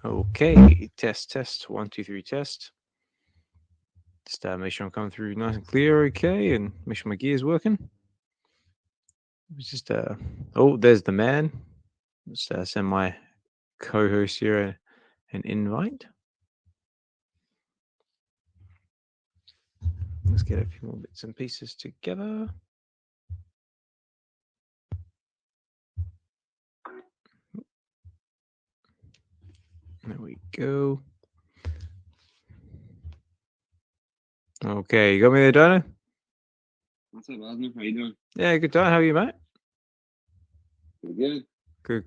Okay, test. 1, 2, 3, test. Just make sure I'm coming through nice and clear, okay, and make sure my gear is working. It's just oh, there's the man. Let's send my co-host here an invite. Let's get a few more bits and pieces together. There we go. Okay, you got me there, Dyno? What's up, Osman? How you doing? Yeah, good time. How are you, mate? Pretty good.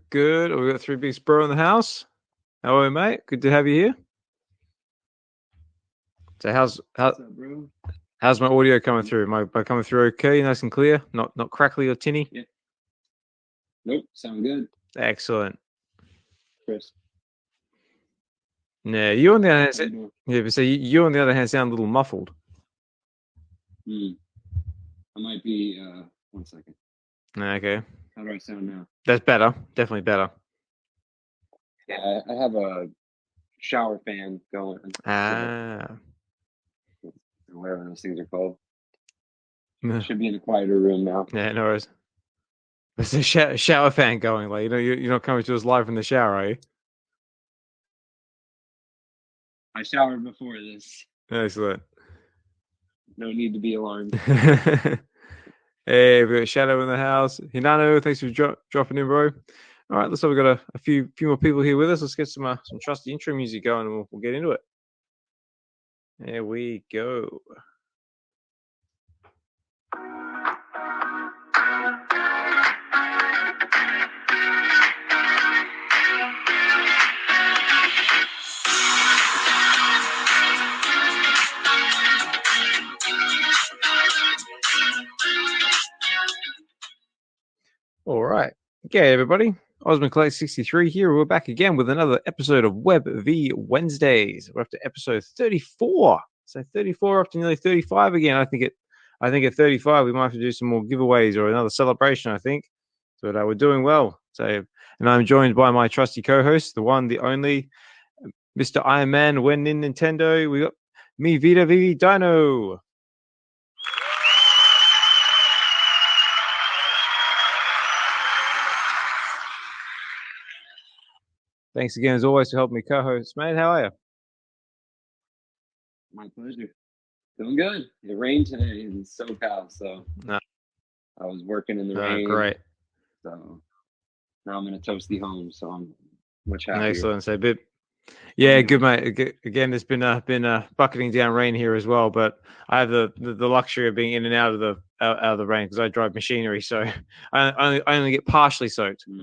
Good. We got 3 Big Bro in the house. How are you, mate? Good to have you here. So What's up, bro? how's my audio coming through? Am I coming through okay, nice and clear? Not crackly or tinny? Yeah. Nope, sound good. Excellent. Chris. Yeah, you on the other hand, you on the other hand sound a little muffled. I might be 1 second. Okay. How do I sound now? That's better. Definitely better. Yeah, I have a shower fan going. Whatever those things are called. Should be in a quieter room now. Yeah, no worries. There's a shower fan going. Like, you're not coming to us live from the shower, are you? I showered before this. Excellent. No need to be alarmed. Hey, we've got Shadow in the house. Hinano, thanks for dropping in, bro. All right, looks like we've got a few more people here with us. Let's get some trusty intro music going, and we'll get into it. There we go. All right. Okay, everybody. Osman Collect 63 here. We're back again with another episode of Web V Wednesdays. We're up to episode 34. So 34 up to nearly 35 again. I think at 35 we might have to do some more giveaways or another celebration, I think. But we're doing well. So, and I'm joined by my trusty co-host, the one, the only, Mr. Iron Man, when in Nintendo. We got MiVidaVeVe Dyno. Thanks again, as always, for helping me co-host, mate. How are you? My pleasure. Doing good. It rained today in SoCal, so I was working in the rain. Great. So now I'm in a toasty home, so I'm much happier. Excellent. So, yeah, good, mate. Again, there's been bucketing down rain here as well, but I have the luxury of being in and out of the rain because I drive machinery, so I only get partially soaked. Yeah.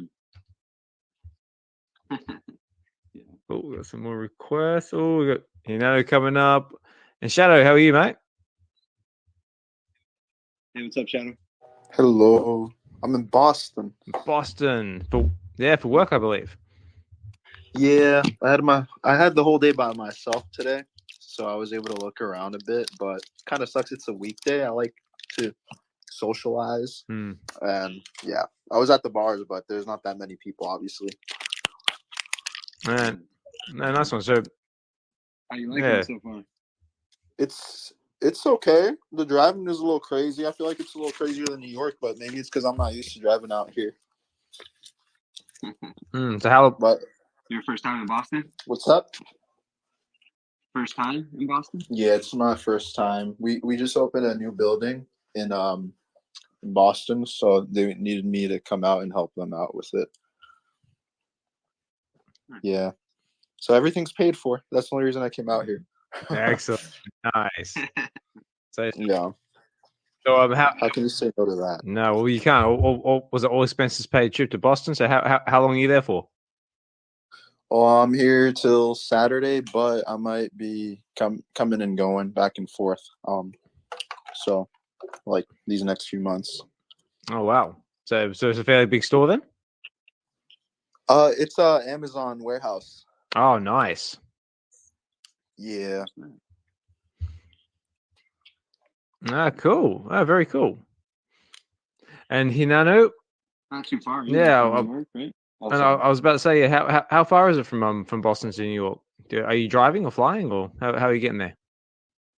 Oh, we got some more requests. Oh, we got Hinano coming up. And Shadow, how are you, mate? Hey, what's up, Shadow? Hello. I'm in Boston. For work, I believe. Yeah, I had the whole day by myself today, so I was able to look around a bit, but kind of sucks it's a weekday. I like to socialize. And yeah, I was at the bars, but there's not that many people, obviously. Man, nice one. So, how you like it so far? It's okay. The driving is a little crazy. I feel like it's a little crazier than New York, but maybe it's because I'm not used to driving out here. But your first time in Boston? What's up? First time in Boston? Yeah, it's my first time. We just opened a new building in Boston, so they needed me to come out and help them out with it. Yeah. So everything's paid for. That's the only reason I came out here. Excellent. Nice. So, yeah. So how can you say no to that? No, well, you can't. Was it all expenses paid trip to Boston? So how long are you there for? Oh, I'm here till Saturday, but I might be coming and going back and forth. So like these next few months. Oh wow! So it's a fairly big store then. It's a Amazon warehouse. Oh, nice. Yeah. Cool. Very cool. And Hinano? Not too far. Yeah. Work, right? And I was about to say, how far is it from Boston to New York? Are you driving or flying, or how are you getting there?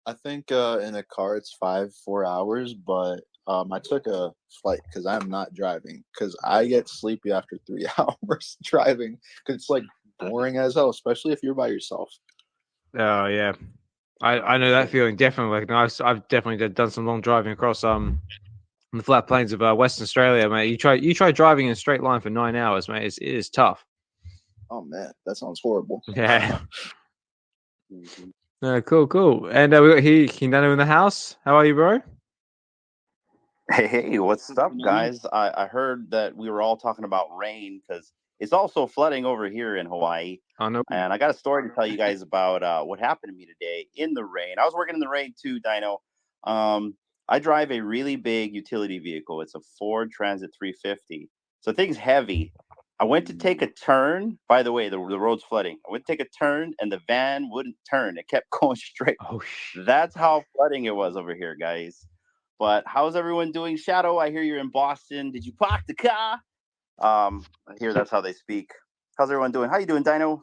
I think in a car it's 4 hours, but I took a flight because I'm not driving because I get sleepy after 3 hours driving because it's like boring as hell, especially if you're by yourself. Oh yeah, I know that feeling definitely. Like I've definitely done some long driving across the flat plains of Western Australia, mate. You try driving in a straight line for 9 hours, mate. It is tough. Oh man, that sounds horrible. Yeah. Cool. And we got Hinano in the house. How are you, bro? Hey, what's up, guys? I heard that we were all talking about rain because it's also flooding over here in Hawaii. I know. And I got a story to tell you guys about what happened to me today in the rain. I was working in the rain too, Dyno. I drive a really big utility vehicle. It's a Ford Transit 350. So thing's heavy. I went to take a turn. By the way, the road's flooding. I went to take a turn, and the van wouldn't turn. It kept going straight. Oh, that's how flooding it was over here, guys. But how's everyone doing? Shadow, I hear you're in Boston. Did you park the car? I hear that's how they speak. How's everyone doing? How you doing, Dyno?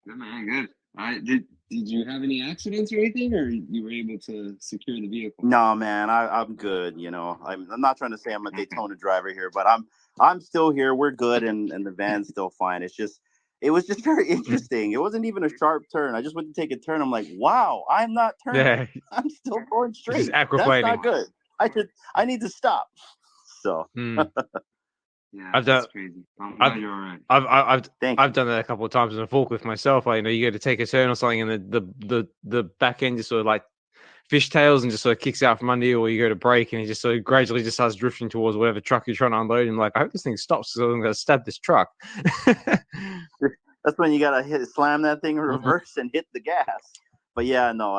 Good, man. Good. Did you have any accidents or anything, or you were able to secure the vehicle? No, man. I'm good. You know, I'm not trying to say I'm a Daytona driver here, but I'm still here. We're good, and the van's still fine. It was just very interesting. It wasn't even a sharp turn. I just went to take a turn. I'm like, wow, I'm not turning. Yeah. I'm still going straight. That's not good. I need to stop. So. Yeah, that's crazy. I'm glad you're all right. I've done that a couple of times in a forklift myself. Like, you go to take a turn or something, and the back end just sort of like fishtails and just sort of kicks out from under you, or you go to brake and it just sort of gradually just starts drifting towards whatever truck you're trying to unload. And like, I hope this thing stops because I'm going to stab this truck. That's when you gotta slam that thing in reverse and hit the gas. But yeah, no,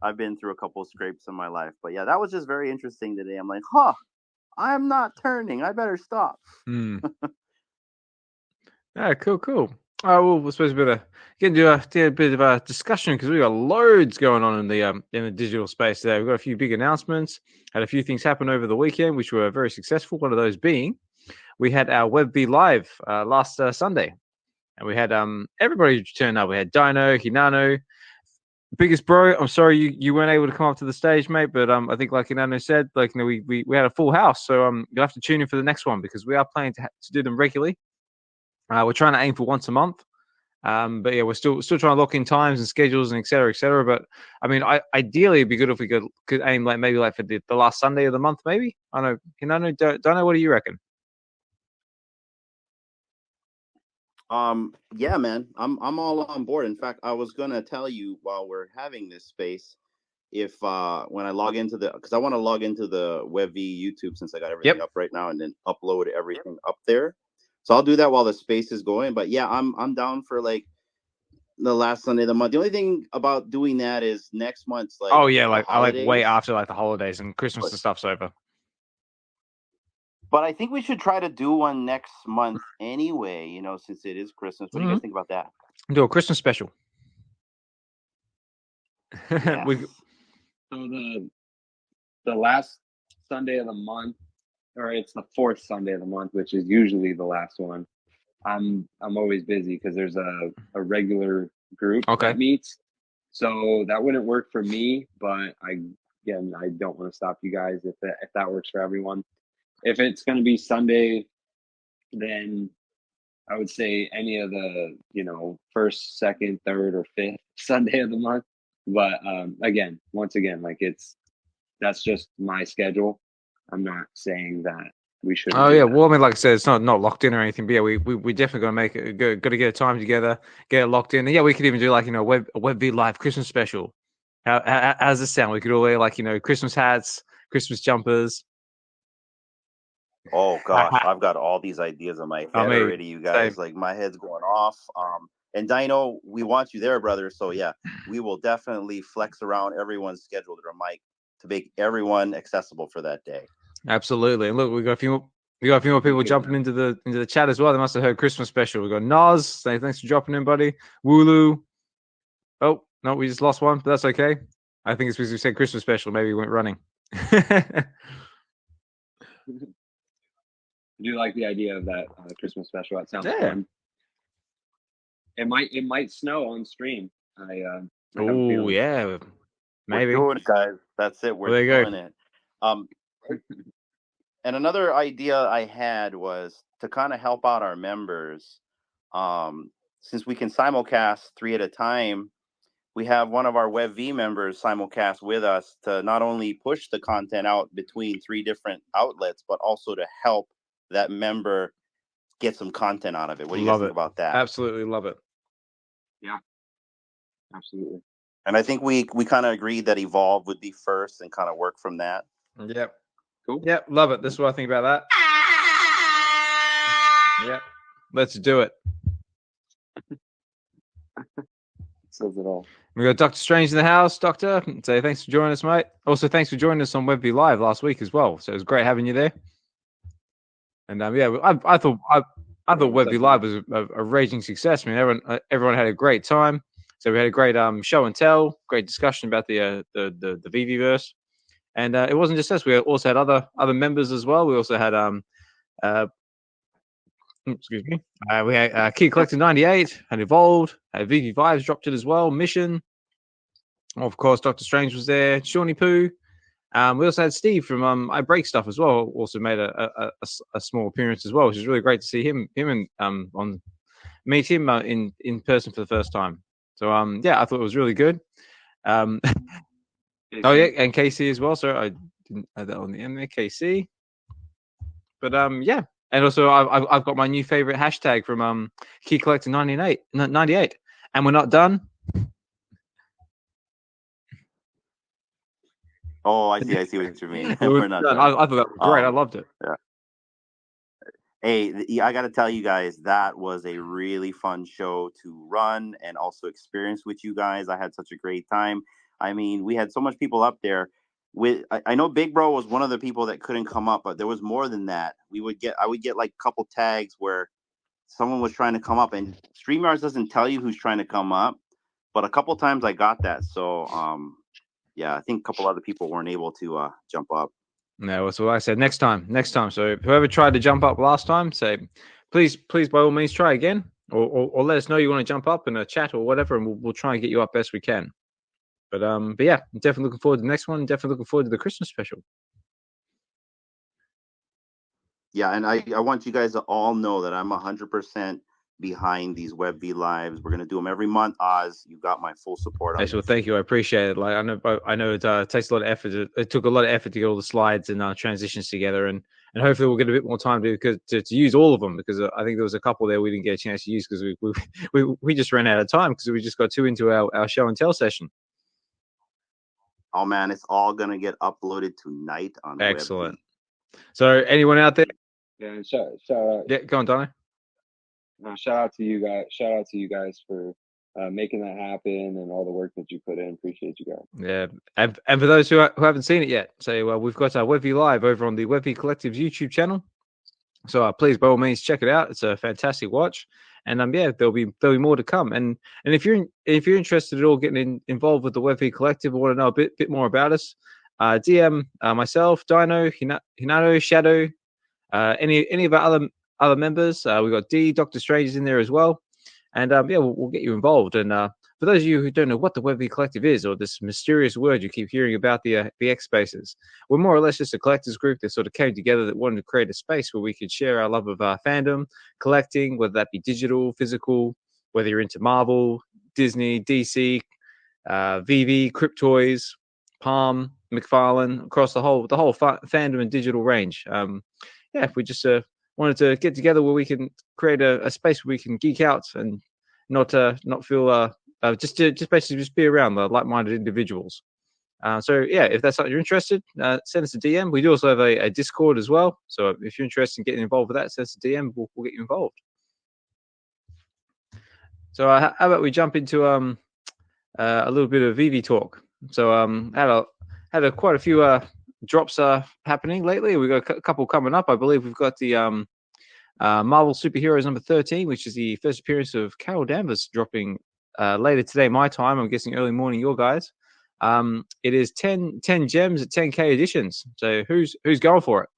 I've been through a couple of scrapes in my life. But yeah, that was just very interesting today. I'm like, I'm not turning. I better stop. Cool. Well, we're supposed to get into a bit of a discussion because we got loads going on in the digital space today. We've got a few big announcements, had a few things happen over the weekend, which were very successful. One of those being we had our Web V Live last Sunday, and we had everybody turn up. We had Dyno, Hinano. Biggest bro, I'm sorry you weren't able to come up to the stage, mate. But I think, like Hinano said, like, we had a full house, so you'll have to tune in for the next one because we are planning to do them regularly. We're trying to aim for once a month, but yeah, we're still trying to lock in times and schedules and et cetera, et cetera. But I mean, ideally, it'd be good if we could aim maybe for the last Sunday of the month, maybe. I know, Hinano, don't know. What do you reckon? Yeah, man, I'm all on board. In fact, I was gonna tell you while we're having this space, if when I log into because I want to log into the Web V YouTube since I got everything up right now, and then upload everything up there. So I'll do that while the space is going. But yeah, I'm down for like the last Sunday of the month. The only thing about doing that is next month's like I like way after like the holidays and Christmas and stuff's over. But I think we should try to do one next month anyway, since it is Christmas. What do you guys think about that? Do a Christmas special. Yeah. So the last Sunday of the month, or it's the fourth Sunday of the month, which is usually the last one. I'm always busy because there's a regular group that meets. So that wouldn't work for me, but I don't want to stop you guys if that works for everyone. If it's going to be Sunday, then I would say any of the, first, second, third, or fifth Sunday of the month. But once again, like that's just my schedule. I'm not saying that we should. Oh yeah, well, I mean, like I said, it's not locked in or anything. But yeah, we definitely gonna make it. Got to get a time together, get it locked in. And yeah, we could even do like a Web V Live Christmas special. How does this sound? We could all wear like Christmas hats, Christmas jumpers. Oh gosh, I've got all these ideas in my head already, you guys. Like my head's going off. And Dyno, we want you there, brother. So yeah, we will definitely flex around everyone's schedule to Mike to make everyone accessible for that day. Absolutely. And look, we got a few more people jumping into the chat as well. They must have heard Christmas special. We got Nas saying thanks for dropping in, buddy. Wooloo. Oh no, we just lost one, but that's okay. I think it's because we said Christmas special. Maybe we went running. do like the idea of that Christmas special. That sounds Yeah. fun. It might snow on stream. I have a Oh feeling. yeah, maybe. We're doing it, guys. That's it. We're Well, there you doing it. And another idea I had was to kind of help out our members. Since we can simulcast 3 at a time, we have one of our Web V members simulcast with us to not only push the content out between 3 different outlets, but also to help that member get some content out of it. What do you guys think about that? Absolutely love it. Yeah, absolutely. And I think we kind of agreed that Evolve would be first and kind of work from that. Yep. Cool. Yep. Love it. This is what I think about that. Yep. Let's do it. Says it all. We got Dokta Strange in the house. Doctor, say thanks for joining us, mate. Also, thanks for joining us on Web V Live last week as well. So it was great having you there. And yeah, I thought Web V Live was a raging success. I mean, everyone had a great time. So we had a great show and tell, great discussion about the VeVeVerse. And it wasn't just us. We also had other members as well. We also had excuse me. We had Key Collector 98 had Evolved. VeVe Vibes dropped it as well. Mission. Of course, Dokta Strange was there. Shawnee Poo. We also had Steve from I Break Stuff as well. Also made a small appearance as well, which is really great to see him and meet him in person for the first time. So yeah, I thought it was really good. Oh yeah, and KC as well. So I didn't add that on the end there, KC. But yeah, and also I've got my new favorite hashtag from Key Collector 98, and we're not done. Oh, I see what you mean. We're not done. I thought that was great. I loved it. Yeah. Hey, I got to tell you guys, that was a really fun show to run and also experience with you guys. I had such a great time. I mean, we had so much people up there. I know Big Bro was one of the people that couldn't come up, but there was more than that. I would get like a couple tags where someone was trying to come up, and StreamYard doesn't tell you who's trying to come up, but a couple times I got that. So yeah, I think a couple other people weren't able to jump up. No, so like I said, next time. So whoever tried to jump up last time, say please by all means try again, or let us know you want to jump up in a chat or whatever, and we'll try and get you up best we can. But yeah, I'm definitely looking forward to the next one. Definitely looking forward to the Christmas special. Yeah, and I want you guys to all know that I'm 100% behind these Web V lives. We're gonna do them every month. Oz, you got my full support. Well, thank you. I appreciate it. Like I know it takes a lot of effort. It took a lot of effort to get all the slides and transitions together, and hopefully we'll get a bit more time to use all of them, because I think there was a couple there we didn't get a chance to use because we just ran out of time because we just got too into our show and tell session. Oh man, it's all gonna get uploaded tonight on Excellent. So anyone out there? Yeah, shout out. Yeah, go on, Dyno. Shout out to you guys. Shout out to you guys for making that happen and all the work that you put in. Appreciate you guys. Yeah, and for those who haven't seen it yet, so we've got our Web V Live over on the Web V Collectives YouTube channel. So please, by all means, check it out. It's a fantastic watch, and yeah, there'll be more to come. And if you're interested at all getting involved with the Web V Collective or want to know a bit more about us, DM myself, Dyno, Hinano, Shadow, any of our other members. We've got Dokta Strange is in there as well, and yeah, we'll get you involved. And for those of you who don't know what the Web V Collective is, or this mysterious word you keep hearing about, the X Spaces, we're more or less just a collectors group that sort of came together that wanted to create a space where we could share our love of fandom, collecting, whether that be digital, physical, whether you're into Marvel, Disney, DC, VeVe, Cryptoys, Palm, McFarlane, across the whole fandom and digital range. Yeah, if we just wanted to get together where we can create a space where we can geek out and not feel just basically just be around the like-minded individuals. So yeah, if that's something you're interested, send us a DM. We do also have a Discord as well. So if you're interested in getting involved with that, send us a DM. We'll get you involved. So how about we jump into a little bit of VeVe talk. So had quite a few drops happening lately. We've got a couple coming up. I believe we've got the Marvel Superheroes number 13, which is the first appearance of Carol Danvers, dropping later today my time. I'm guessing early morning your guys. It is 10 gems at 10k editions. So who's going for it?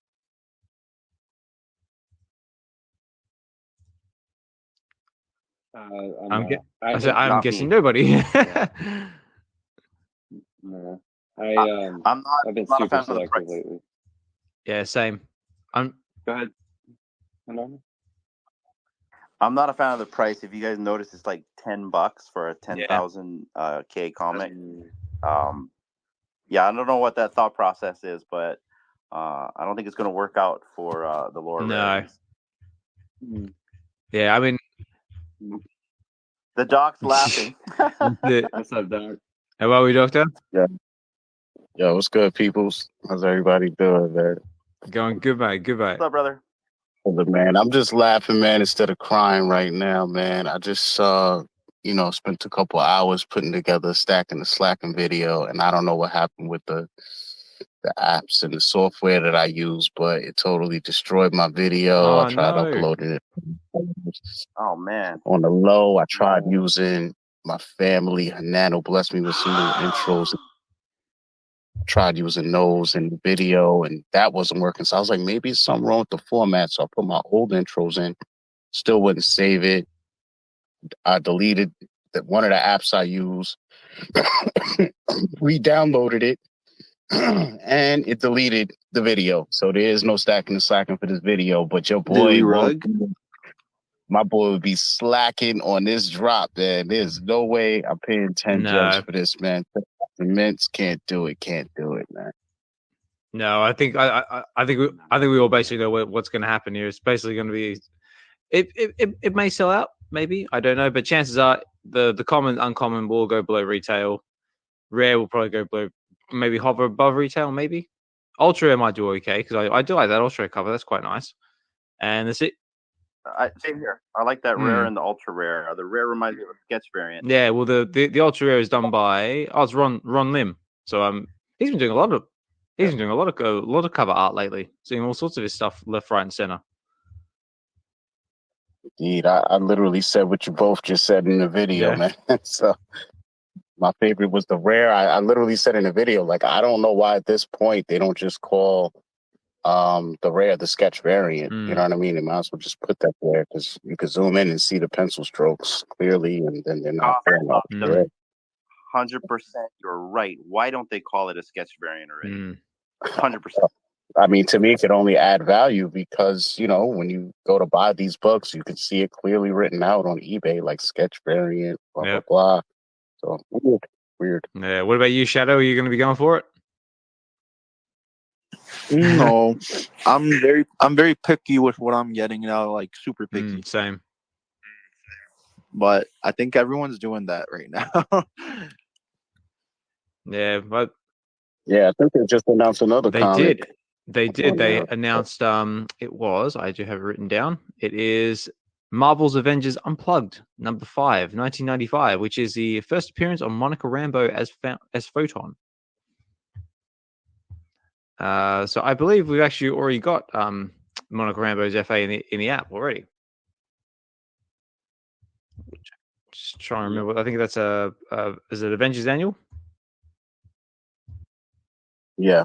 I'm I'm guessing nobody. No. I'm I've been not a super fan of the selective price. lately. Yeah, same. Go ahead. Hinano? I'm not a fan of the price. If you guys notice, it's like $10 for a 10,000 K comic. Yeah, I don't know what that thought process is, but I don't think it's going to work out for the lower rarities. Yeah, I mean, the doc's laughing. What's up, Doc? How are we, Doctor? Yeah. Yo, what's good, peoples? How's everybody doing, man? Going good, mate. Good, mate. What's up, brother? Well, man, I'm just laughing, man, instead of crying right now, man. I just spent a couple hours putting together stacking the slacking video, and I don't know what happened with the apps and the software that I use, but it totally destroyed my video. I tried uploading it. Oh man. On the low, I tried using my family. Hinano blessed me with some new intros. Tried using those in the video, and that wasn't working. So I was like, maybe it's something wrong with the format. So I put my old intros in, still wouldn't save it. I deleted one of the apps I use, re-downloaded it, and it deleted the video. So there is no stacking and slacking for this video. But your boy, my boy would be slacking on this drop, man. There's no way I'm paying 10 gems for this, man. The mints can't do it, man. No, I think we all basically know what's going to happen here. It's basically going to be, it may sell out, maybe, I don't know, but chances are the common, uncommon will go below retail. Rare will probably go below, maybe hover above retail, maybe. Ultra Rare might do okay because I do like that Ultra Rare cover. That's quite nice. And that's it. Same here. I like that rare and the ultra rare. The rare reminds me of a sketch variant. Yeah, well, the ultra rare is done by it's Ron Lim. So he's been doing a lot of cover art lately. Seeing all sorts of his stuff left, right, and center. Indeed, I literally said what you both just said in the video, man. So my favorite was the rare. I literally said in the video, like, I don't know why at this point they don't just call the rare the sketch variant. You know what I mean? They might as well just put that there because you can zoom in and see the pencil strokes clearly, and then they're not there. 100%, you're right. Why don't they call it a sketch variant already? 100%. I mean, to me, it could only add value because, when you go to buy these books, you can see it clearly written out on eBay, like sketch variant, blah, blah, blah. So weird. Yeah. What about you, Shadow? Are you going to be going for it? No, I'm very picky with what I'm getting now, like super picky. Same. But I think everyone's doing that right now. Yeah, but I think they just announced another comic. They did. They announced it was, I do have it written down. It is Marvel's Avengers Unplugged, number 5, 1995, which is the first appearance of Monica Rambeau as Photon. So I believe we've actually already got Monica Rambeau's FA in the app already. Just trying to remember. I think that's is it Avengers Annual? Yeah, I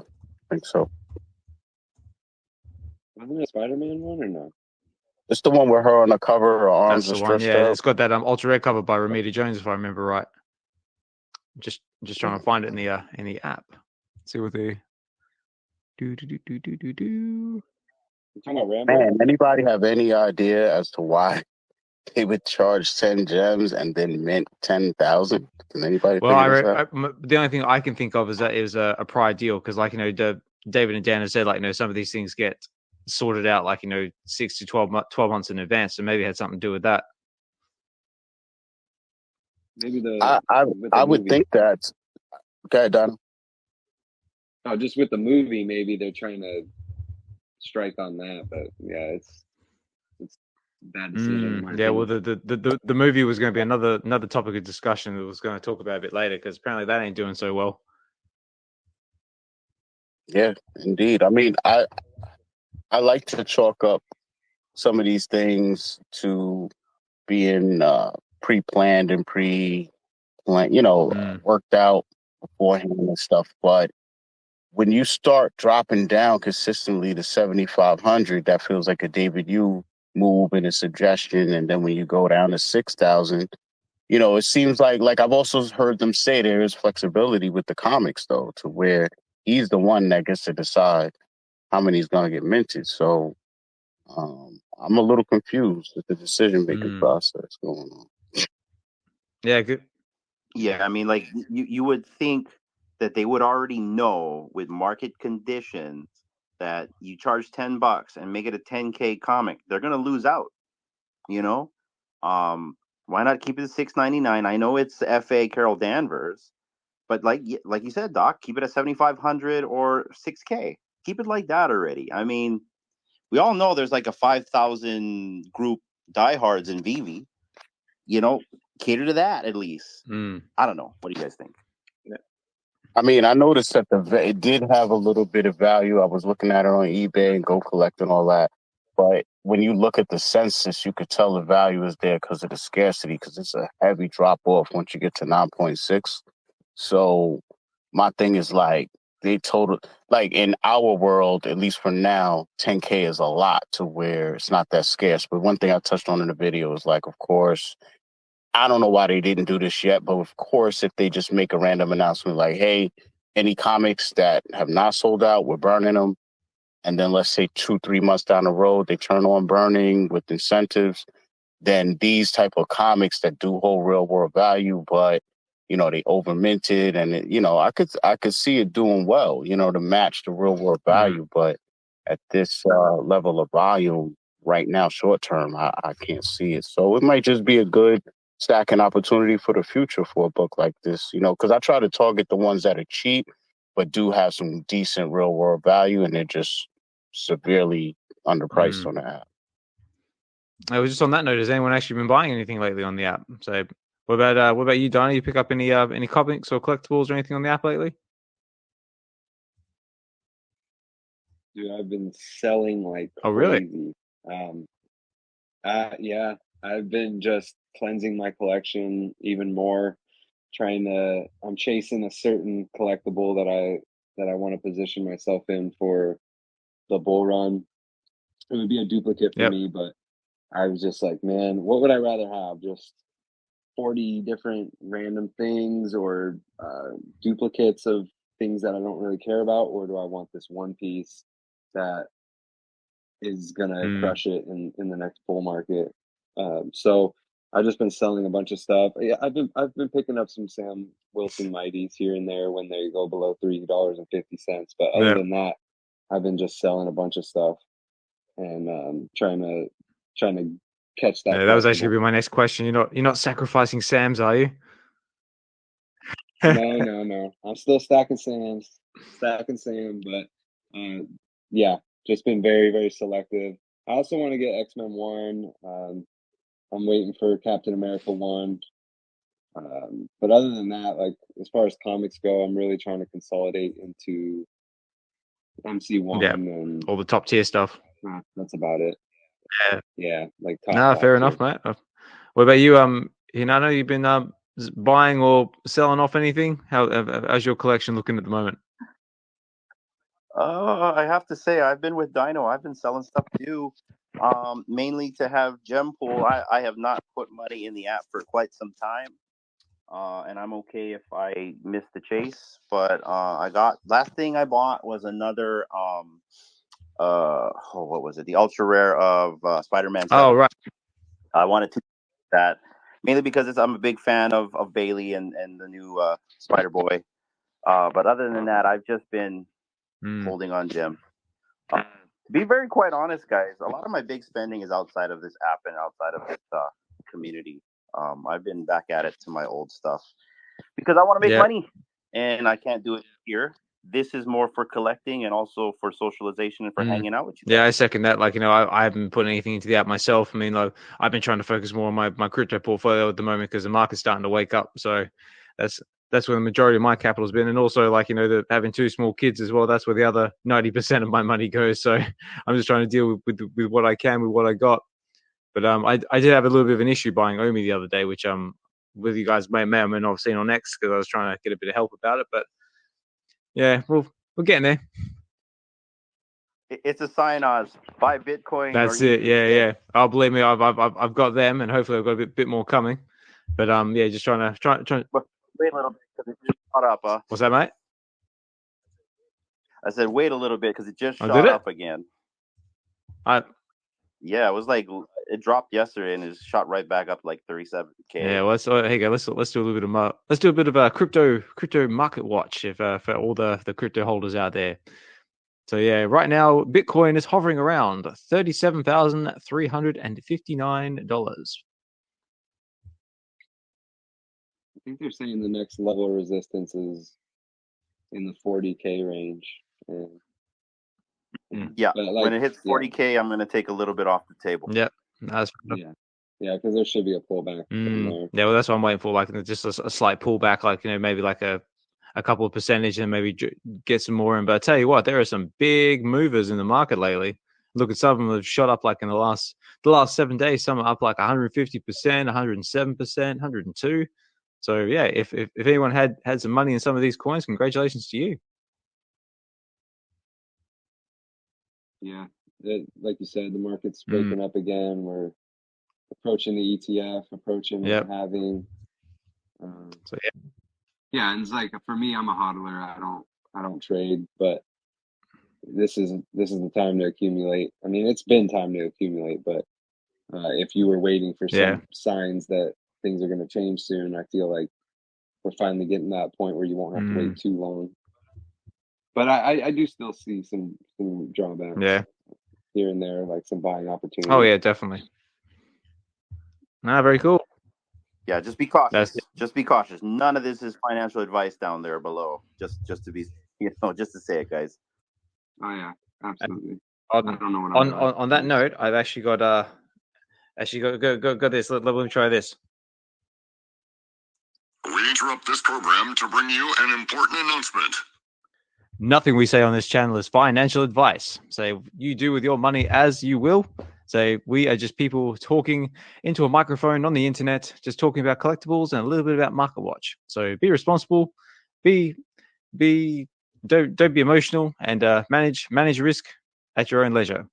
think so. Wasn't it a Spider-Man one or no? It's the one with her on the cover, her arms That's are the one. stretched Yeah, up. it's got that ultra rare cover by Ramita Jones, if I remember right. Just trying to find it in the app. See what they do. Man, anybody have any idea as to why they would charge 10 gems and then mint 10,000? Can anybody figure this out? The only thing I can think of is that it was a prior deal because, like, David and Dan have said, like, some of these things get sorted out, like, 6 to 12 months in advance, so maybe it had something to do with that. Maybe I would think that. Okay, Don. Oh, just with the movie, maybe they're trying to strike on that, but yeah, it's a bad decision. Yeah, well, the movie was going to be another topic of discussion that was going to talk about a bit later because apparently that ain't doing so well. Yeah, indeed. I mean, I like to chalk up some of these things to being pre-planned and worked out beforehand and stuff. But when you start dropping down consistently to 7,500, that feels like a David Yu move and a suggestion. And then when you go down to 6,000, you know, it seems like I've also heard them say there is flexibility with the comics though, to where he's the one that gets to decide how many is going to get minted. So I'm a little confused with the decision making process going on. Yeah, good. Yeah, I mean, like you would think that they would already know with market conditions that you charge $10 and make it a 10K comic, they're gonna lose out. You know, why not keep it at $6.99? I know it's F.A. Carol Danvers, but like you said, Doc, keep it at 7,500 or 6K. Keep it like that already. I mean, we all know there's like a 5,000 group diehards in VeVe. You know, cater to that at least. I don't know. What do you guys think? I mean, I noticed that it did have a little bit of value. I was looking at it on eBay and Go Collect and all that. But when you look at the census, you could tell the value is there because of the scarcity, because it's a heavy drop off once you get to 9.6. So my thing is like, like in our world, at least for now, 10K is a lot to where it's not that scarce. But one thing I touched on in the video is like, of course, I don't know why they didn't do this yet, but of course, if they just make a random announcement like, hey, any comics that have not sold out, we're burning them. And then let's say 2-3 months down the road, they turn on burning with incentives, then these type of comics that do hold real world value, but, you know, they over minted and, it, you know, I could see it doing well, you know, to match the real world value. But at this level of volume right now, short term, I can't see it. So it might just be a good stacking opportunity for the future for a book like this, you know, because I try to target the ones that are cheap, but do have some decent real world value, and they're just severely underpriced on the app. I was just on that note. Has anyone actually been buying anything lately on the app? So, what about you, Dyno? You pick up any comics or collectibles or anything on the app lately? Dude, I've been selling like crazy. Oh, really? Yeah, I've been just cleansing my collection even more. I'm chasing a certain collectible that I want to position myself in for the bull run. It would be a duplicate for me, but I was just like, man, what would I rather have? Just 40 different random things or duplicates of things that I don't really care about, or do I want this one piece that is gonna crush it in the next bull market? So I've just been selling a bunch of stuff. Yeah, I've been picking up some Sam Wilson Mighties here and there when they go below $3.50. But other than that, I've been just selling a bunch of stuff and trying to catch that. Yeah, that was actually gonna be my next question. You're not sacrificing Sam's, are you? No. I'm still stacking Sam, but yeah, just been very, very selective. I also want to get X-Men 1. I'm waiting for Captain America 1. But other than that, like as far as comics go, I'm really trying to consolidate into MC1 and all the top tier stuff. That's about it. Yeah, like top fair enough, mate. What about you, Hinano? You've been buying or selling off anything? How's your collection looking at the moment? I have to say, I've been with Dyno. I've been selling stuff too, mainly to have gem pool. I have not put money in the app for quite some time, and I'm okay if I miss the chase. But last thing I bought was another what was it? The ultra rare of Spider-Man 7. Oh, right. I wanted to do that mainly because I'm a big fan of Bailey and the new Spider-Boy. But other than that, I've just been holding on gem. To be very quite honest, guys, a lot of my big spending is outside of this app and outside of this community. I've been back at it to my old stuff because I want to make money, and I can't do it here. This is more for collecting and also for socialization and for hanging out with you guys. Yeah, I second that. Like, I haven't put anything into the app myself. I mean, like, I've been trying to focus more on my crypto portfolio at the moment because the market's starting to wake up. So that's where the majority of my capital has been. And also, like, having 2 small kids as well, that's where the other 90% of my money goes. So I'm just trying to deal with what I can with what I got. But I did have a little bit of an issue buying Omi the other day, which with you guys may or may not have seen on X because I was trying to get a bit of help about it. But yeah, we're getting there. It's a sign on buy Bitcoin. That's or it. Yeah. Oh, believe me, I've got them, and hopefully I've got a bit more coming. But yeah, just trying to. But wait a little bit because it just shot up. What's that, mate? I said wait a little bit because it just Oh, shot up again. Yeah, it was like it dropped yesterday and it just shot right back up like 37K. Yeah, well, hey, let's do a little bit of a crypto market watch for all the crypto holders out there. So yeah, right now Bitcoin is hovering around $37,359. I think they're saying the next level of resistance is in the 40K range. Yeah, when it hits 40K, I'm going to take a little bit off the table. Yep. Yeah, because there should be a pullback. Yeah, well, that's what I'm waiting for. Like just a slight pullback, like maybe like a couple of percentage, and maybe get some more in. But I tell you what, there are some big movers in the market lately. Look at some of them have shot up like in the last 7 days. Some are up like 150%, 107%, 102. So yeah, if anyone had some money in some of these coins, congratulations to you. Yeah, like you said, the market's breaking up again. We're approaching the ETF, approaching halving. So yeah, and it's like for me, I'm a hodler. I don't trade, but this is the time to accumulate. I mean, it's been time to accumulate, but if you were waiting for some signs that things are going to change soon, I feel like we're finally getting to that point where you won't have to wait too long. But I do still see some drawbacks. Yeah. Here and there, like some buying opportunities. Oh yeah, definitely. Very cool. Yeah, just be cautious. Just be cautious. None of this is financial advice down there below. Just to be, just to say it, guys. Oh yeah, absolutely. I don't know what on that note, I've actually got go this. Let me try this. We interrupt this program to bring you an important announcement. Nothing we say on this channel is financial advice. So you do with your money as you will. So we are just people talking into a microphone on the internet, just talking about collectibles and a little bit about Market Watch. So be responsible, don't be emotional, and manage risk at your own leisure.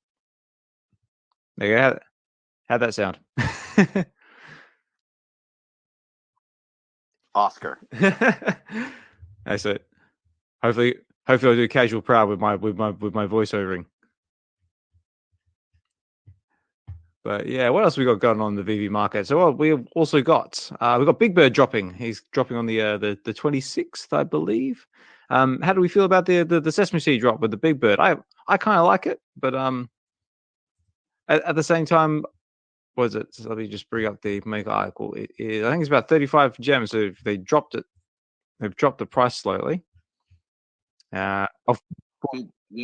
There you go. How'd that sound? Oscar. That's it. Hopefully I'll do casual proud with my voiceovering. But yeah, what else we got going on in the VeVe Market? So we've also got we've got Big Bird dropping. He's dropping on the 26th, I believe. How do we feel about the Sesame Seed drop with the Big Bird? I kind of like it, but at the same time, what is it? So let me just bring up the make article. I think it's about 35 gems. So if they dropped it, they've dropped the price slightly. Did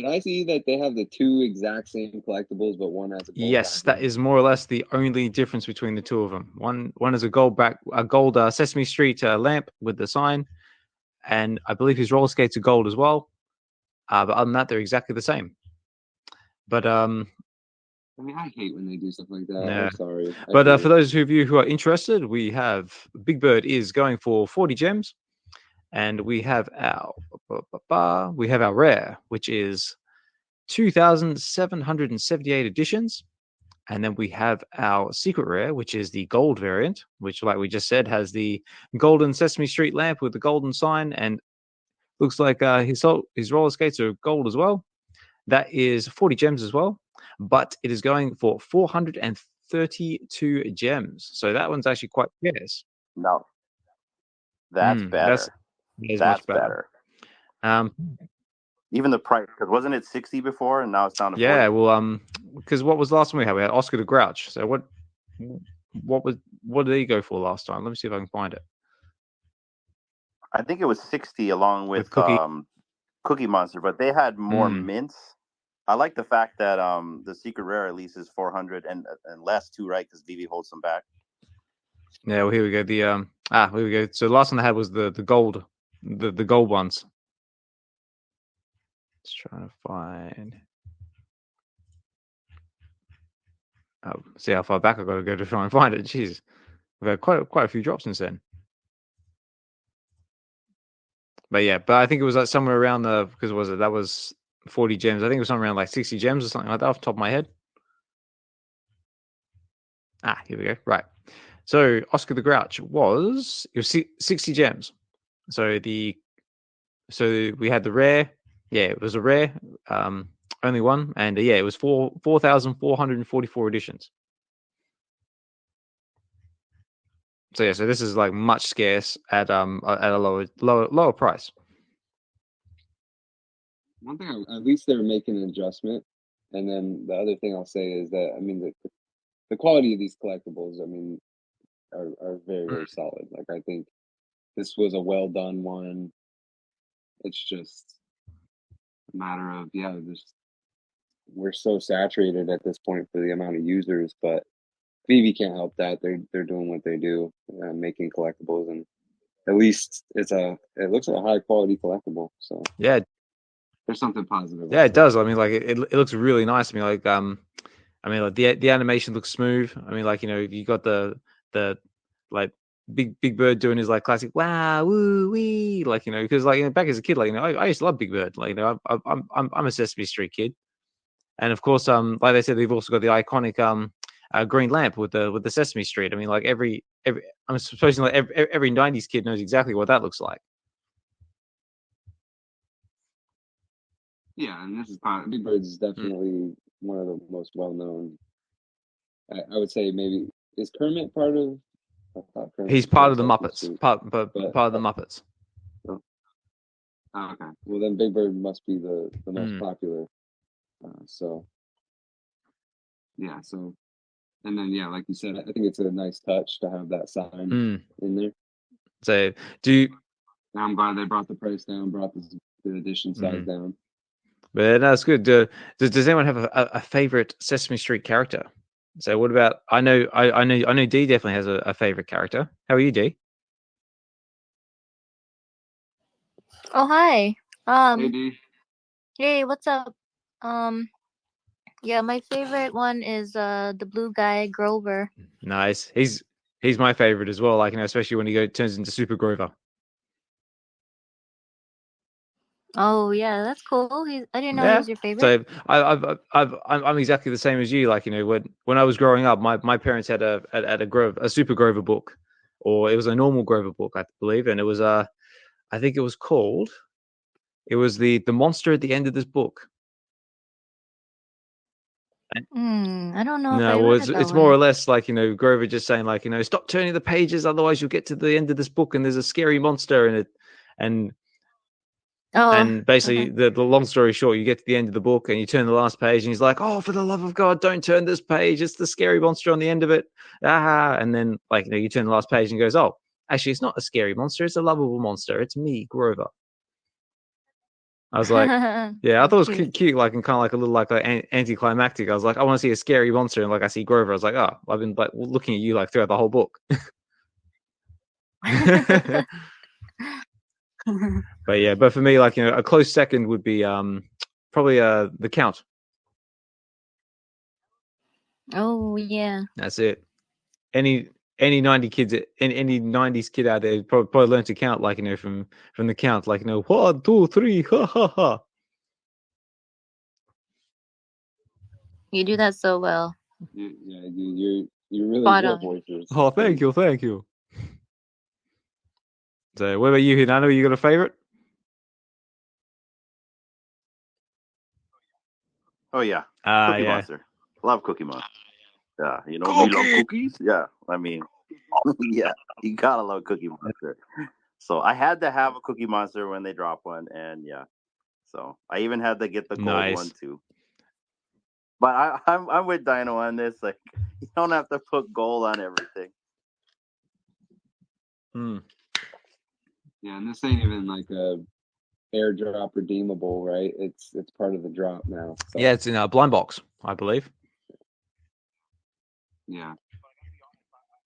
I see that they have the two exact same collectibles, but one has a gold yes, that is more or less the only difference between the two of them. One is a gold Sesame Street lamp with the sign, and I believe his roller skates are gold as well. But other than that, they're exactly the same. But I mean, I hate when they do stuff like that. Yeah. I'm sorry. But for those of you who are interested, we have Big Bird is going for 40 gems. And we have our rare, which is 2,778 editions. And then we have our secret rare, which is the gold variant, which, like we just said, has the golden Sesame Street lamp with the golden sign, and looks like his roller skates are gold as well. That is 40 gems as well, but it is going for 432 gems. So that one's actually quite scarce. No, that's better. That's better. Even the price, because wasn't it 60 before, and now it's down to 40? Yeah, well, because what was the last one we had? We had Oscar the Grouch. So what did he go for last time? Let me see if I can find it. I think it was 60 along with Cookie Monster, but they had more mints. I like the fact that the secret rare at least is 400 and less too, right? Because VeVe holds them back. Yeah, well, here we go. Here we go. So the last one I had was the gold. The gold ones. Let's try to find. Oh, see how far back I got to go to try and find it. Jeez, we've had quite a few drops since then. But yeah, I think it was like somewhere around because that was 40 gems. I think it was something around like 60 gems or something like that off the top of my head. Here we go. Right. So Oscar the Grouch it was 60 gems. So we had the rare. Yeah, it was a rare, only one, and it was 4,444 editions. So yeah, so this is like much scarce at a lower price. One thing, at least they're making an adjustment, and then the other thing I'll say is that I mean the quality of these collectibles, I mean, are very, very solid. Like I think this was a well done one. It's just a matter of we're so saturated at this point for the amount of users, but VeVe can't help that. They're doing what they do, making collectibles, and at least it looks like a high quality collectible. So yeah, there's something positive. Yeah, it does. I mean, like it looks really nice. I mean, like like the animation looks smooth. I mean, like you got the like Big Bird doing his like classic wow woo wee, like because like back as a kid, like I used to love Big Bird. Like I'm a Sesame Street kid, and of course like they said, they've also got the iconic green lamp with the Sesame Street. I mean, like every I'm supposing like every 90s kid knows exactly what that looks like. Yeah, and this is Big Bird is definitely one of the most well known. I would say maybe is Kermit part of? He's part of the Muppets. Part of the Muppets. Oh, okay. Well, then Big Bird must be the most popular. So yeah. So and then like you said, I think it's a nice touch to have that sign in there. So I'm glad they brought the price down, brought the edition size down. But no, it's good. Does anyone have a favorite Sesame Street character? So what about I know Dee definitely has a favorite character. How are you, Dee? Oh hi. Hey Dee. Hey, what's up? Yeah, my favorite one is the blue guy, Grover. Nice. He's my favorite as well. Like especially when he turns into Super Grover. Oh yeah, that's cool. I didn't know he was your favorite. So I'm exactly the same as you. Like when I was growing up, my parents had a Super Grover book, or it was a normal Grover book, I believe, and it was I think it was called. It was the monster at the end of this book. I don't know. No, it's more or less like Grover just saying like stop turning the pages, otherwise you'll get to the end of this book and there's a scary monster in it, and basically the long story short, you get to the end of the book and you turn the last page and he's like, oh, for the love of God, don't turn this page, it's the scary monster on the end of it. And then you turn the last page and he goes, oh, actually it's not a scary monster, it's a lovable monster, it's me, Grover. I was like, yeah, I thought it was cute, like, and kind of like a little like anticlimactic. I was like, I want to see a scary monster, and like I see Grover, I was like, oh, I've been like looking at you like throughout the whole book. But for me, like a close second would be probably the Count. Oh yeah, that's it. Any 90 kids, any 90s kid out there probably learn to count like from the Count, like 1, 2, 3, ha ha ha. You do that so well. Yeah, you're really good voices. Oh, thank you. So, what about you, Hinano? You got a favorite? Oh yeah, Cookie Monster. Love Cookie Monster. Yeah, you love cookies. Yeah, I mean, yeah, you gotta love Cookie Monster. So I had to have a Cookie Monster when they drop one, and yeah, so I even had to get the gold one too. But I'm with Dyno on this. Like, you don't have to put gold on everything. Yeah, and this ain't even like a airdrop redeemable, right? It's part of the drop now. So. Yeah, it's in a blind box, I believe. Yeah.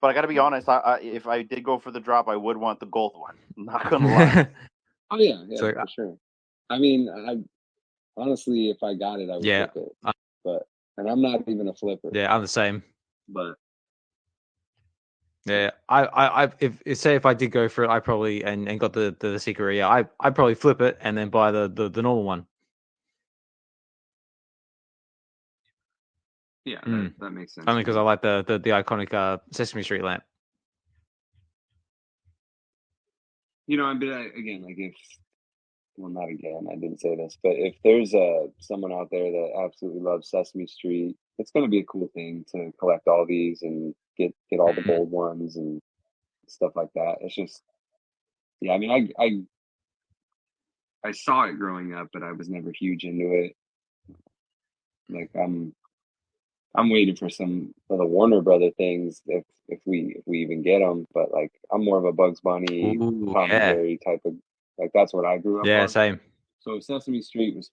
But I got to be honest. If I did go for the drop, I would want the gold one. I'm not gonna lie. Oh yeah, for sure. I mean, honestly, if I got it, I would flip it. And I'm not even a flipper. Yeah, I'm the same. But yeah, if I did go for it, I probably and got the secret. Yeah, I probably flip it and then buy the normal one. Yeah, that makes sense. Only because I like the iconic Sesame Street lamp. You know, but again, like not again, I didn't say this, but if there's someone out there that absolutely loves Sesame Street, it's going to be a cool thing to collect all these and get all the bold ones and stuff like that. It's just, yeah, I mean, I saw it growing up, but I was never huge into it. Like I'm waiting for some of the Warner Brother things if we even get them. But like I'm more of a Bugs Bunny, Tom and Jerry type of, like that's what I grew up on. Yeah, same. So Sesame Street was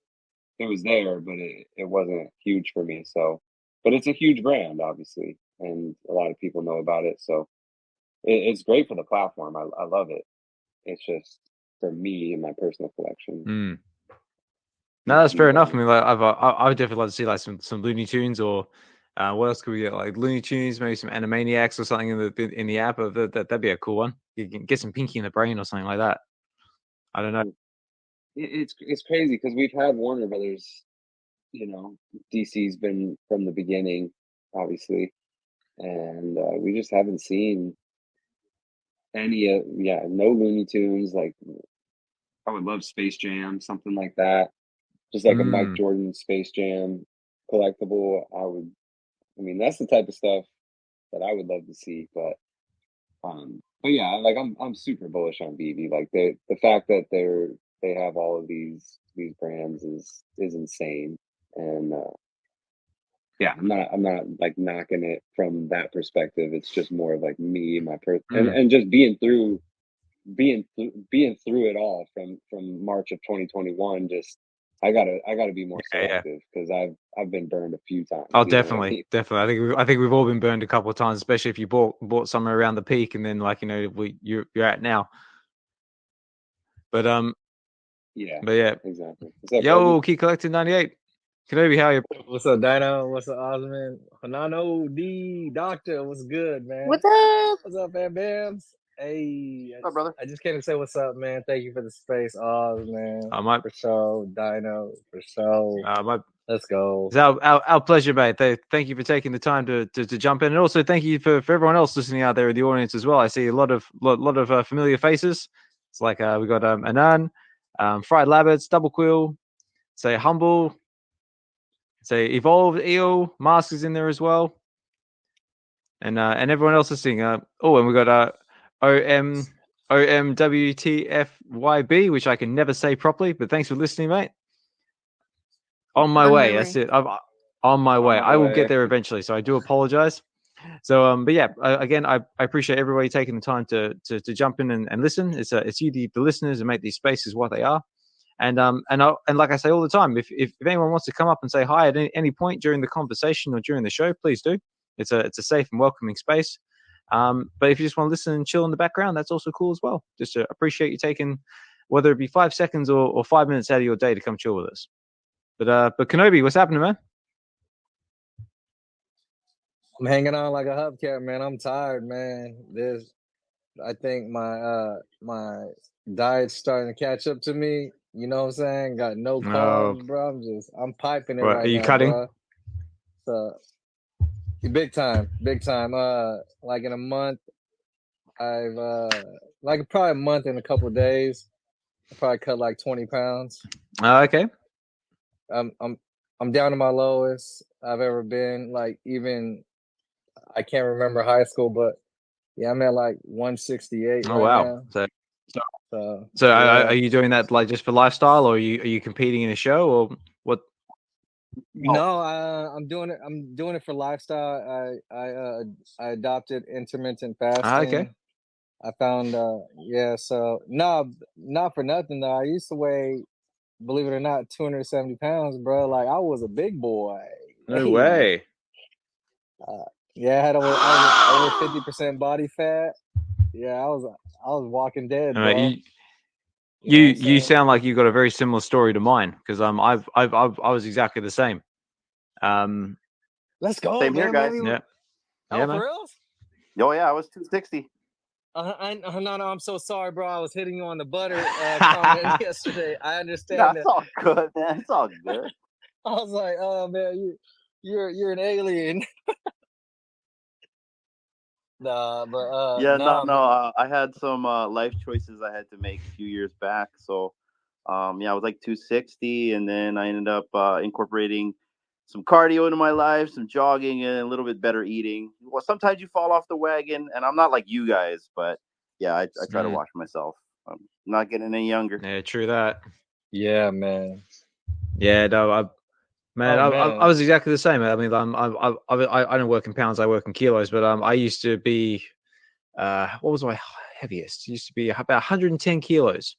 there, but it wasn't huge for me. So, but it's a huge brand, obviously, and a lot of people know about it. So it's great for the platform. I love it. It's just for me and my personal collection. No, that's fair enough. I mean, like I would definitely like to see like some Looney Tunes or what else could we get? Like Looney Tunes, maybe some Animaniacs or something in the app. That'd be a cool one. You can get some Pinky in the Brain or something like that. I don't know. It's crazy because we've had Warner Brothers. You know, DC's been from the beginning, obviously, and we just haven't seen any. No Looney Tunes. Like I would love Space Jam, something like that. Just like a Mike Jordan Space Jam collectible. I mean, that's the type of stuff that I would love to see. But yeah, like I'm super bullish on VeVe. Like the fact that they have all of these brands is insane. And yeah, I'm not like knocking it from that perspective. It's just more of like me and my person, and just being through it all from March of 2021. Just I gotta be more selective because I've been burned a few times. Oh, definitely. I think we've all been burned a couple of times, especially if you bought somewhere around the peak and then like you're at now. But yeah, exactly. Up, yo, Keep Collecting 98. Kenobi, how are you? What's up, Dyno? What's up, Osman? Hinano, D, Doctor, what's good, man? What's up? What's up, Bam Bams? Hey, what's up, brother? I just came to say what's up, man. Thank you for the space, Oz, man. For sure, Dyno, for sure. Let's go. It's our pleasure, mate. Thank you for taking the time to jump in, and also thank you for everyone else listening out there in the audience as well. I see a lot of familiar faces. It's like we got Anan, Fried Labbits, Double Quill, say Humble. Say Evolved, EO, Mask is in there as well, and everyone else listening. And we got OMWTFYB, which I can never say properly, but thanks for listening, mate. On my way. That's it. I'm on my way. I will get there eventually, so I do apologize. So, but yeah, again, I appreciate everybody taking the time to jump in and listen. It's you, the listeners, and make these spaces what they are. And like I say all the time, if anyone wants to come up and say hi at any point during the conversation or during the show, please do. It's a safe and welcoming space. But if you just want to listen and chill in the background, that's also cool as well. Just to appreciate you taking, whether it be 5 seconds or 5 minutes out of your day to come chill with us. But Kenobi, what's happening, man? I'm hanging on like a hubcap, man. I'm tired, man. I think my diet's starting to catch up to me. You know what I'm saying? Got no carbs, bro. I'm piping it right now. Are you cutting? Bro. So big time. Like in a month, I've like probably a month and a couple of days. I probably cut like 20 pounds. Okay. I'm down to my lowest I've ever been. Like even I can't remember high school, but yeah, I'm at like 168. Oh wow! Now. So are you doing that like just for lifestyle, or are you competing in a show, or what? No, I'm doing it. I'm doing it for lifestyle. I adopted intermittent fasting. Okay. I found So no, not for nothing though. I used to weigh, believe it or not, 270 pounds, bro. Like I was a big boy. No way. Yeah, I had over 50% body fat. Yeah, I was walking dead. Bro. You sound like you got a very similar story to mine because I was exactly the same. Let's go. Same here, guys. Yeah. Oh, for real? Oh yeah, I was 260. No, I'm so sorry, bro. I was hitting you on the butter comment yesterday. I understand. That's all good, man. It's all good. I was like, oh man, you're an alien. Nah, but Yeah, nah, no. man. I had some life choices I had to make a few years back. So, yeah, I was like 260, and then I ended up incorporating some cardio into my life, some jogging, and a little bit better eating. Well, sometimes you fall off the wagon, and I'm not like you guys, but yeah, I try to watch myself. I'm not getting any younger. Yeah, true that. Yeah, man. Yeah, no, man, Oh, I man. was exactly the same. I mean, I don't work in pounds, I work in kilos, but I used to be, what was my heaviest? It used to be about 110 kilos,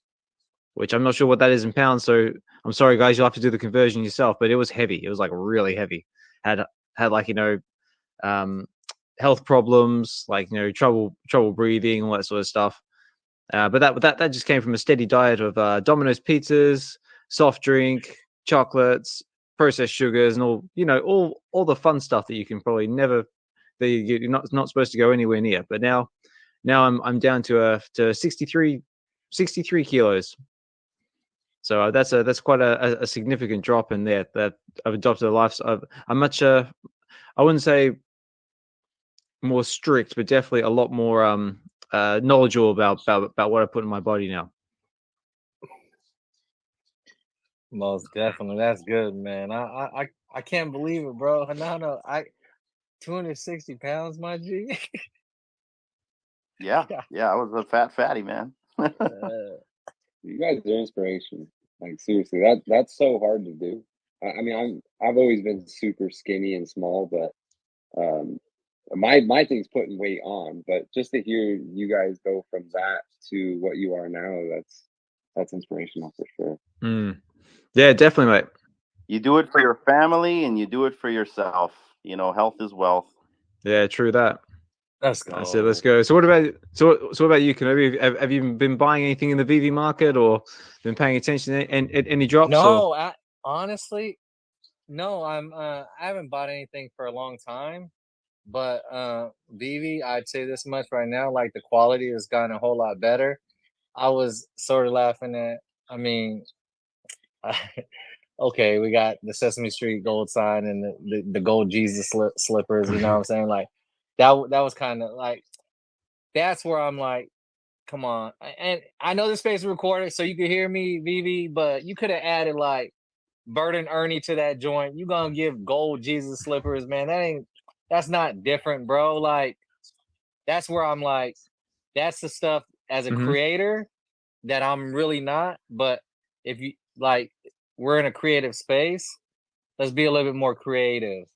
which I'm not sure what that is in pounds. So I'm sorry, guys, you'll have to do the conversion yourself. But it was heavy. It was like really heavy. Had like health problems, like trouble breathing, all that sort of stuff. But that just came from a steady diet of Domino's pizzas, soft drink, chocolates, processed sugars, and all the fun stuff that you can probably never, that you're not supposed to go anywhere near. But now I'm down to 63 kilos. So that's quite a significant drop in there. That I've adopted a lifestyle. I'm much I wouldn't say more strict, but definitely a lot more knowledgeable about what I put in my body now. Most definitely, that's good, man. I can't believe it, bro. No, 260 pounds, my G. Yeah, I was a fatty man. You guys are inspiration. Like seriously, that's so hard to do. I mean, I've always been super skinny and small, but my thing's putting weight on. But just to hear you guys go from that to what you are now, that's inspirational for sure. Yeah, definitely, mate. You do it for your family and you do it for yourself. You know, health is wealth. Yeah, true that. Let's go. That's it. Let's go. So what about you? Have you been buying anything in the VeVe market or been paying attention to any drops? No, honestly, no. I haven't bought anything for a long time. But VeVe, I'd say this much right now: like the quality has gotten a whole lot better. I was sort of laughing at. I mean, okay, we got the Sesame Street gold sign and the gold Jesus slippers. You know what I'm saying? Like that was kind of like, that's where I'm like, come on. And I know this space is recorded, so you could hear me, VeVe, but you could have added like Bert and Ernie to that joint. You gonna give gold Jesus slippers, man? That's not different, bro. Like that's where I'm like, that's the stuff as a creator that I'm really not. But if you like, we're in a creative space, let's be a little bit more creative.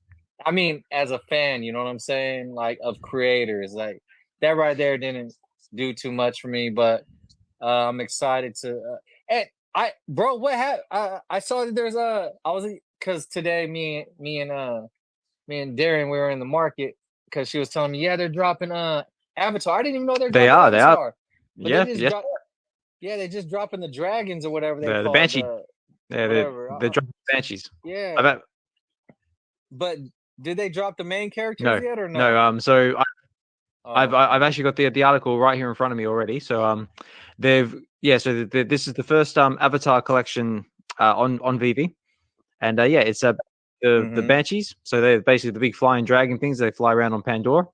I mean, as a fan, you know what I'm saying? Like of creators, like that right there didn't do too much for me, but I'm excited to. And what happened? I saw that there's because today me and Darren, we were in the market because she was telling me, yeah, they're dropping Avatar. I didn't even know they're dropping Avatar. They are. They just dropping the dragons or whatever they call the Banshee. They're dropping Banshees. Yeah. But did they drop the main characters yet or no? No. So I've actually got the article right here in front of me already. So this is the first Avatar collection on VeVe, and it's the Banshees. So they're basically the big flying dragon things. They fly around on Pandora.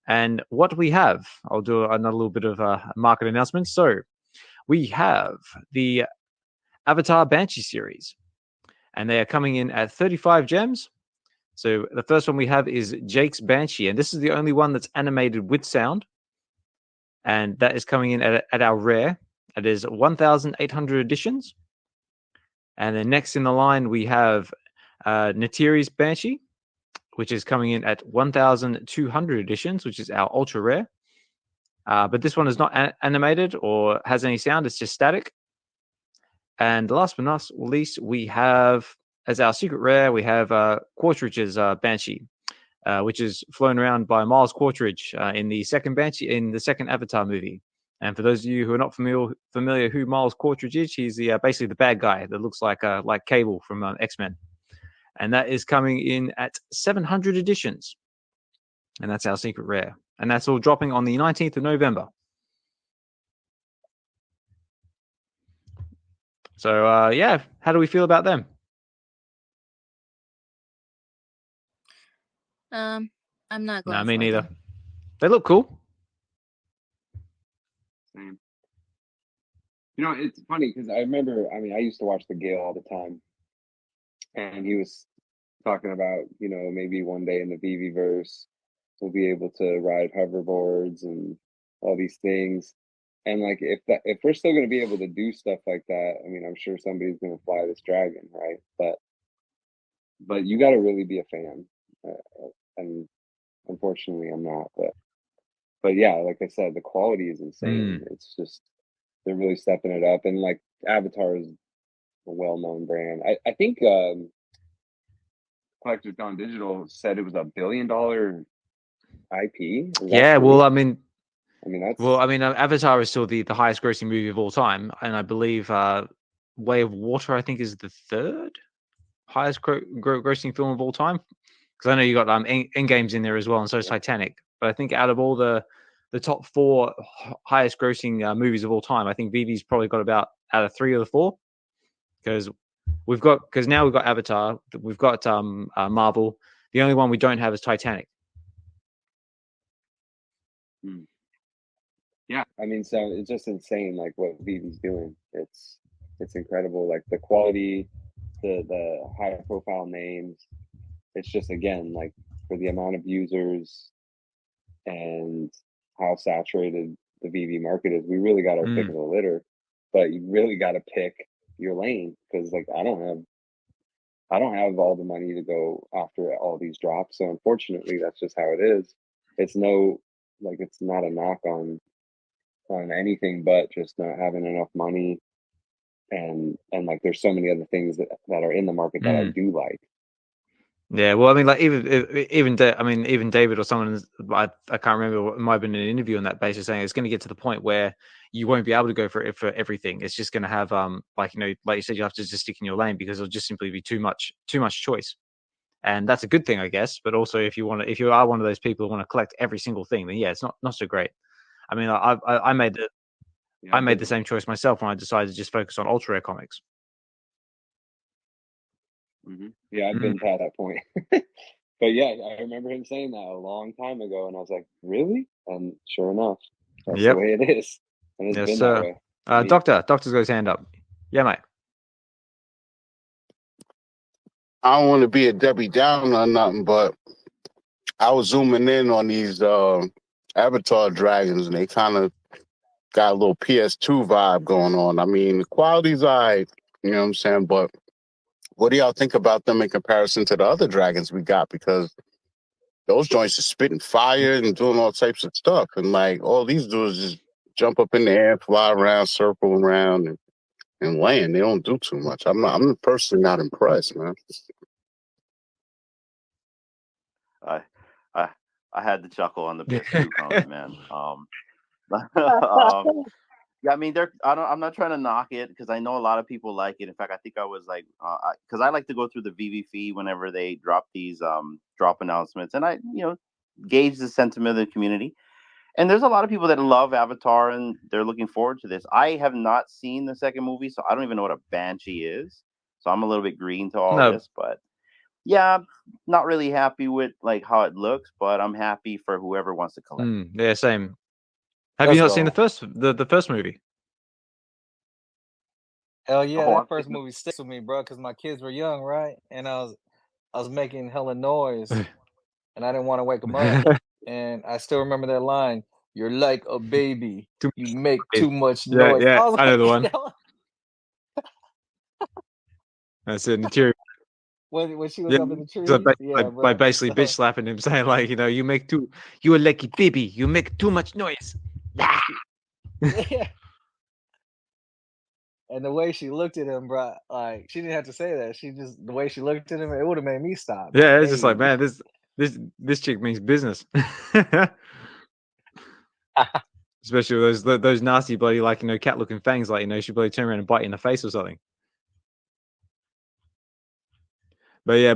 And what we have, I'll do another little bit of market announcement. So we have the Avatar Banshee series, and they are coming in at 35 gems. So the first one we have is Jake's Banshee, and this is the only one that's animated with sound, and that is coming in at our rare. It is 1,800 editions. And then next in the line we have Natiri's Banshee, which is coming in at 1,200 editions, which is our ultra rare. But this one is not animated or has any sound; it's just static. And last but not least, we have, as our secret rare, we have Quartridge's Banshee, which is flown around by Miles Quartridge in the second Avatar movie. And for those of you who are not familiar who Miles Quartridge is, he's basically the bad guy that looks like Cable from X-Men. And that is coming in at 700 editions. And that's our secret rare. And that's all dropping on the 19th of November. So, how do we feel about them? I'm not going. No, me neither. They look cool. Same. You know, it's funny because I remember. I mean, I used to watch the Gale all the time, and he was talking about, you know, maybe one day in the VeVeVerse we'll be able to ride hoverboards and all these things. And like, if we're still going to be able to do stuff like that, I mean, I'm sure somebody's going to fly this dragon, right? But you got to really be a fan, and unfortunately, I'm not. But yeah, like I said, the quality is insane. It's just they're really stepping it up, and like Avatar is a well-known brand. I think Collectors Gone Digital said it was $1 billion IP. Yeah, well, I mean, that's Avatar is still the highest grossing movie of all time, and I believe Way of Water, I think, is the third highest grossing film of all time. Because I know you got Endgame's in there as well, and so is Titanic. But I think out of all the top 4 highest grossing movies of all time, I think VeVe's probably got about out of 3 or 4. Because now we've got Avatar, we've got Marvel. The only one we don't have is Titanic. Yeah, I mean, so it's just insane, like what VeVe's doing. It's incredible, like the quality, the high profile names. It's just, again, like for the amount of users and how saturated the VeVe market is, we really got our pick of the litter. But you really got to pick your lane, because like I don't have all the money to go after all these drops. So unfortunately, that's just how it is. It's not a knock on anything, but just not having enough money, and like there's so many other things that are in the market that I do like. Yeah, well, I mean, like even David or someone, I can't remember, it might have been an interview on that basis, saying it's going to get to the point where you won't be able to go for everything. It's just going to have like you said, you have to just stick in your lane, because it'll just simply be too much choice. And that's a good thing, I guess. But also, if you are one of those people who want to collect every single thing, then yeah, it's not so great. I mean, I made the same choice myself when I decided to just focus on ultra rare comics. Yeah, I've been past that point. But yeah, I remember him saying that a long time ago, and I was like, really? And sure enough, that's the way it is. And it's been that way. Doctor's got his hand up. Yeah, mate. I don't want to be a Debbie Downer or nothing, but I was zooming in on these Avatar dragons, and they kind of got a little PS2 vibe going on. I mean, the quality's all right, you know what I'm saying? But what do y'all think about them in comparison to the other dragons we got? Because those joints are spitting fire and doing all types of stuff. And like all these dudes just jump up in the air, fly around, circle around, and land. They don't do too much. I'm personally not impressed, man. I had to chuckle on the PS2 comment, man. Yeah, I mean, I'm not trying to knock it, because I know a lot of people like it. In fact, I think I was like, because I like to go through the VeVe feed whenever they drop these drop announcements, and I, gauge the sentiment of the community. And there's a lot of people that love Avatar, and they're looking forward to this. I have not seen the second movie, so I don't even know what a Banshee is. So I'm a little bit green to all this, but yeah, not really happy with like how it looks, but I'm happy for whoever wants to collect. Yeah, same. Have you not seen the first movie? Hell yeah, that first movie sticks with me, bro, because my kids were young, right? And I was making hella noise, and I didn't want to wake them up. And I still remember that line: "You're like a baby. You make too much noise." Yeah, I know the one. That's it. When she was up in the tree, by basically bitch slapping him, saying like, you're like a baby. You make too much noise. Yeah. And the way she looked at him, bro, like she didn't have to say that. The way she looked at him, it would have made me stop. Yeah, it's just like, man, this chick means business. Especially with those nasty bloody, like, cat looking fangs, like, she'd probably turn around and bite you in the face or something. But yeah.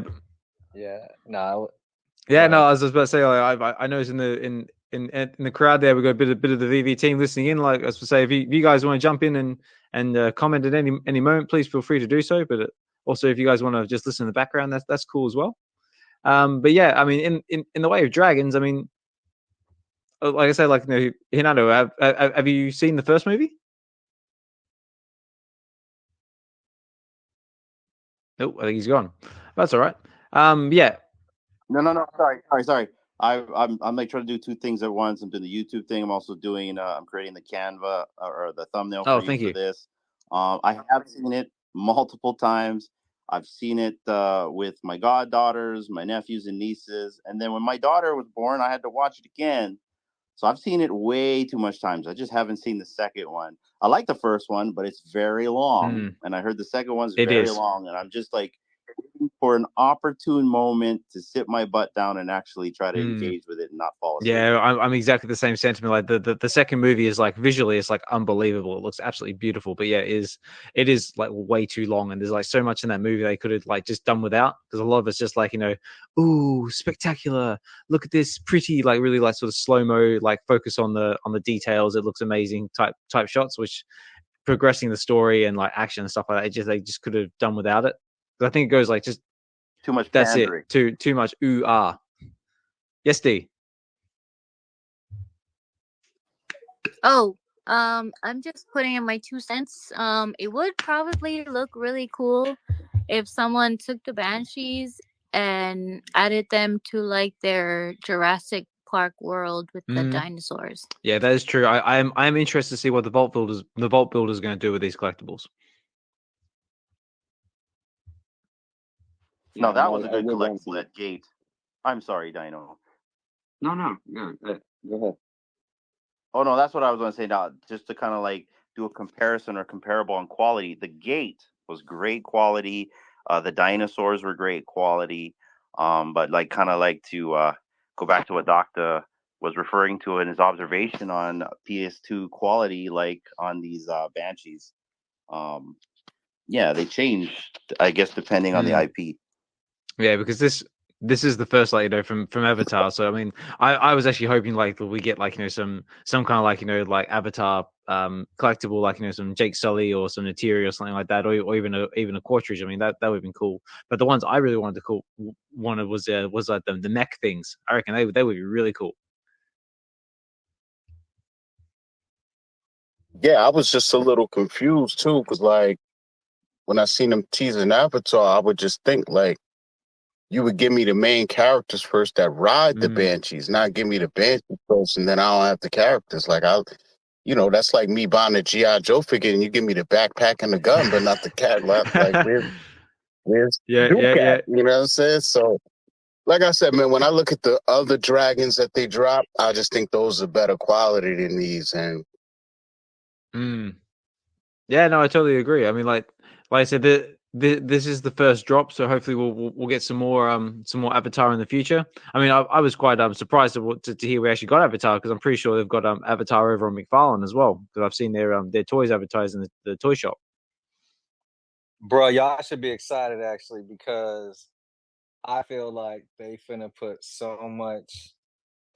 No, I was just about to say, like, I noticed in the crowd there, we got a bit of the VeVe team listening in. Like, as I say, if you guys want to jump in and comment at any moment, please feel free to do so. But also, if you guys want to just listen in the background, that's cool as well. But yeah, I mean, in the way of dragons, I mean, like I said, like Hinano, have you seen the first movie? Nope, I think he's gone. That's all right. Yeah. No. Sorry. I'm like trying to do two things at once. I'm doing the YouTube thing. I'm also doing. I'm creating the Canva or the thumbnail for you for this. I have seen it multiple times. I've seen it with my goddaughters, my nephews and nieces, and then when my daughter was born, I had to watch it again. So I've seen it way too much times. I just haven't seen the second one. I like the first one, but it's very long, and I heard the second one's very long, and I'm just like waiting for an opportune moment to sit my butt down and actually try to engage with it and not fall asleep. Yeah, I'm exactly the same sentiment. Like the second movie is like visually, it's like unbelievable. It looks absolutely beautiful, but yeah, it is like way too long, and there's like so much in that movie they could have like just done without, because a lot of it's just like, ooh, spectacular, look at this pretty, like really like sort of slow-mo, like focus on the details, it looks amazing type shots, which progressing the story and like action and stuff like that, they just could have done without it. I think it goes like just too much. That's pandering. it. Too much ooh ah. Yes, D. Oh, I'm just putting in my 2 cents. It would probably look really cool if someone took the Banshees and added them to like their Jurassic Park world with the dinosaurs. Yeah, that is true. I am interested to see what the Vault Builders are going to do with these collectibles. No, that was a good collectible, that gate. I'm sorry, Dyno. No. Go ahead. Oh, no, that's what I was going to say now. Just to kind of like do a comparison or comparable on quality. The gate was great quality. The dinosaurs were great quality. But like kind of like to go back to what Dokta was referring to in his observation on PS2 quality, like on these Banshees. Yeah, they changed, I guess, depending on the IP. Yeah, because this is the first, like, from Avatar. So I mean, I was actually hoping like that we get like some kind of like like Avatar collectible, like some Jake Sully or some Nateri or something like that, or even a Quartridge. I mean, that would have been cool. But the ones I really wanted was like the mech things. I reckon they would be really cool. Yeah, I was just a little confused too, because like when I seen them teasing Avatar, I would just think like, you would give me the main characters first that ride the Banshees, not give me the Banshees first, and then I don't have the characters. Like that's like me buying a G.I. Joe figure and you give me the backpack and the gun, but not the cat. Like where's yeah. You know what I'm saying? So, like I said, man, when I look at the other dragons that they drop, I just think those are better quality than these. And yeah, no, I totally agree. I mean, like I said, this is the first drop, so hopefully we'll get some more Avatar in the future. I mean, I was quite surprised to hear we actually got Avatar, because I'm pretty sure they've got Avatar over on McFarlane as well, because I've seen their toys advertised in the toy shop. Bro, y'all should be excited actually, because I feel like they finna put so much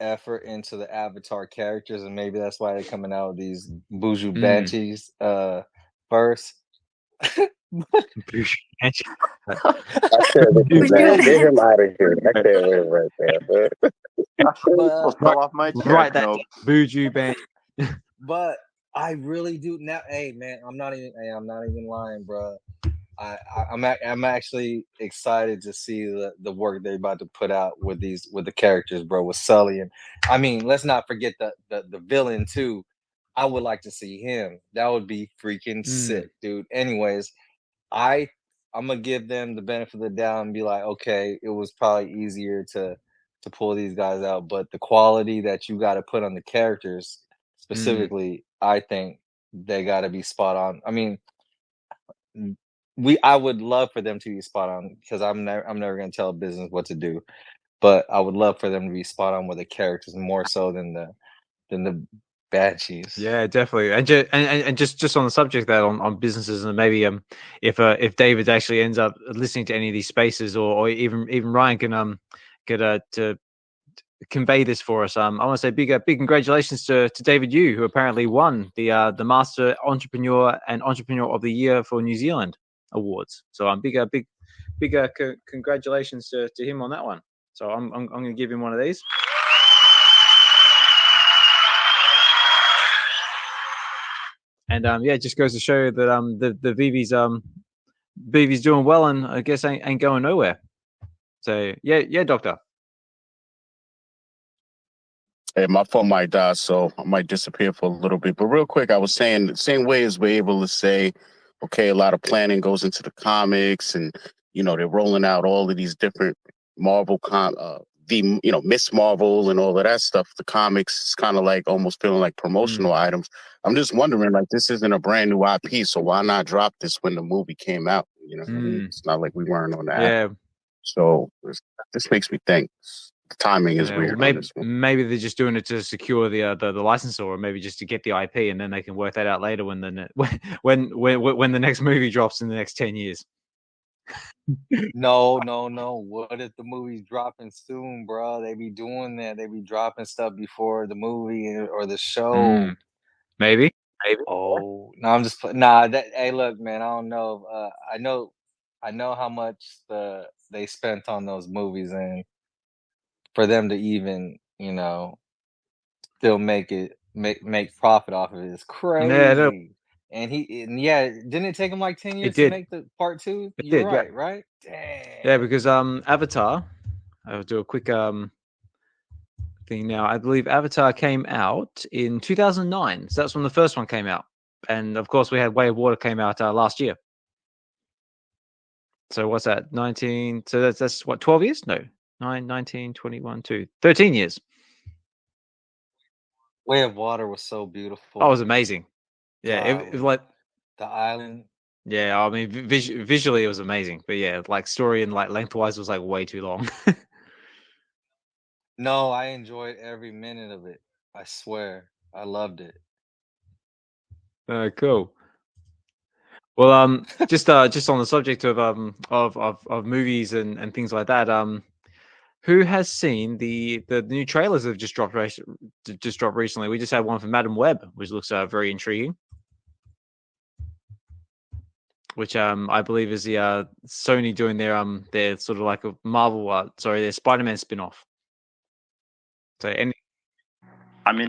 effort into the Avatar characters, and maybe that's why they're coming out with these Buju Banshees first. Get him out of here. I can't wait right there. Off my chair. Right, that Buju Band. But I really do now. Hey man, I'm not even lying, bro. I'm actually excited to see the work they're about to put out with the characters, bro. With Sully, and I mean, let's not forget the villain too. I would like to see him. That would be freaking sick, dude. Anyways, I'm gonna give them the benefit of the doubt and be like, okay, it was probably easier to pull these guys out, but the quality that you got to put on the characters specifically, I think they got to be spot on. I mean, I would love for them to be spot on, because I'm never gonna tell a business what to do, but I would love for them to be spot on with the characters more so than the Banshees. Yeah, definitely. And just on the subject that on businesses, and maybe if David actually ends up listening to any of these spaces, or even Ryan can get to convey this for us. I want to say big congratulations to David Yu, who apparently won the Master Entrepreneur and Entrepreneur of the Year for New Zealand awards. So big congratulations to him on that one. So I'm going to give him one of these. And yeah, it just goes to show that the VeVe's doing well, and I guess ain't going nowhere. So yeah, Doctor. Hey, my phone might die, so I might disappear for a little bit. But real quick, I was saying the same way as we're able to say, okay, a lot of planning goes into the comics, and they're rolling out all of these different Marvel Miss Marvel and all of that stuff. The comics is kind of like almost feeling like promotional items. I'm just wondering, like, this isn't a brand new IP, so why not drop this when the movie came out? It's not like we weren't on that. Yeah. So this makes me think. The timing is weird. Well, maybe they're just doing it to secure the licensor, or maybe just to get the IP, and then they can work that out later when the next movie drops in the next 10 years. No. What if the movie's dropping soon, bro? They be doing that. They be dropping stuff before the movie or the show. Maybe. Oh no, I'm just hey, look, man. I don't know. I know how much they spent on those movies, and for them to even still make profit off of it is crazy. Yeah, and didn't it take him like 10 years to make the part 2? You're right, right? Damn. Yeah, because Avatar, I'll do a quick thing now. I believe Avatar came out in 2009, so that's when the first one came out, and of course we had Way of Water came out last year. So what's that? 19. So that's what, 12 years? No, 9, 19, 21, 2, 13 years. Way of Water was so beautiful. Oh, it was amazing. Yeah, it was like the island. Yeah, I mean, visually it was amazing, but yeah, like story and like lengthwise was like way too long. No, I enjoyed every minute of it. I swear, I loved it. Cool. Well, just on the subject of movies and things like that, who has seen the new trailers that have just dropped recently? We just had one for Madam Web, which looks very intriguing. Which I believe is the Sony doing their sort of like a Marvel, their Spider-Man spin-off. So I'm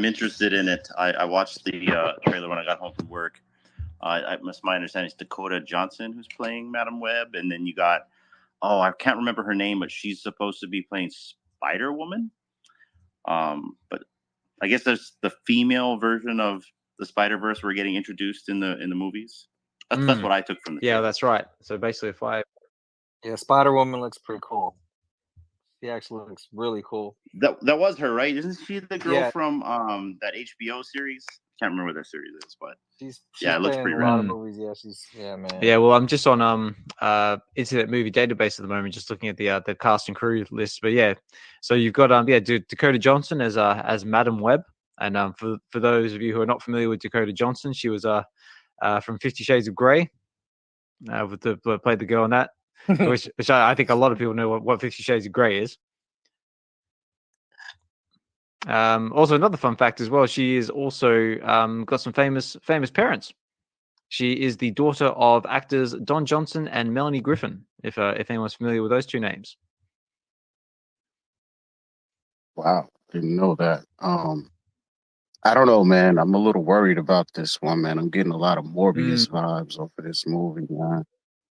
interested in it. I watched the trailer when I got home from work. My understanding is Dakota Johnson who's playing Madam Web, and then you got I can't remember her name, but she's supposed to be playing Spider-Woman. But I guess there's the female version of the Spider-Verse we're getting introduced in the movies. That's what I took from the trailer. That's right. So basically, Spider-Woman looks pretty cool. She actually looks really cool. That was her, right? Isn't she the girl from that HBO series? Can't remember what that series is, but she's it looks pretty rad. A lot of movies. Man. Yeah, well, I'm just on Internet Movie Database at the moment, just looking at the cast and crew list. But yeah, so you've got Dakota Johnson as Madam Web, and for those of you who are not familiar with Dakota Johnson, she was from 50 Shades of Grey, played the girl in that, which I think a lot of people know what 50 Shades of Grey is. Also, another fun fact as well, she is also got some famous parents. She is the daughter of actors Don Johnson and Melanie Griffin, if anyone's familiar with those two names. Wow, didn't know that. I don't know, man. I'm a little worried about this one, man. I'm getting a lot of Morbius vibes off of this movie, man.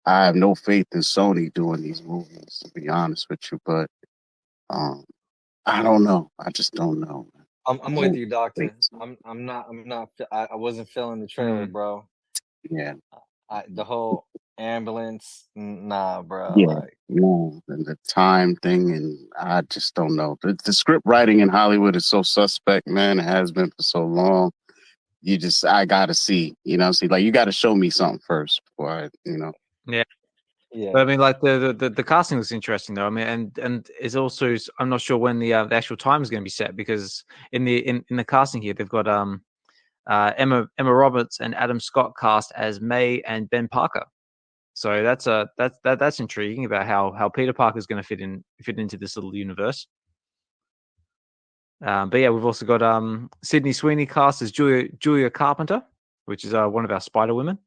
I have no faith in Sony doing these movies, to be honest with you. But I don't know. I just don't know. I'm with you, Doctor. I'm not. I wasn't feeling the trailer, bro. Yeah. The whole ambulance, nah, bro. Yeah, and the time thing, and I just don't know. The script writing in Hollywood is so suspect, man. It has been for so long. I gotta see, like you got to show me something first before I. Yeah. But I mean, like the casting looks interesting though. I mean, and it's also, I'm not sure when the actual time is going to be set, because in the casting here they've got Emma Roberts and Adam Scott cast as May and Ben Parker. So that's intriguing about how Peter Parker is going to fit into this little universe. But yeah, we've also got Sydney Sweeney cast as Julia Carpenter, which is one of our Spider Women.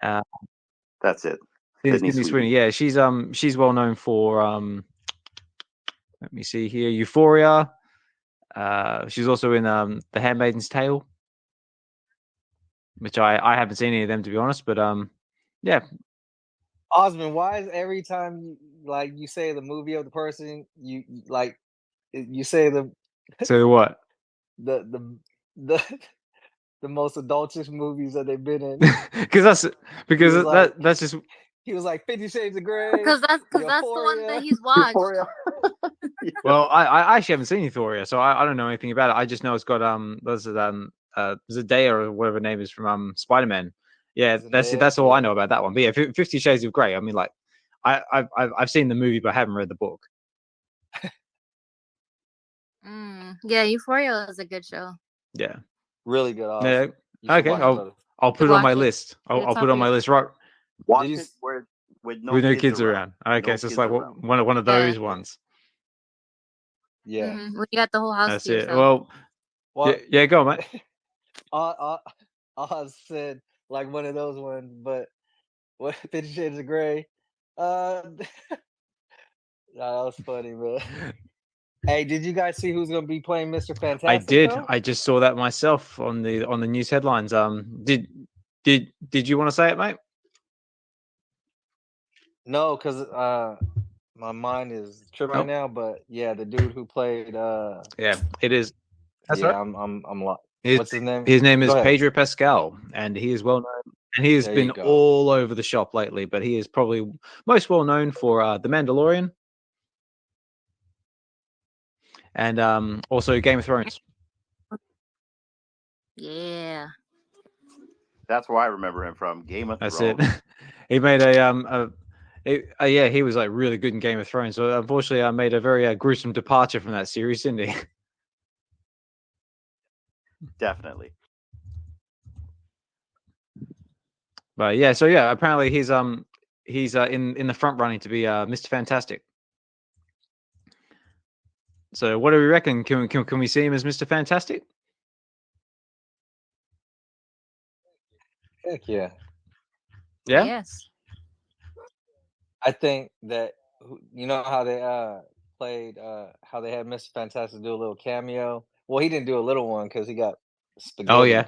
That's it. Sydney Sweeney. Yeah, she's well known for Let me see here. Euphoria. She's also in The Handmaid's Tale, which I haven't seen any of them, to be honest. But yeah. Osmond, why is every time you say the movie of the person, you say the So what? the most adultish movies that they've been in? Because that's just. He was like 50 Shades of Grey. Because that's the one that he's watched. Well, I actually haven't seen Euphoria, so I don't know anything about it. I just know it's got Zendaya or whatever her name is from Spider-Man. Yeah, that's all I know about that one. But yeah, 50 Shades of Grey. I mean, like, I've seen the movie, but I haven't read the book. Yeah, Euphoria is a good show. Yeah, really good. Yeah. Okay, I'll put it on my list. I'll put it on my list. Right. Watch it with no kids around. Okay, so it's like one of those ones. Yeah. Mm-hmm. When you got the whole house. That's it. Well, yeah, go on, mate. I said like one of those ones, but what 50 Shades of Grey? That was funny, man. Hey, did you guys see who's gonna be playing Mr. Fantastic? I did. Though? I just saw that myself on the news headlines. Did you want to say it, mate? No, because my mind is tripping right now. But yeah, the dude who played. Yeah, it is. That's right. I'm lost. What's his name? His name is Pedro Pascal, and he is well known. And he has been all over the shop lately. But he is probably most well known for The Mandalorian. And also Game of Thrones. Yeah. That's where I remember him from. Game of Thrones. That's it. He made he was like really good in Game of Thrones. So unfortunately, made a very gruesome departure from that series, didn't he? Definitely. But yeah, so yeah, apparently he's in the front running to be Mr. Fantastic. So what do we reckon? Can we see him as Mr. Fantastic? Heck yeah. Yeah? Yes. I think that you know how they played how they had Mr. Fantastic do a little cameo. Well, he didn't do a little one because he got spaghetti. Oh yeah.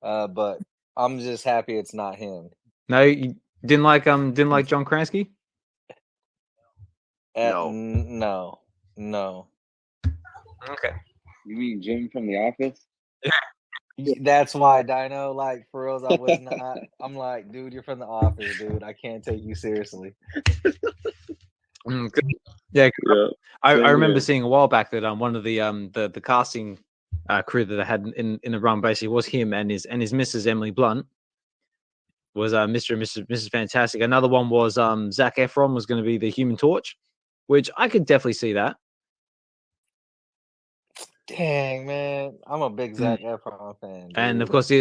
But I'm just happy it's not him. No, you didn't like John Krasinski? No. Okay. You mean Jim from The Office? That's why Dyno, like, for reals, I was not. I'm like, dude, you're from The Office, dude. I can't take you seriously. Yeah. I remember seeing a while back that one of the casting crew that I had in the run basically was him and his Mrs. Emily Blunt was Mr. and Mrs. Fantastic. Another one was Zac Efron was going to be the Human Torch, which I could definitely see that. Dang, man, I'm a big Zac Efron fan, dude. And of course,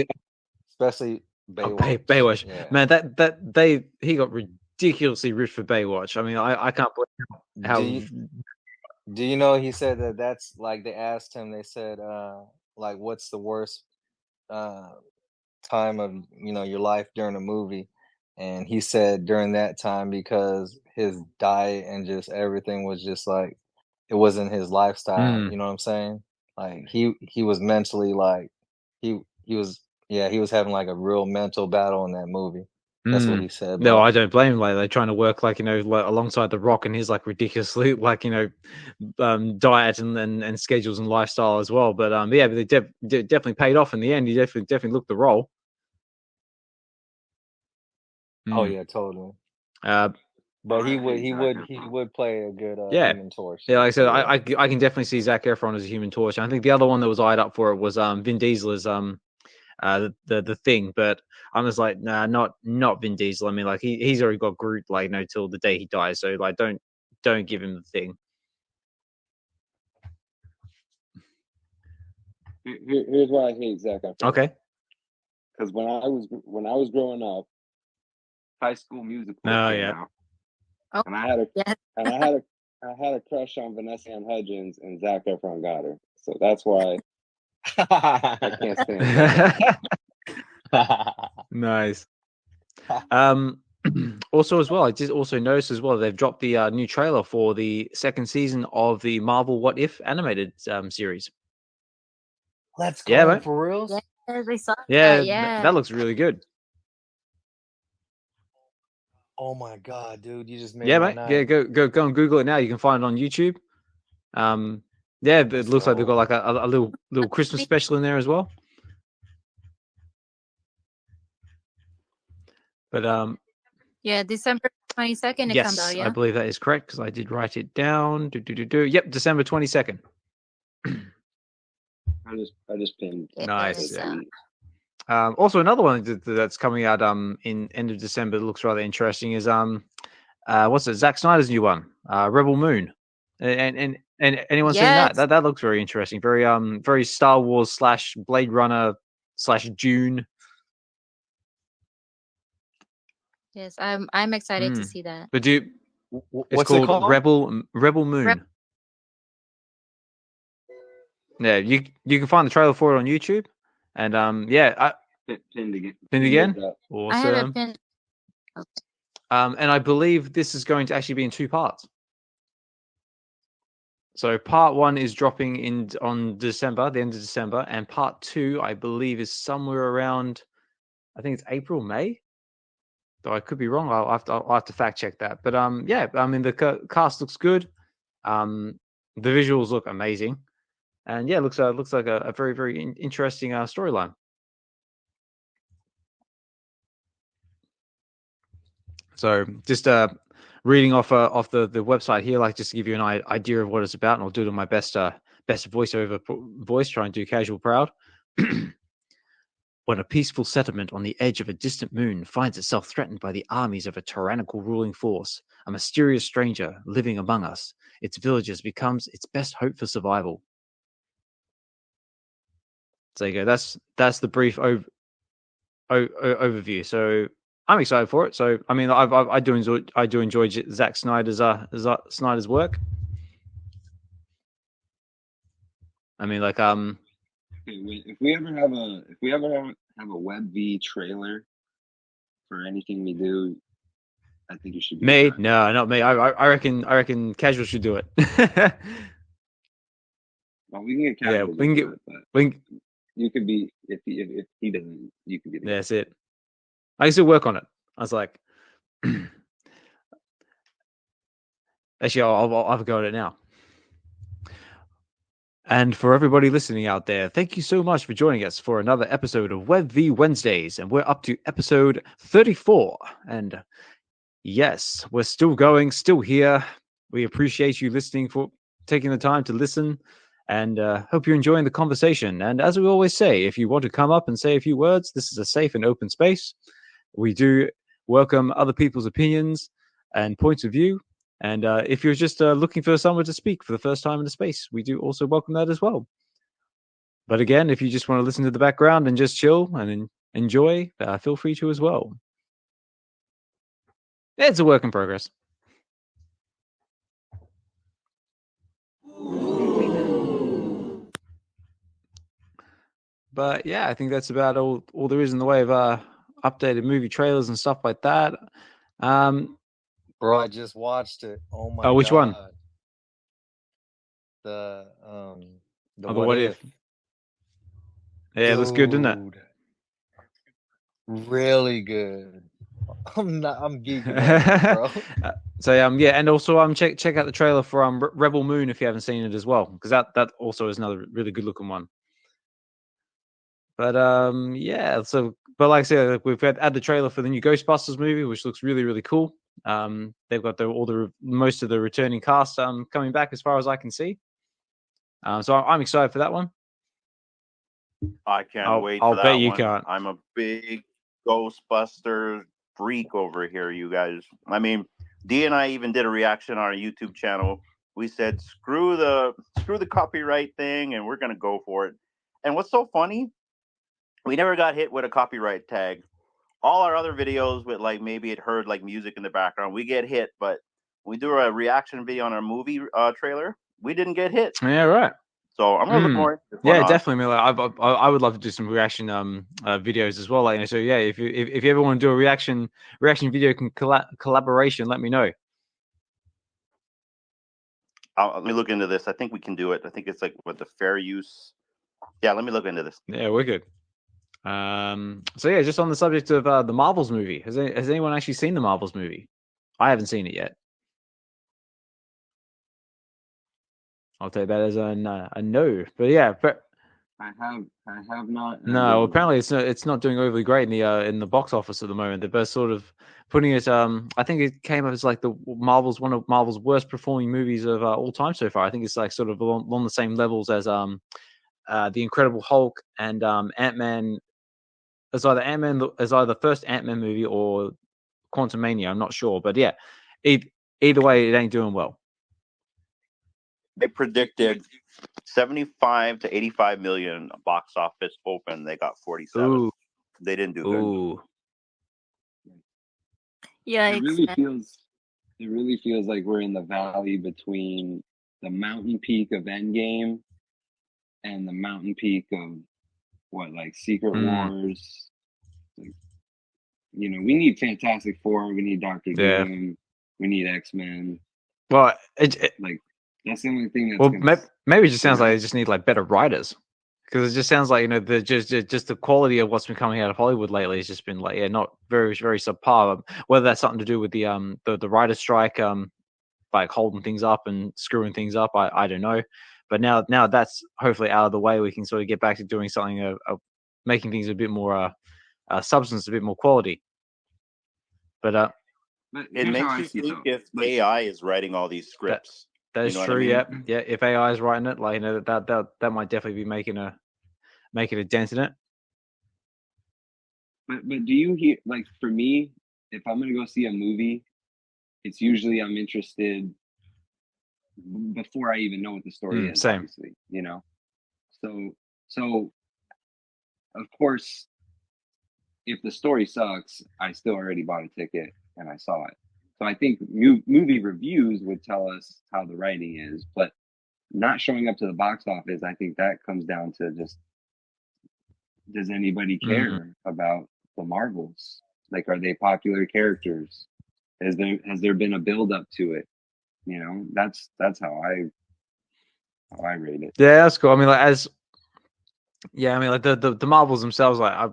especially Baywatch. Baywatch. Yeah. Man, he got ridiculously rich for Baywatch. I mean, I can't believe how. Do you know he said that's like they asked him? They said, like, what's the worst time of your life during a movie? And he said during that time because his diet and just everything was just like it wasn't his lifestyle. You know what I'm saying? Like he was mentally like he was having like a real mental battle in that movie. That's what he said. No, I don't blame him. Like they're trying to work like alongside The Rock and his like ridiculously like diet and schedules and lifestyle as well. But but they definitely paid off in the end. He definitely looked the role. Oh yeah, totally. But he would play a good Human Torch. Yeah, like I said, I can definitely see Zac Efron as a Human Torch. And I think the other one that was eyed up for it was Vin Diesel as the Thing. But I'm just like, nah, not Vin Diesel. I mean, like he's already got Groot like till the day he dies. So like don't give him the Thing. Here's why I hate Zac Efron. Okay. Because when I was growing up, High School Musical came out. Oh, and I had a crush on Vanessa Ann Hudgens, and Zac Efron got her. So that's why I can't stand it. Nice. Also, as well, I just also noticed as well they've dropped the new trailer for the second season of the Marvel What If animated series. Let's go. Yeah, mate. For reals? Yeah, they saw Yeah, that. Yeah, that looks really good. Oh my god, dude! You just made Yeah, my mate. night. Yeah, go and Google it now. You can find it on YouTube. Yeah, it looks like they've got like a little Christmas special in there as well. But yeah, December 22nd it comes yes, out. Yeah, I believe that is correct because I did write it down. Yep, December 22nd. I just pinned. Nice. Yeah. Also, another one that's coming out in end of December that looks rather interesting is what's it? Zack Snyder's new one, Rebel Moon, and anyone seen that? That looks very interesting. Very Star Wars / Blade Runner / Dune. Yes, I'm excited to see that. But What's it called? Rebel Moon. Yeah, you can find the trailer for it on YouTube, and yeah, pinned again. Pinned again. Awesome. I have it pinned. Okay. And I believe this is going to actually be in 2 parts. So part 1 is dropping on December, the end of December, and part 2, I believe, is somewhere around, I think it's April, May. Though I could be wrong. I'll have to fact check that. But yeah, I mean the cast looks good. The visuals look amazing, and yeah, looks like a very, very interesting storyline. So just reading off the website here, like just to give you an idea of what it's about, and I'll do it in my best voiceover voice, try and do casual proud. When a peaceful settlement on the edge of a distant moon finds itself threatened by the armies of a tyrannical ruling force, a mysterious stranger living among us, its villagers becomes its best hope for survival. So there you go. That's the brief overview. So I'm excited for it. So I mean, I do enjoy Zack Snyder's work. I mean, like if we ever have a Web V trailer for anything we do, I think you should do me. that. No, not me. I reckon Casual should do it. Well, we can get Casual. Yeah, we can get. You could be if he doesn't. You could be. That's it. I can still work on it. I was like, actually, I'll have a go at it now. And for everybody listening out there, thank you so much for joining us for another episode of Web V Wednesdays. And we're up to episode 34. And yes, we're still going, still here. We appreciate you listening, for taking the time to listen, and hope you're enjoying the conversation. And as we always say, if you want to come up and say a few words, this is a safe and open space. We do welcome other people's opinions and points of view. And if you're just looking for someone to speak for the first time in the space, we do also welcome that as well. But again, if you just want to listen to the background and just chill and enjoy, feel free to as well. It's a work in progress. But yeah, I think that's about all there is in the way of updated movie trailers and stuff like that. Bro, I just watched it. Oh my god. Which one? The What If. Yeah, it looks good, doesn't it? Really good. I'm geeking out, bro. So yeah, and also check out the trailer for Rebel Moon if you haven't seen it as well, because that also is another really good looking one. But yeah, but like I said, we've had the trailer for the new Ghostbusters movie, which looks really, really cool. They've got most of the returning cast coming back as far as I can see. So I'm excited for that one. I can't wait. I'll for that bet you one. can't. I'm a big Ghostbusters freak over here, you guys. I mean, Dee and I even did a reaction on our YouTube channel. We said, screw the copyright thing, and we're gonna go for it. And what's so funny? We never got hit with a copyright tag. All our other videos with like maybe it heard like music in the background, we get hit. But we do a reaction video on our movie trailer, we didn't get hit. Yeah, right. So I'm gonna look more. Yeah, definitely. I would love to do some reaction videos as well. Like, you know, so yeah, if you ever want to do a reaction video collaboration, let me know. Let me look into this. I think we can do it. I think it's like what the fair use. Yeah, let me look into this. Yeah, we're good. So yeah, just on the subject of the Marvels movie, has anyone actually seen the Marvels movie? I haven't seen it yet. I'll take that as a no. But yeah, I have not. No, apparently it's not doing overly great in the box office at the moment. They're both sort of putting it. I think it came up as like one of Marvel's worst performing movies of all time so far. I think it's like sort of along the same levels as the Incredible Hulk and Ant-Man. As either the first Ant-Man movie or Quantumania. I'm not sure, but yeah, either way, it ain't doing well. They predicted 75 to 85 million box office open. They got 47. Ooh. They didn't do good. Yeah, it really feels like we're in the valley between the mountain peak of Endgame and the mountain peak of Secret Wars. Like, you know, we need Fantastic Four, we need Doctor Doom, we need X-Men. Well, that's the only thing that's maybe it just sounds like they just need like better writers, because it just sounds like, you know, just the quality of what's been coming out of Hollywood lately has just been like, yeah, not very, very subpar. Whether that's something to do with the writer's strike, like holding things up and screwing things up, I don't know. But now that's hopefully out of the way, we can sort of get back to doing something, making things a bit more substance, a bit more quality. But it makes you think if AI is writing all these scripts. That is true. I mean? Yeah. If AI is writing it, like, you know, that might definitely be making a dent in it. But do you hear, like, for me, if I'm gonna go see a movie, it's usually I'm interested before I even know what the story is. Same. Obviously, you know. So of course, if the story sucks, I still already bought a ticket and I saw it. So I think movie reviews would tell us how the writing is, but not showing up to the box office, I think that comes down to just, does anybody care about the Marvels? Like, are they popular characters? Has there been a build up to it? You know, that's how I rate it. Yeah, that's cool. I mean, like the Marvels themselves, like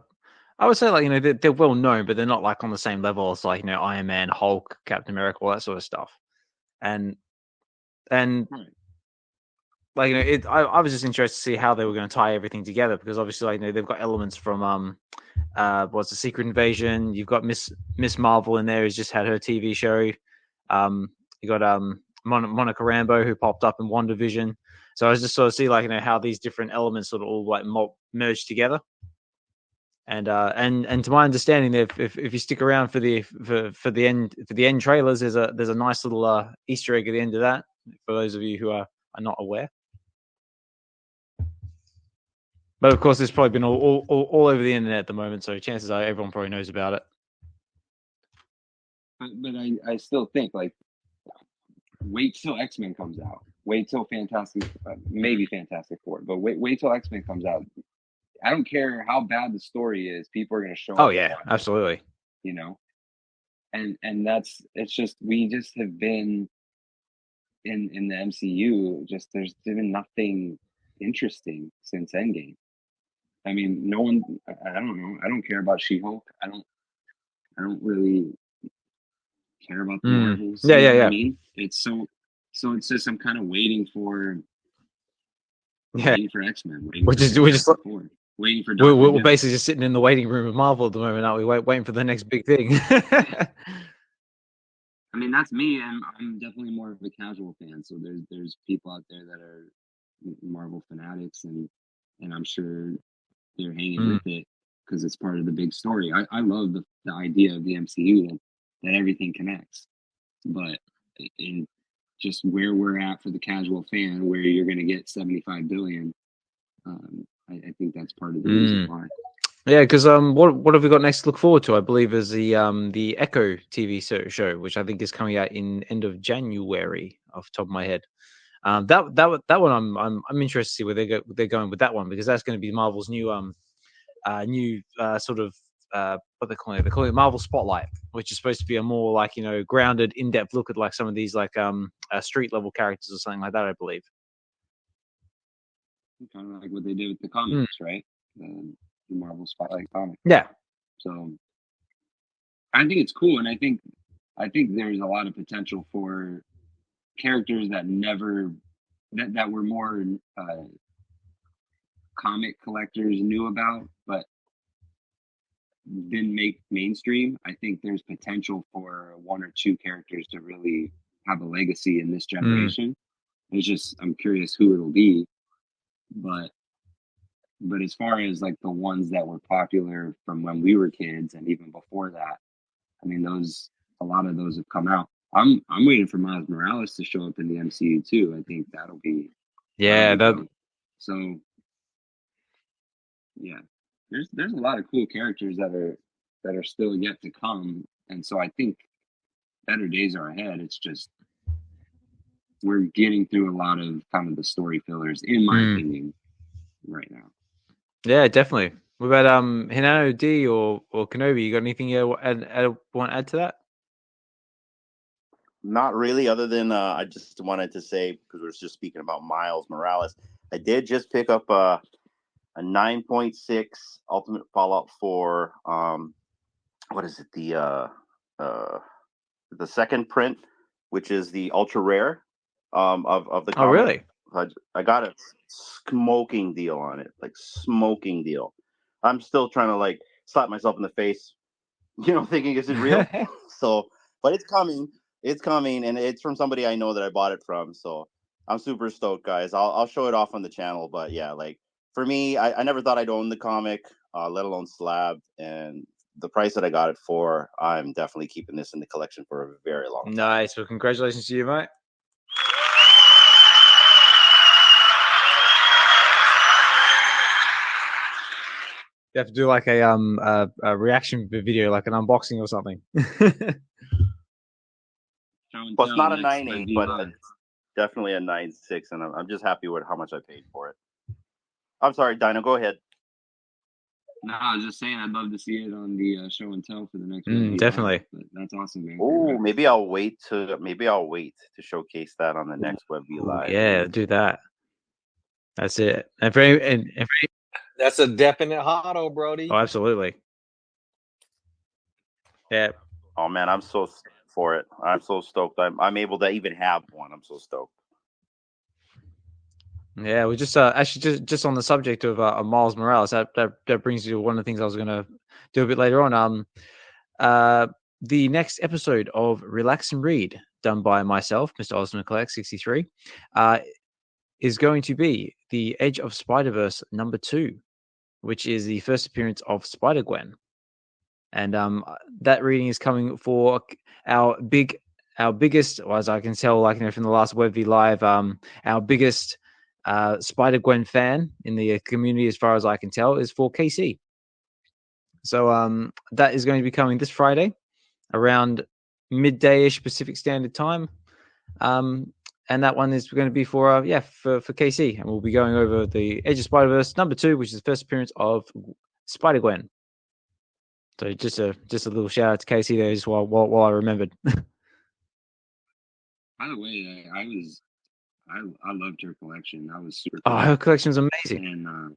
I would say, like, you know, they're well known, but they're not like on the same level as, like, you know, Iron Man, Hulk, Captain America, all that sort of stuff. And like, you know, I was just interested to see how they were going to tie everything together, because obviously, like, you know, they've got elements from what's the Secret Invasion. You've got Miss Marvel in there, who's just had her TV show. You got Monica Rambeau, who popped up in WandaVision. So I was just sort of see, like, you know, how these different elements sort of all like merge together. And to my understanding, if you stick around for the end trailers, there's a nice little Easter egg at the end of that, for those of you who are not aware. But of course, it's probably been all over the internet at the moment, so chances are everyone probably knows about it. But I still think, like, wait till X-Men comes out. Wait till maybe Fantastic Four, but wait till X-Men comes out. I don't care how bad the story is, people are going to show up. Oh yeah, absolutely. You know, and it's just, we just have been in the MCU. Just there's been nothing interesting since Endgame. I mean, no one. I don't know. I don't care about She-Hulk. I don't really care about the Marvels. Yeah. I mean, it's so it's just, I'm kind of waiting for X-Men. Waiting for we're basically just sitting in the waiting room of Marvel at the moment, aren't we? Waiting for the next big thing. I mean, that's me. I'm definitely more of a casual fan. So there's people out there that are Marvel fanatics, and I'm sure they're hanging with it because it's part of the big story. I love the idea of the MCU, that everything connects, but in just where we're at for the casual fan, where you're going to get 75 billion. I think that's part of the reason why. Yeah, because what have we got next to look forward to? I believe is the Echo TV show, which I think is coming out in end of January, off the top of my head. That one I'm interested to see where they're going with that one, because that's going to be Marvel's new sort of what they call it. They call it Marvel Spotlight, which is supposed to be a more like grounded, in-depth look at like some of these like street level characters or something like that, I believe. Kind of like what they did with the comics, right? The Marvel Spotlight comic. Yeah. So I think it's cool, and I think there's a lot of potential for characters that that were more comic collectors knew about, but didn't make mainstream. I think there's potential for one or two characters to really have a legacy in this generation. It's just, I'm curious who it'll be, but as far as like the ones that were popular from when we were kids and even before that, I mean, a lot of those have come out. I'm waiting for Miles Morales to show up in the MCU too. I think that'll be so. Yeah, there's a lot of cool characters that are still yet to come, and so I think better days are ahead. It's just we're getting through a lot of kind of the story fillers, in my opinion, right now. Yeah, definitely. What about Hinano, D, or Kenobi? You got anything you want to add to that? Not really, other than I just wanted to say, because we were just speaking about Miles Morales, I did just pick up a 9.6 Ultimate Fallout 4. What is it? The second print, which is the ultra rare of the comic. Oh, really? I got a smoking deal on it, like smoking deal. I'm still trying to like slap myself in the face, thinking, is it real? So, but it's coming. It's coming, and it's from somebody I know that I bought it from. So I'm super stoked, guys. I'll show it off on the channel. But yeah, like for me, I never thought I'd own the comic, let alone slab. And the price that I got it for, I'm definitely keeping this in the collection for a very long time. Nice. Well, congratulations to you, mate. You have to do like a reaction video, like an unboxing or something. Well, it's not a 9.8, but it's definitely a 9.6, and I'm just happy with how much I paid for it. I'm sorry, Dyno, go ahead. No, I was just saying I'd love to see it on the show and tell for the next one. Definitely. But that's awesome, man. Oh, maybe I'll wait to showcase that on the next Web V Live. Yeah, do that. That's it. And that's a definite hotto, Brody. Oh, absolutely. Yeah. Oh man, I'm so for it. I'm so stoked. I'm able to even have one. I'm so stoked. Yeah, we just actually just on the subject of Miles Morales. That brings you to one of the things I was going to do a bit later on. The next episode of Relax and Read, done by myself, Mr. Osman Collect 63, is going to be the Edge of Spider-Verse #2, which is the first appearance of Spider-Gwen. And that reading is coming for our biggest, well, as I can tell, like from the last Web V Live, our biggest Spider-Gwen fan in the community, as far as I can tell, is for KC. So that is going to be coming this Friday around midday-ish Pacific Standard Time. And that one is going to be for KC, and we'll be going over the Edge of Spider-Verse #2, which is the first appearance of Spider-Gwen. So just a little shout out to Casey there, just while I remembered. By the way, I loved her collection. That was super cool. Oh, her collection is amazing. And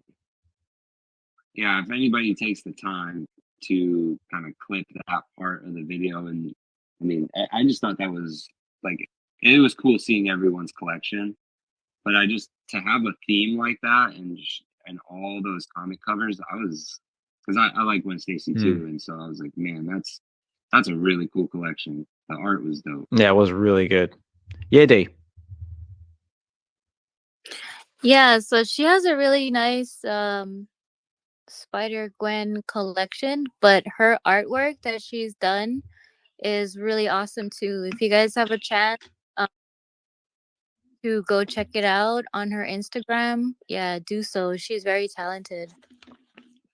yeah, if anybody takes the time to kind of clip that part of the video, and I mean, I just thought that was like, it was cool seeing everyone's collection, but to have a theme like that and all those comic covers, because I like Gwen Stacy too, and so I was like, man, that's a really cool collection. The art was dope. Yeah, it was really good. Yeah, D. Yeah, so she has a really nice Spider-Gwen collection, but her artwork that she's done is really awesome too. If you guys have a chance to go check it out on her Instagram, yeah, do so. She's very talented.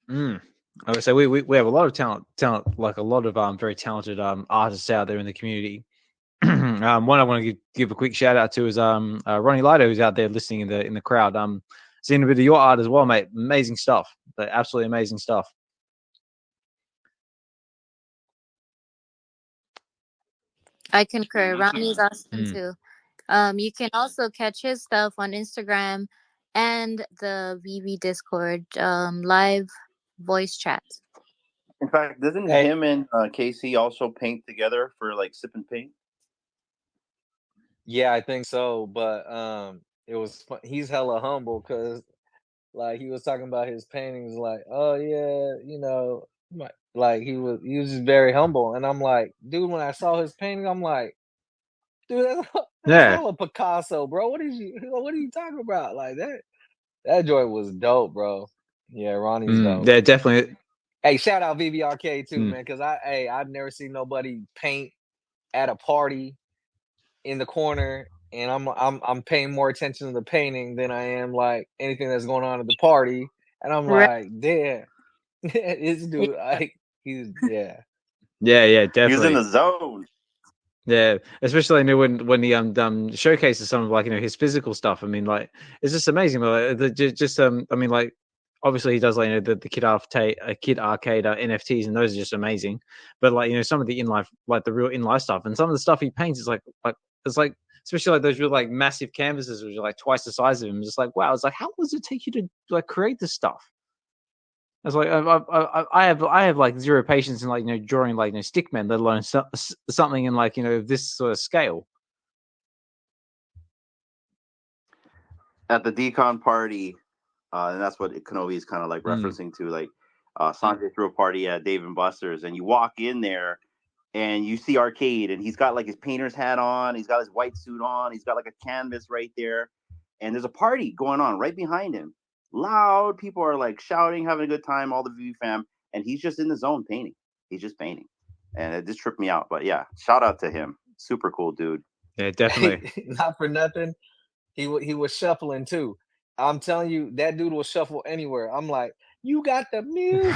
I would say we have a lot of talent, like a lot of very talented artists out there in the community. One I want to give a quick shout out to is Ronnie Lido, who's out there listening in the crowd. Seeing a bit of your art as well, mate. Amazing stuff. But absolutely amazing stuff. I concur. Ronnie's awesome too. You can also catch his stuff on Instagram and the VeVe Discord live voice chat. In fact, doesn't him and Casey also paint together for like Sip and Paint? Yeah, I think so. But it was fun. He's hella humble because like he was talking about his paintings, like, oh yeah, you know, like he was just very humble. And I'm like, dude, when I saw his painting, I'm like, dude, that's hella Picasso, bro. What are you talking about? Like that joint was dope, bro. Yeah, Ronnie's dope. Yeah, definitely. Hey, shout out VeVe Arcade too, man, because I've never seen nobody paint at a party in the corner, and I'm paying more attention to the painting than I am like anything that's going on at the party. And I'm like, damn, this dude, like, he's yeah, definitely. He's in the zone. Yeah, especially when he showcases some of like his physical stuff. I mean, like it's just amazing. Like, I mean, like obviously he does like the Kid Arcade NFTs, and those are just amazing. But like some of the in life, like the real in life stuff, and some of the stuff he paints is like it's like especially like those real like massive canvases which are like twice the size of him. Just like wow, it's like how long does it take you to like create this stuff? I was like, I have like zero patience in like drawing like stickmen, let alone something in like this sort of scale. At the Decon party, and that's what Kenobi is kind of like referencing to. Like Sanjay threw a party at Dave and Buster's, and you walk in there, and you see Arcade, and he's got like his painter's hat on, he's got his white suit on, he's got like a canvas right there, and there's a party going on right behind him. Loud, people are like shouting, having a good time, all the VeVe fam, and he's just in the zone painting. He's just painting, and it just tripped me out. But yeah, shout out to him. Super cool dude. Yeah, definitely. Not for nothing, he was shuffling too. I'm telling you, that dude will shuffle anywhere. I'm like, you got the music,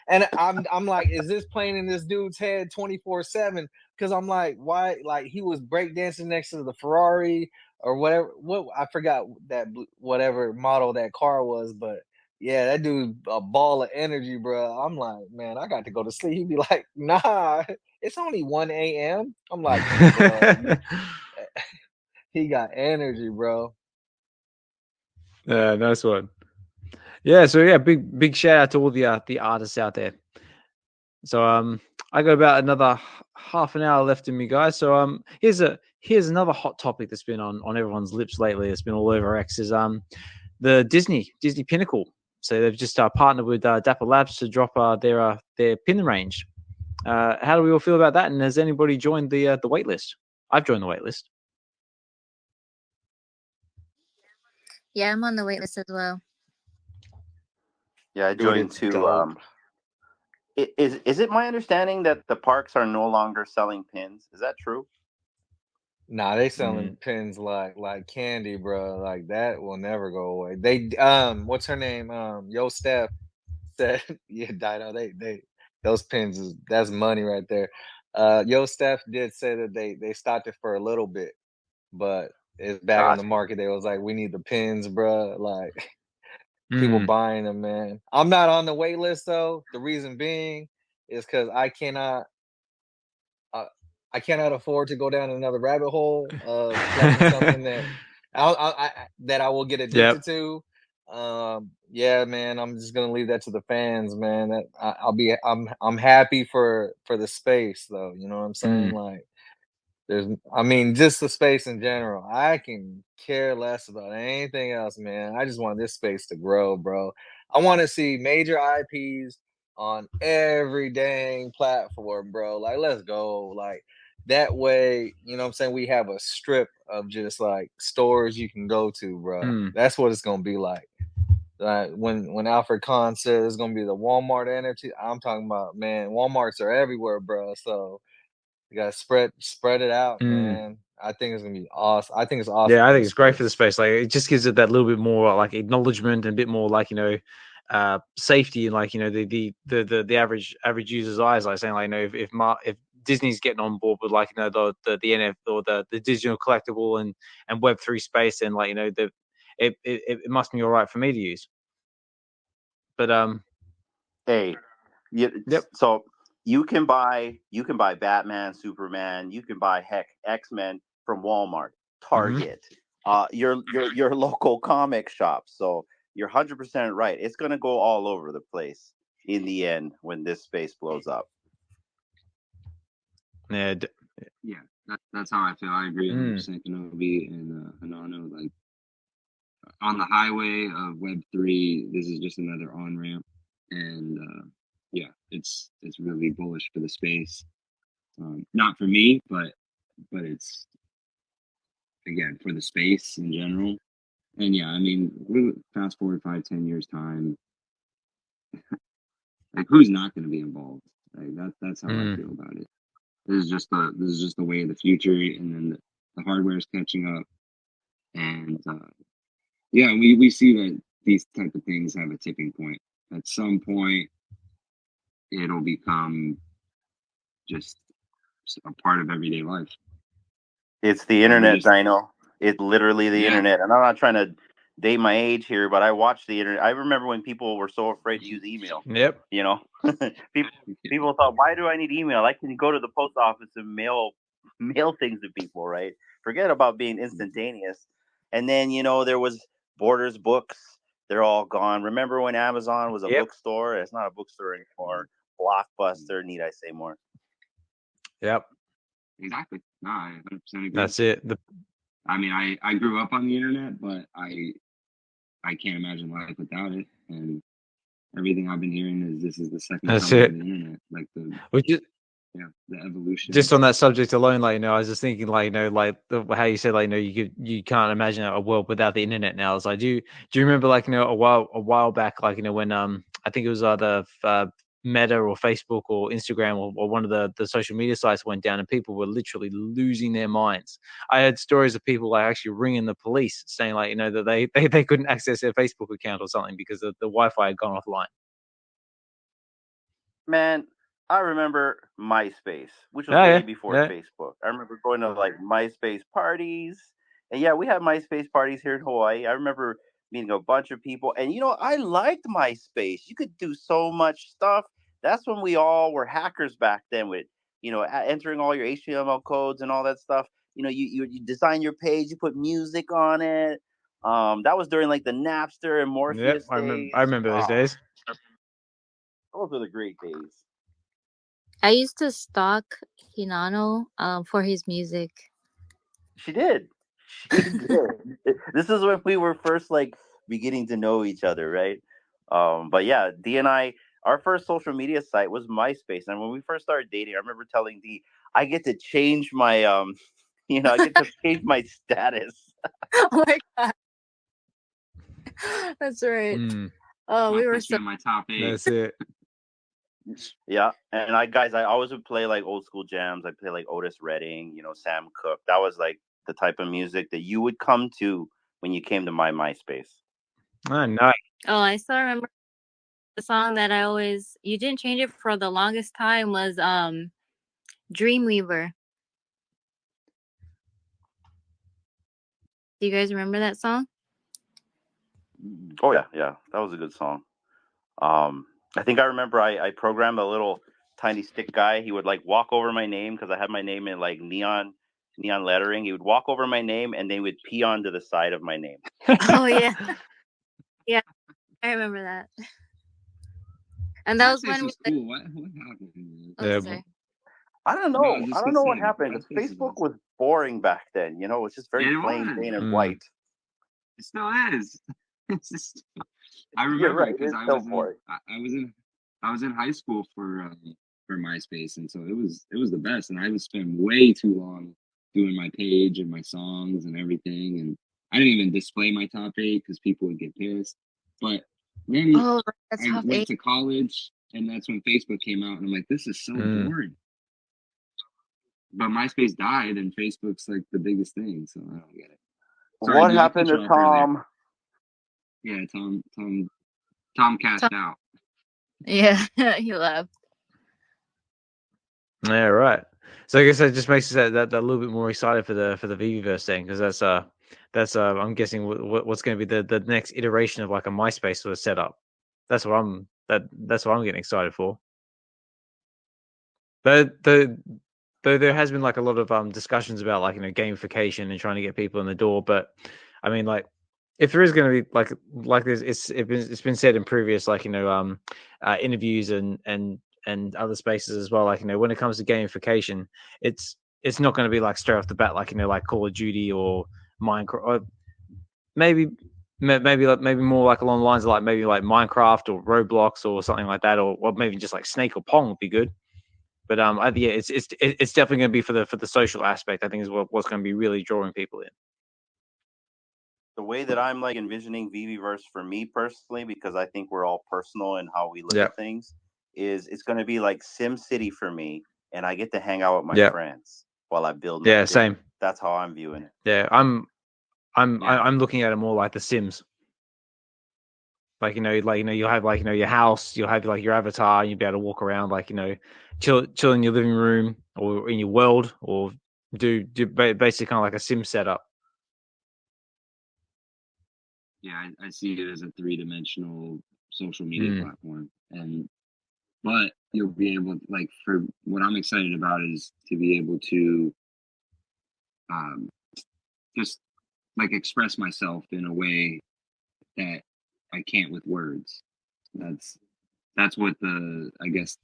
and I'm like, is this playing in this dude's head 24/7? Because I'm like, why? Like he was breakdancing next to the Ferrari or whatever. What I forgot that whatever model that car was, but yeah, that dude a ball of energy, bro. I'm like, man, I got to go to sleep. He'd be like, nah, it's only 1 a.m. I'm like, he got energy, bro. Yeah, nice one. Yeah, so yeah, big shout out to all the artists out there. So I got about another half an hour left in me, guys. So here's another hot topic that's been on everyone's lips lately. It's been all over X is the Disney Pinnacle. So they've just partnered with Dapper Labs to drop their pin range. How do we all feel about that? And has anybody joined the wait list? I've joined the wait list. Yeah, I'm on the wait list as well. Yeah, I joined too. Is it my understanding that the parks are no longer selling pins? Is that true? Nah, they selling pins like candy, bro. Like that will never go away. They what's her name? Yo Steph said, yeah, Dyno. They those pins that's money right there. Yo Steph did say that they stopped it for a little bit, but it's back on the market. They was like, we need the pins, bro. Like people buying them, man. I'm not on the wait list though. The reason being is because I cannot afford to go down another rabbit hole of something that I will get addicted to. Yeah, man, I'm just gonna leave that to the fans, man. That I'm happy for the space though. You know what I'm saying? Like just the space in general. I can care less about anything else, man. I just want this space to grow, bro. I want to see major IPs on every dang platform, bro. Like, let's go. Like, that way, you know what I'm saying? We have a strip of just like stores you can go to, bro. That's what it's gonna be like. Like when Alfred Kahn said it's gonna be the Walmart energy, I'm talking about, man, Walmarts are everywhere, bro. So you gotta spread it out, man. I think it's gonna be awesome. I think it's awesome. Yeah, I think it's great for the space. Like it just gives it that little bit more like acknowledgement and a bit more like safety and like the average user's eyes, like saying like if Disney's getting on board with like the NF or the digital collectible and Web3 space, and like it must be all right for me to use. But hey, yep. So you can buy Batman, Superman, you can buy X-Men from Walmart, Target, your local comic shop. So you're 100% right. It's gonna go all over the place in the end when this space blows up. Yeah, that's how I feel. I agree 100%. Kenobi and Hinano, like on the highway of Web3, this is just another on ramp, and yeah, it's really bullish for the space. Not for me, but it's again for the space in general. And yeah, I mean, fast forward 5-10 years time, like who's not going to be involved? Like that's how I feel about it. This is just the way of the future, and then the hardware is catching up, and yeah, we see that these type of things have a tipping point. At some point, it'll become just a part of everyday life. It's the internet, Dyno. It's literally the internet. And I'm not trying to date my age here, but I watched the internet. I remember when people were so afraid to use email. Yep. You know, people thought, why do I need email? I can go to the post office and mail things to people, right? Forget about being instantaneous. And then, you know, there was Borders books. They're all gone. Remember when Amazon was a bookstore? It's not a bookstore anymore. Blockbuster, need I say more? Yep. Exactly. No, I 100% agree. That's it. I mean, I grew up on the internet, but I can't imagine life without it. And everything I've been hearing is this is the second coming of the internet, like the evolution. Just on that subject alone, like I was just thinking, like like how you said, like you can't imagine a world without the internet now. It's like, do you remember, like a while back, like when I think it was either Meta or Facebook or Instagram or one of the social media sites went down, and people were literally losing their minds. I heard stories of people like actually ringing the police, saying like that they couldn't access their Facebook account or something because the Wi-Fi had gone offline. Man, I remember MySpace, which was way before Facebook. I remember going to like MySpace parties, and we had MySpace parties here in Hawaii. I remember meeting a bunch of people, and I liked MySpace. You could do so much stuff. That's when we all were hackers back then, with entering all your HTML codes and all that stuff. You design your page, you put music on it. That was during like the Napster and Morpheus days. I remember those days. Those were the great days. I used to stalk Hinano for his music. She did. This is when we were first like beginning to know each other, right? But yeah, Dee and I, our first social media site was MySpace, and when we first started dating, I remember telling Dee, I get to change my I get to change my status. Oh my god, that's right. Oh, we were so my top 8. That's it. Yeah, and I always would play like old school jams. I play like Otis Redding, Sam Cooke. That was like the type of music that you would come to when you came to my MySpace. Oh, nice. Oh, I still remember the song that you didn't change it for the longest time was Dreamweaver. Do you guys remember that song? Oh yeah, that was a good song. I think I remember I programmed a little tiny stick guy. He would like walk over my name because I had my name in like neon lettering. He would walk over my name and they would pee onto the side of my name. Oh yeah, yeah, I remember that. And that was when was cool. What happened? Sorry. I don't know. I don't know what happened. Facebook was boring back then. It was just very plain and white. It still is. It's just, I remember because I was in high school for MySpace, and so it was the best. And I would spend way too long doing my page and my songs and everything, and I didn't even display my top 8 because people would get pissed. But then I went to college, and that's when Facebook came out, and I'm like, this is so boring. But MySpace died, and Facebook's like the biggest thing, so I don't get it. Sorry, what happened to Tom? Yeah, Tom cashed out. Yeah, he left. Yeah, right. So I guess that just makes us that a little bit more excited for the VeVeVerse thing, because that's I'm guessing what's going to be the next iteration of like a MySpace sort of setup. That's what I'm getting excited for. Though there has been like a lot of discussions about like gamification and trying to get people in the door, but I mean like if there is going to be like this, it's been said in previous interviews and other spaces as well. Like when it comes to gamification, it's not going to be like straight off the bat like like Call of Duty or Minecraft, or maybe more like along the lines of like maybe like Minecraft or Roblox or something like that, or maybe just like Snake or Pong would be good. But yeah, it's definitely going to be for the social aspect. I think is what's going to be really drawing people in. The way that I'm like envisioning VeVeVerse for me personally, because I think we're all personal in how we look at things, is it's going to be like Sim City for me, and I get to hang out with my friends while I build. My same. That's how I'm viewing it. Yeah, I'm looking at it more like The Sims. Like you'll have your house, you'll have like your avatar, and you'll be able to walk around like chill in your living room or in your world, or do basically kind of like a sim setup. Yeah, I see it as a 3-dimensional social media platform, but you'll be able, like, for what I'm excited about is to be able to just like express myself in a way that I can't with words. That's what I guess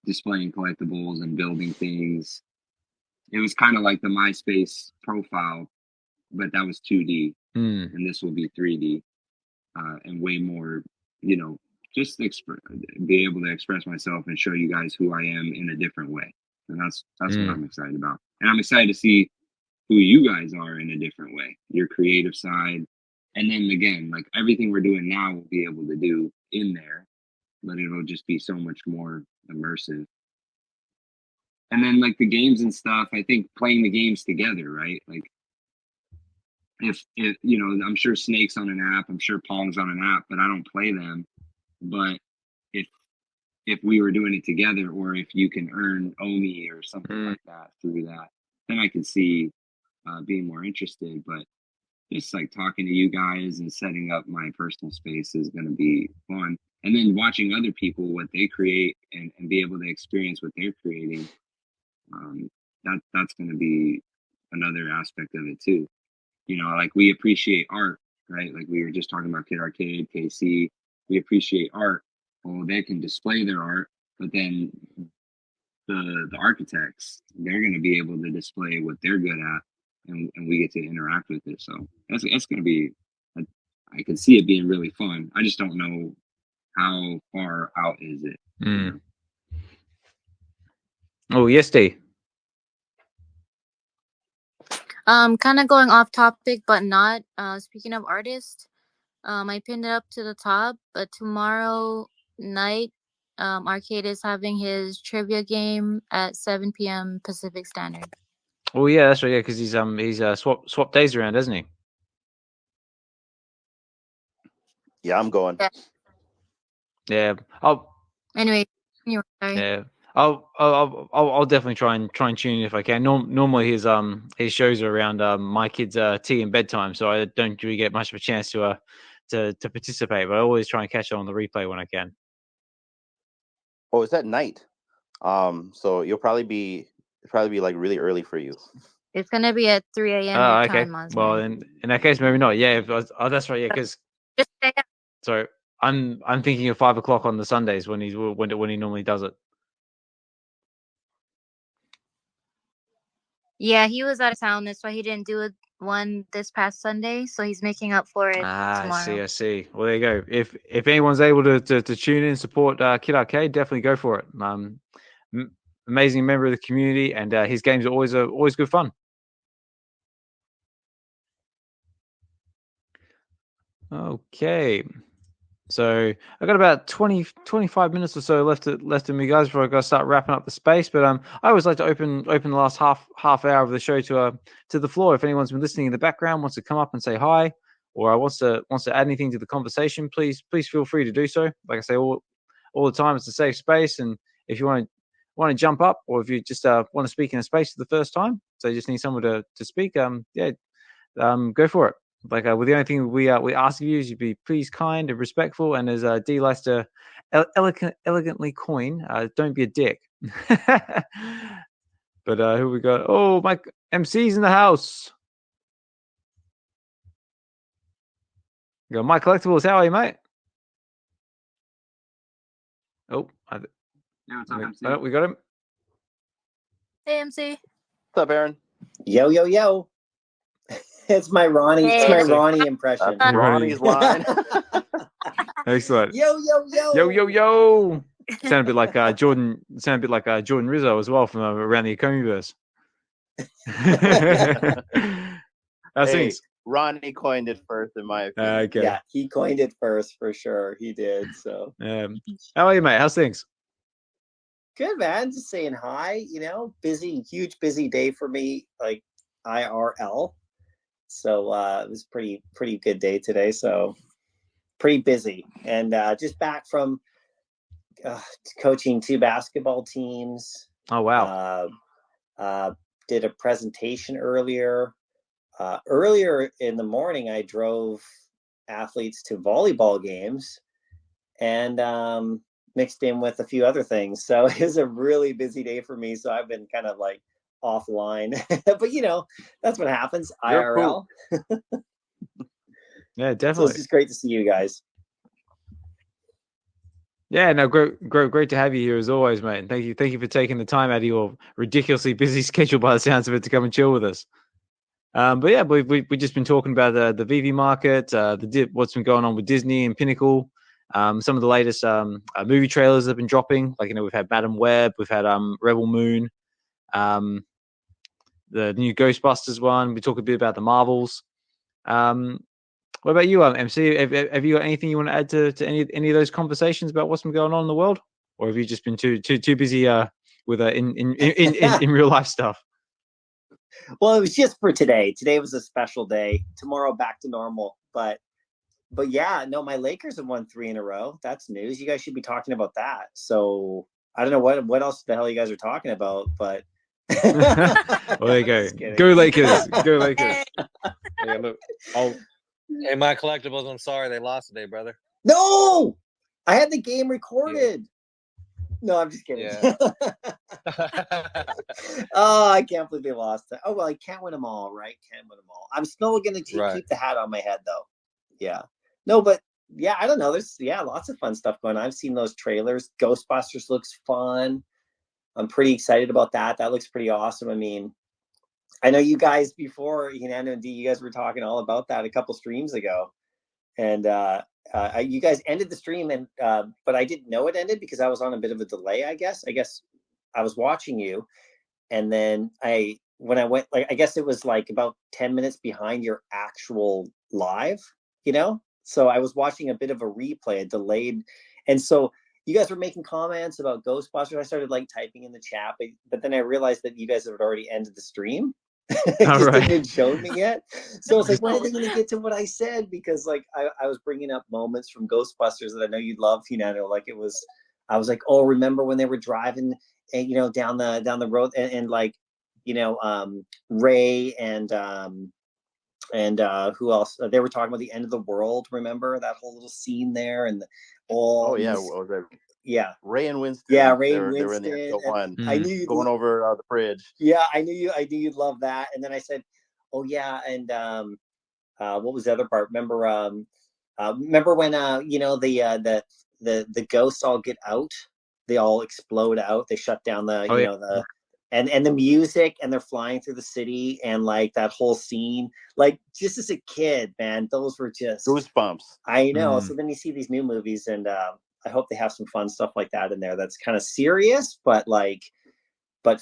displaying collectibles and building things. It was kind of like the MySpace profile, but that was 2D, and this will be 3D, and way more, just be able to express myself and show you guys who I am in a different way. And that's what I'm excited about. And I'm excited to see who you guys are in a different way, your creative side. And then again, like everything we're doing now, we'll be able to do in there, but it'll just be so much more immersive. And then like the games and stuff, I think playing the games together, right? Like if I'm sure Snake's on an app, I'm sure Pong's on an app, but I don't play them. But if we were doing it together, or if you can earn Omi or something like that through that, then I could see being more interested. But just like talking to you guys and setting up my personal space is going to be fun. And then watching other people, what they create, and be able to experience what they're creating, that's going to be another aspect of it too. Like we appreciate art, right? Like we were just talking about Kid Arcade, KC. We appreciate art. Well, they can display their art, but then the architects, they're going to be able to display what they're good at, and we get to interact with it. So that's going to be, I can see it being really fun. I just don't know how far out is it. Oh, yes, Dee. Kind of going off topic, but not. Speaking of artists, I pinned it up to the top. But tomorrow night, Arcade is having his trivia game at 7 p.m. Pacific Standard. Oh yeah, that's right. Yeah, because he's swapped days around, hasn't he? Yeah, I'm going. Yeah. Anyway, you're sorry. Yeah. I'll definitely try and tune in if I can. Normally his shows are around my kids' tea and bedtime, so I don't really get much of a chance to participate. But I always try and catch it on the replay when I can. Oh, it's at night. So you'll probably be like really early for you. It's gonna be at 3 a.m. Oh, okay. Time, well, in that case, maybe not. Yeah. That's right. Yeah, because just stay up. So I'm thinking of 5 o'clock on the Sundays when he normally does it. Yeah, he was out of town. That's why he didn't do one this past Sunday. So he's making up for it tomorrow. I see. Well, there you go. If anyone's able to tune in and support Kid Arcade, definitely go for it. Amazing member of the community, and his games are always good fun. Okay. So I got about 25 minutes or so left in me, guys, before I got to start wrapping up the space. But I always like to open the last half hour of the show to the floor. If anyone's been listening in the background, wants to come up and say hi, or wants to add anything to the conversation, please feel free to do so. Like I say, all the time, it's a safe space, and if you want to want to jump up, or if you just want to speak in a space for the first time, so you just need someone to speak, go for it. Like, the only thing we ask of you is you be please, kind, and respectful, and as D likes to elegantly coin, don't be a dick. But who we got? Oh, Mike MC's in the house. We got MyCollectables. How are you, mate? Oh, what's up, MC? We got him. Hey, MC. What's up, Aaron? Yo, yo, yo. It's my Ronnie. Hey. It's my Ronnie impression. That's Ronnie's line. Excellent. Yo, yo, yo. Yo, yo, yo. Sound a bit like Jordan. Sound a bit like Jordan Rizzo as well from around the Acomiverse. How's things? Ronnie coined it first, in my opinion. Okay. Yeah, he coined it first for sure. He did. So how are you, mate? How's things? good, man. Just saying hi. Busy, huge, busy day for me. Like IRL. So it was pretty good day today. So pretty busy, and just back from coaching 2 basketball teams. Oh wow! Did a presentation earlier. Earlier in the morning, I drove athletes to volleyball games, and mixed in with a few other things. So it was a really busy day for me. So I've been kind of like offline, but that's what happens. You're IRL. Cool. Yeah, definitely. So it's just great to see you guys. Yeah, no, great to have you here as always, mate. And thank you for taking the time out of your ridiculously busy schedule, by the sounds of it, to come and chill with us. But yeah, we've just been talking about the VeVe Market, what's been going on with Disney and Pinnacle, some of the latest movie trailers that have been dropping. Like, we've had Madam Web, we've had Rebel Moon, the new Ghostbusters one. We talk a bit about the Marvels. What about you, MC? Have you got anything you want to add to any of those conversations about what's been going on in the world, or have you just been too busy with in real life stuff? Well, it was just for today. Today was a special day. Tomorrow back to normal. But yeah, no, my Lakers have won 3 in a row. That's news. You guys should be talking about that. So I don't know what else the hell you guys are talking about, but well, there you go. Go Lakers. Go Lakers. Yeah, look. Hey, MyCollectables, I'm sorry they lost today, brother. No! I had the game recorded. Yeah. No, I'm just kidding. Yeah. Oh, I can't believe they lost. Oh, well, I can't win them all, right? Can't win them all. I'm still going to keep the hat on my head, though. Yeah. No, but yeah, I don't know. There's lots of fun stuff going on. I've seen those trailers. Ghostbusters looks fun. I'm pretty excited about that. That looks pretty awesome. I mean, I know you guys before, Hinano and D, you guys were talking all about that a couple streams ago. And you guys ended the stream, and but I didn't know it ended because I was on a bit of a delay, I guess. I was watching you, and then when I went, like, I guess it was like about 10 minutes behind your actual live, So I was watching a bit of a replay, a delayed. And so you guys were making comments about Ghostbusters. I started like typing in the chat, but then I realized that you guys had already ended the stream. It just didn't show me yet. So I was like, when are they going to get to what I said? Because like I was bringing up moments from Ghostbusters that I know you love, Hinano. Like I was like, oh, remember when they were driving and down the road and like, Ray and who else? They were talking about the end of the world. Remember that whole little scene there and yeah, Ray and Winston. Yeah, Ray and They Winston. were in the episode 1. I knew you'd going over the bridge. Yeah, I knew you'd love that. And then I said, oh yeah, and what was the other part? Remember when the ghosts all get out? They all explode out. They shut down the and the music, and they're flying through the city, and like that whole scene, like just as a kid, man, those were just goosebumps. I know. So then you see these new movies, and I hope they have some fun stuff like that in there. That's kind of serious, but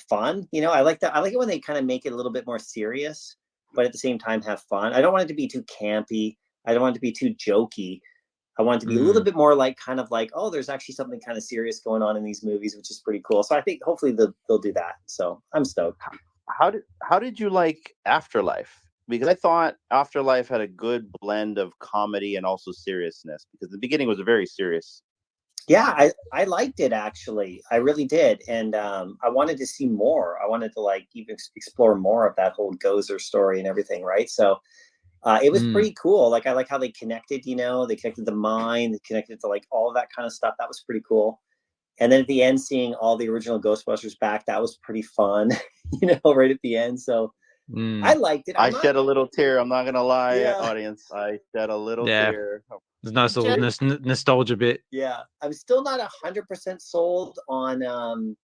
fun. I like that. I like it when they kind of make it a little bit more serious, but at the same time have fun. I don't want it to be too campy. I don't want it to be too jokey. I want it to be a little bit more like kind of like, oh, there's actually something kind of serious going on in these movies, which is pretty cool. So I think hopefully they'll do that. So I'm stoked. How did you like Afterlife? Because I thought Afterlife had a good blend of comedy and also seriousness, because the beginning was a very serious Yeah, I liked it actually. I really did, and I wanted to see more. I wanted to like even explore more of that whole Gozer story and everything, right? So it was pretty cool. Like I like how they connected. You know, they connected the mine, they connected to like all of that kind of stuff. That was pretty cool. And then at the end, seeing all the original Ghostbusters back, that was pretty fun. You know, right at the end. So I liked it. I shed a little tear. I'm not gonna lie, audience. I shed a little tear. There's a nice little nostalgia bit. Yeah, I'm still not 100% sold on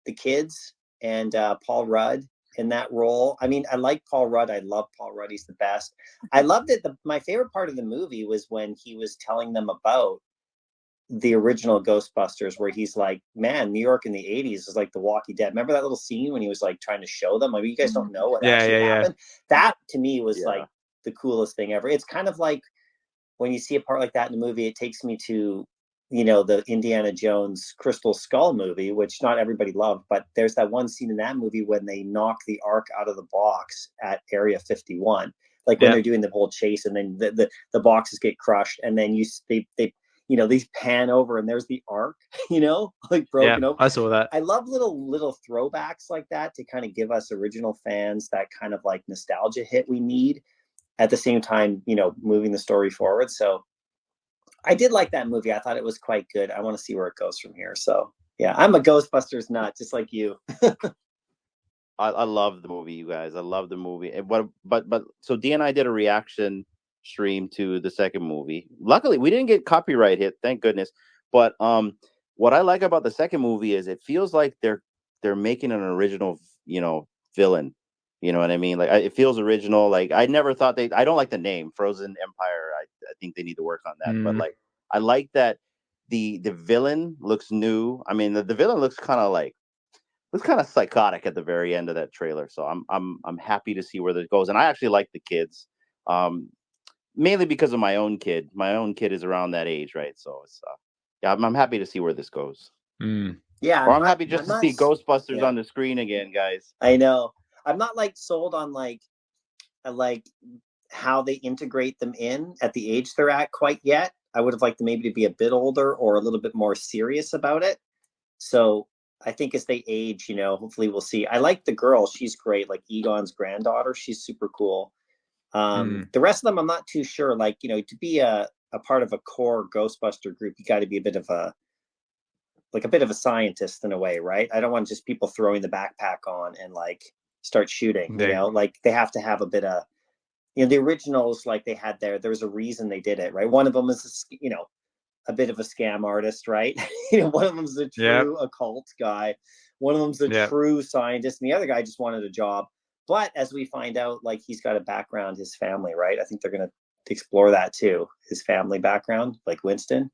the kids and Paul Rudd in that role. I mean, I like Paul Rudd. I love Paul Rudd. He's the best. I loved it. My favorite part of the movie was when he was telling them about the original Ghostbusters, where he's like, man, New York in the 80s is like The Walking Dead. Remember that little scene when he was like trying to show them? I mean, you guys don't know what actually happened. That to me was like the coolest thing ever. It's kind of like when you see a part like that in the movie, it takes me to, you know, the Indiana Jones Crystal Skull movie, which not everybody loved, but there's that one scene in that movie when they knock the Ark out of the box at Area 51, like when they're doing the whole chase, and then the boxes get crushed, and then they you know, these pan over and there's the Ark, you know, like broken open. I saw that. I love little throwbacks like that to kind of give us original fans that kind of like nostalgia hit we need, at the same time, you know, moving the story forward. So I did like that movie. I thought it was quite good. I want to see where it goes from here. So yeah, I'm a Ghostbusters nut, just like you. I love the movie, you guys. I love the movie. But so Dee and I did a reaction stream to the second movie. Luckily, we didn't get copyright hit, thank goodness. But what I like about the second movie is it feels like they're making an original, you know, villain. You know what I mean? Like it feels original. Like I never thought I don't like the name Frozen Empire. I think they need to work on that. But like I like that the villain looks new. I mean the villain looks kind of psychotic at the very end of that trailer. So I'm happy to see where this goes. And I actually like the kids. Mainly because of my own kid. My own kid is around that age, right? So it's yeah, I'm happy to see where this goes. Yeah, or I'm happy just to see Ghostbusters on the screen again, guys. I know. I'm not like sold on like how they integrate them in at the age they're at quite yet. I would have liked them maybe to be a bit older or a little bit more serious about it. So I think as they age, you know, hopefully we'll see. I like the girl. She's great. Like Egon's granddaughter. She's super cool. The rest of them, I'm not too sure. Like, you know, to be a part of a core Ghostbuster group, you got to be a bit of a scientist in a way, right? I don't want just people throwing the backpack on and like start shooting, you know, like they have to have a bit of, you know, the originals, like they had there was a reason they did it, right? One of them is, you know, a bit of a scam artist, right? You know, one of them's a true occult guy. One of them's a true scientist, and the other guy just wanted a job. But as we find out, like he's got a background, his family, right? I think they're going to explore that too, his family background, like Winston.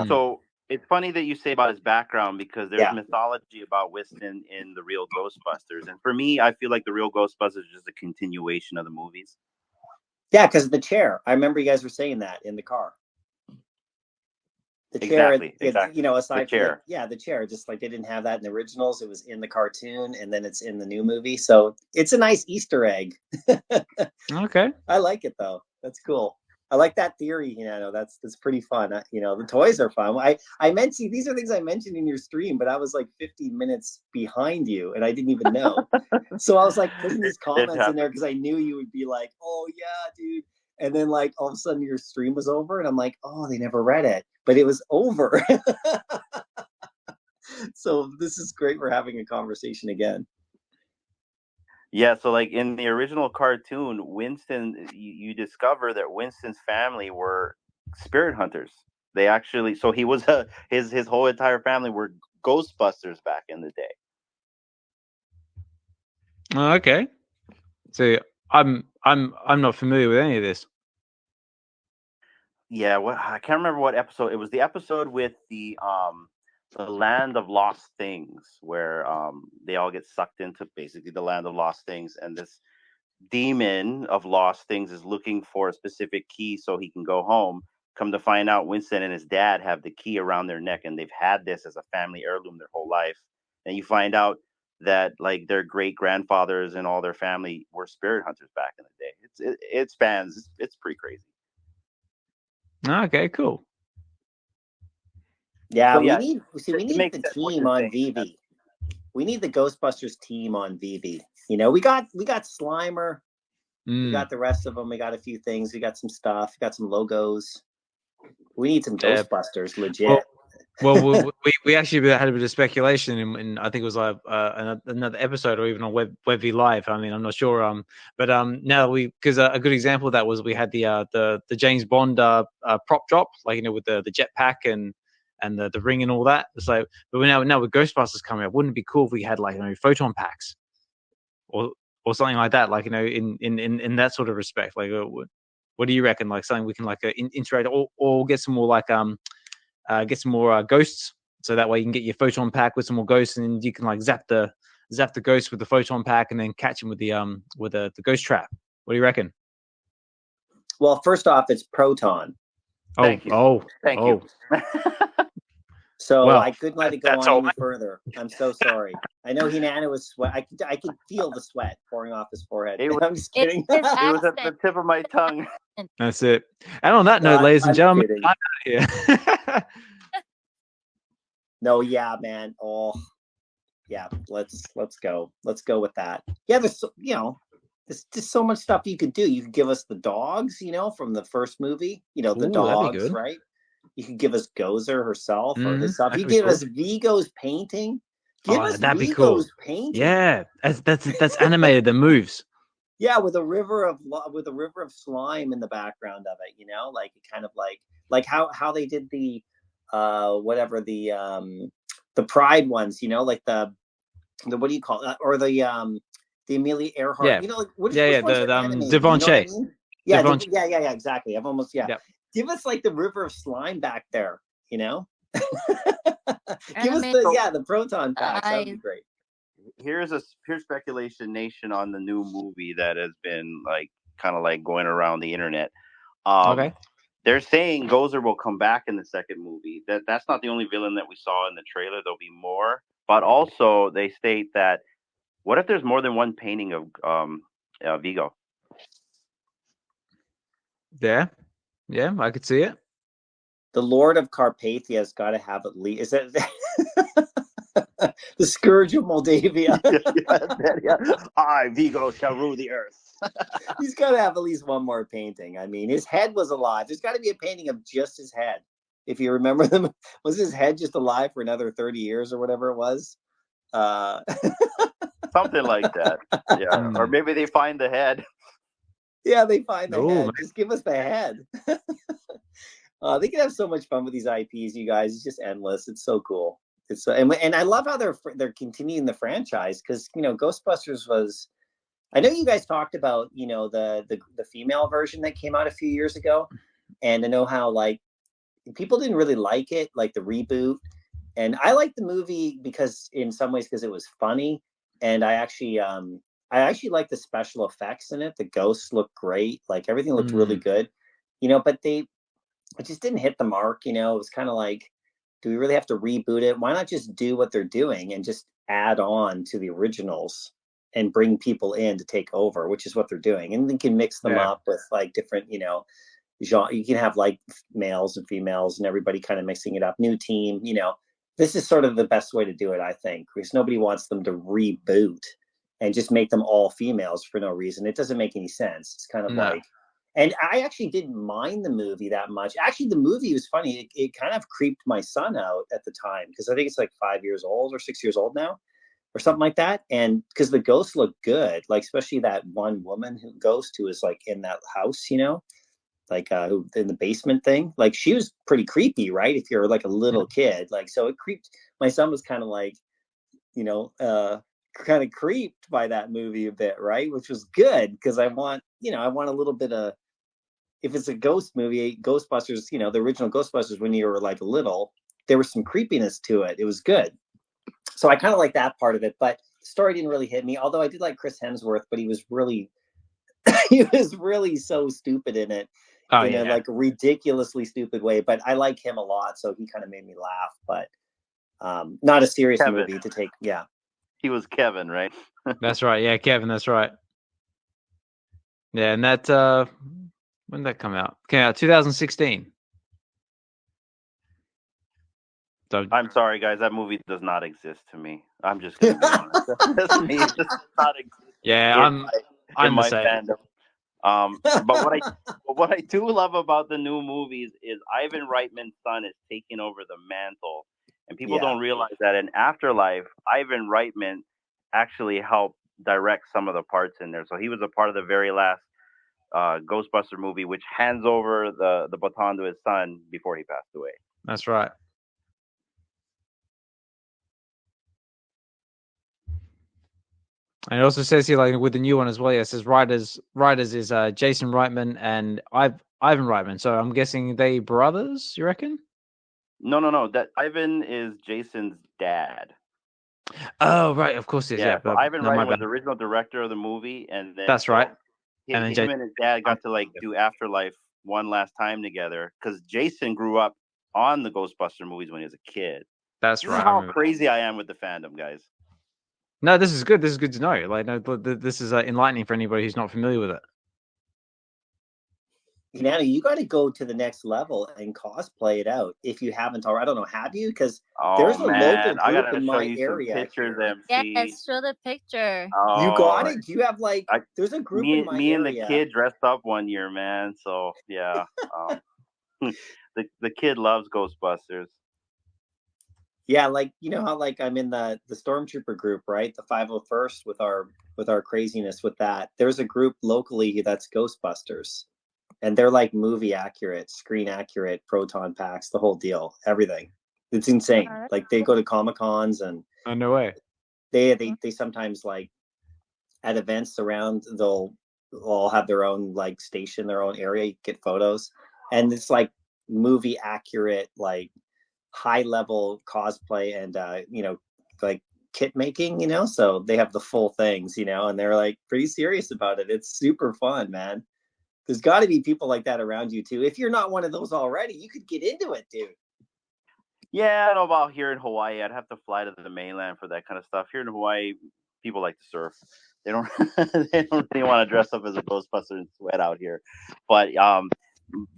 So it's funny that you say about his background because there's mythology about Winston in the real Ghostbusters. And for me, I feel like the real Ghostbusters is just a continuation of the movies. Yeah, because of the chair. I remember you guys were saying that in the car. The chair, exactly. You know, aside from the chair, just like they didn't have that in the originals. It was in the cartoon, and then it's in the new movie. So it's a nice Easter egg. Okay. I like it though. That's cool. I like that theory, you know. That's pretty fun. You know, the toys are fun. I mentioned these are things I mentioned in your stream, but I was like 15 minutes behind you, and I didn't even know. So I was like putting these comments in there because I knew you would be like, "Oh yeah, dude." And then like all of a sudden your stream was over, and I'm like, "Oh, they never read it," but it was over. So this is great. We're having a conversation again. Yeah, so like in the original cartoon, Winston, you discover that Winston's family were spirit hunters. They actually, so he was his whole entire family were Ghostbusters back in the day. Okay, so I'm not familiar with any of this. Yeah, I can't remember what episode. It was the episode with the land of lost things, where they all get sucked into basically the land of lost things, and this demon of lost things is looking for a specific key so he can go home. Come to find out, Winston and his dad have the key around their neck, and they've had this as a family heirloom their whole life. And you find out that like their great grandfathers and all their family were spirit hunters back in the day. It spans. It's pretty crazy. Okay, cool. Yeah, So, we yeah, need makes the sense what team you're on saying. VeVe. We need the Ghostbusters team on VeVe. You know, we got Slimer. We got the rest of them. We got a few things. We got some stuff. We got some logos. We need some Ghostbusters, legit. Well, we actually had a bit of speculation, and I think it was like another episode, or even on Web V Live. I mean, I'm not sure. But now because a good example of that was we had the James Bond prop drop, like, you know, with the jetpack and the ring and all that. It's like, but now with Ghostbusters coming up, wouldn't it be cool if we had, like, you know, photon packs or something like that, like, you know, in that sort of respect? Like, what do you reckon? Like, something we can, like, integrate, or get some more, like, get some more ghosts, so that way you can get your photon pack with some more ghosts, and you can, like, zap the ghost with the photon pack, and then catch him with the ghost trap. What do you reckon? Well, first off, it's proton. Thank you. Thank you. So I couldn't let it go on any further. I'm so sorry. I know Hinano was sweat. I could feel the sweat pouring off his forehead. I'm just kidding. It was at the tip of my tongue. That's it. And on that note, ladies and gentlemen, I'm out here. No, yeah, man. Oh, yeah. Let's go. Let's go with that. Yeah, there's just so much stuff you could do. You could give us the dogs, you know, from the first movie. You know, the dogs, right? You could give us Gozer herself or his stuff. You give us Vigo's painting. Give us that'd be Vigo's cool. painting. Yeah, that's animated. The moves. Yeah, with a river of slime in the background of it. You know, like kind of like how they did the the Pride ones. You know, like the what do you call it? Or the Amelia Earhart. Yeah. You know, like the You Devonshire. know what I mean? Yeah, exactly. I've almost Yep. Give us like the river of slime back there, you know? Give us the proton pack. That would be great. Here's speculation nation on the new movie that has been like kind of like going around the internet. Okay. They're saying Gozer will come back in the second movie. That's not the only villain that we saw in the trailer. There'll be more. But also they state that what if there's more than one painting of Vigo? Yeah, I could see it. The Lord of Carpathia has got to have at least. Is that the Scourge of Moldavia? I, Vigo, shall rule the earth. He's got to have at least one more painting. I mean, his head was alive. There's got to be a painting of just his head. If you remember them, was his head just alive for another 30 years or whatever it was? Something like that. Yeah, or maybe they find the head. Yeah, they find the head. Man. Just give us the head. They can have so much fun with these IPs, you guys. It's just endless. It's so cool. It's and I love how they're continuing the franchise, because, you know, Ghostbusters was. I know you guys talked about, you know, the female version that came out a few years ago, and I know how, like, people didn't really like it, like the reboot. And I liked the movie because in some ways because it was funny, and I actually liked the special effects in it. The ghosts looked great, like everything looked really good, you know. But it just didn't hit the mark, you know. It was kind of like, do we really have to reboot it? Why not just do what they're doing and just add on to the originals and bring people in to take over, which is what they're doing, and then can mix them up with like different, you know, genre. You can have like males and females and everybody kind of mixing it up. New team, you know. This is sort of the best way to do it, I think, because nobody wants them to reboot and just make them all females for no reason. It doesn't make any sense. It's kind of like, and I actually didn't mind the movie that much. Actually, the movie was funny. It kind of creeped my son out at the time, because I think it's like 5 years old or 6 years old now or something like that. And because the ghosts look good, like especially that one woman ghost who is like in that house, you know, like who in the basement thing, like she was pretty creepy, right? If you're like a little kid, like, so it creeped. My son was kind of like, you know, kind of creeped by that movie a bit, right? Which was good, because I want a little bit of, if it's a ghost movie, Ghostbusters, you know, the original Ghostbusters, when you were like little, there was some creepiness to it. It was good. So I kind of like that part of it, but the story didn't really hit me. Although I did like Chris Hemsworth, but he was really so stupid in it. A like ridiculously stupid way. But I like him a lot, so he kind of made me laugh. But not a serious movie to take. Yeah. He was Kevin, right? That's right. Yeah, Kevin. That's right. Yeah, and that when did that come out? Came out 2016. So, I'm sorry, guys. That movie does not exist to me. I'm just gonna be honest. It does not exist. Yeah, in my fandom. But what I do love about the new movies is Ivan Reitman's son is taking over the mantle, and people don't realize that in Afterlife, Ivan Reitman actually helped direct some of the parts in there. So he was a part of the very last Ghostbuster movie, which hands over the baton to his son before he passed away. That's right. And it also says here, like with the new one as well, it says writers is Jason Reitman and Ivan Reitman. So I'm guessing they brothers, you reckon? No. That Ivan is Jason's dad. Oh, right. Of course it is. Yeah. So Ivan Reitman was the original director of the movie, and then that's right. And then him and his dad got to like do Afterlife one last time together because Jason grew up on the Ghostbuster movies when he was a kid. That's right. How crazy I am with the fandom, guys. No, this is good. This is good to know. Like, no, this is enlightening for anybody who's not familiar with it. Hinano, you got to go to the next level and cosplay it out if you haven't already. I don't know, have you? Because there's a local group in my area. Pictures, yes, show the picture. Oh, you got it? Do you have there's a group in my area. Me and the kid dressed up one year, man. So yeah, the kid loves Ghostbusters. Yeah, like you know how like I'm in the Stormtrooper group, right? The 501st with our craziness with that. There's a group locally that's Ghostbusters. And they're like movie accurate, screen accurate, proton packs, the whole deal, everything. It's insane. Like they go to Comic-Cons and no way. They sometimes like at events around they'll all have their own like station, their own area, you get photos. And it's like movie accurate, like high level cosplay and like kit making, so they have the full things, and they're like pretty serious about it. It's super fun, man. There's got to be people like that around you too. If you're not one of those already, you could get into it, dude. Yeah, I don't know about here in Hawaii. I'd have to fly to the mainland for that kind of stuff. Here in Hawaii, people like to surf. They don't really want to dress up as a Ghostbuster and sweat out here. But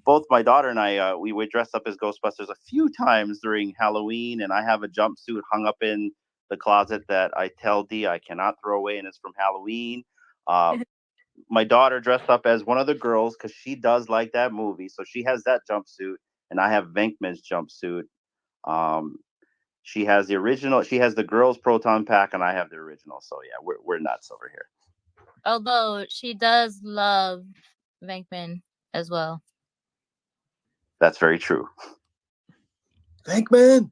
both my daughter and I, we would dress up as Ghostbusters a few times during Halloween, and I have a jumpsuit hung up in the closet that I tell Dee I cannot throw away, and it's from Halloween. My daughter dressed up as one of the girls because she does like that movie. So she has that jumpsuit, and I have Venkman's jumpsuit. She has the original. She has the girls' proton pack, and I have the original. So yeah, we're nuts over here. Although she does love Venkman as well. That's very true. Venkman.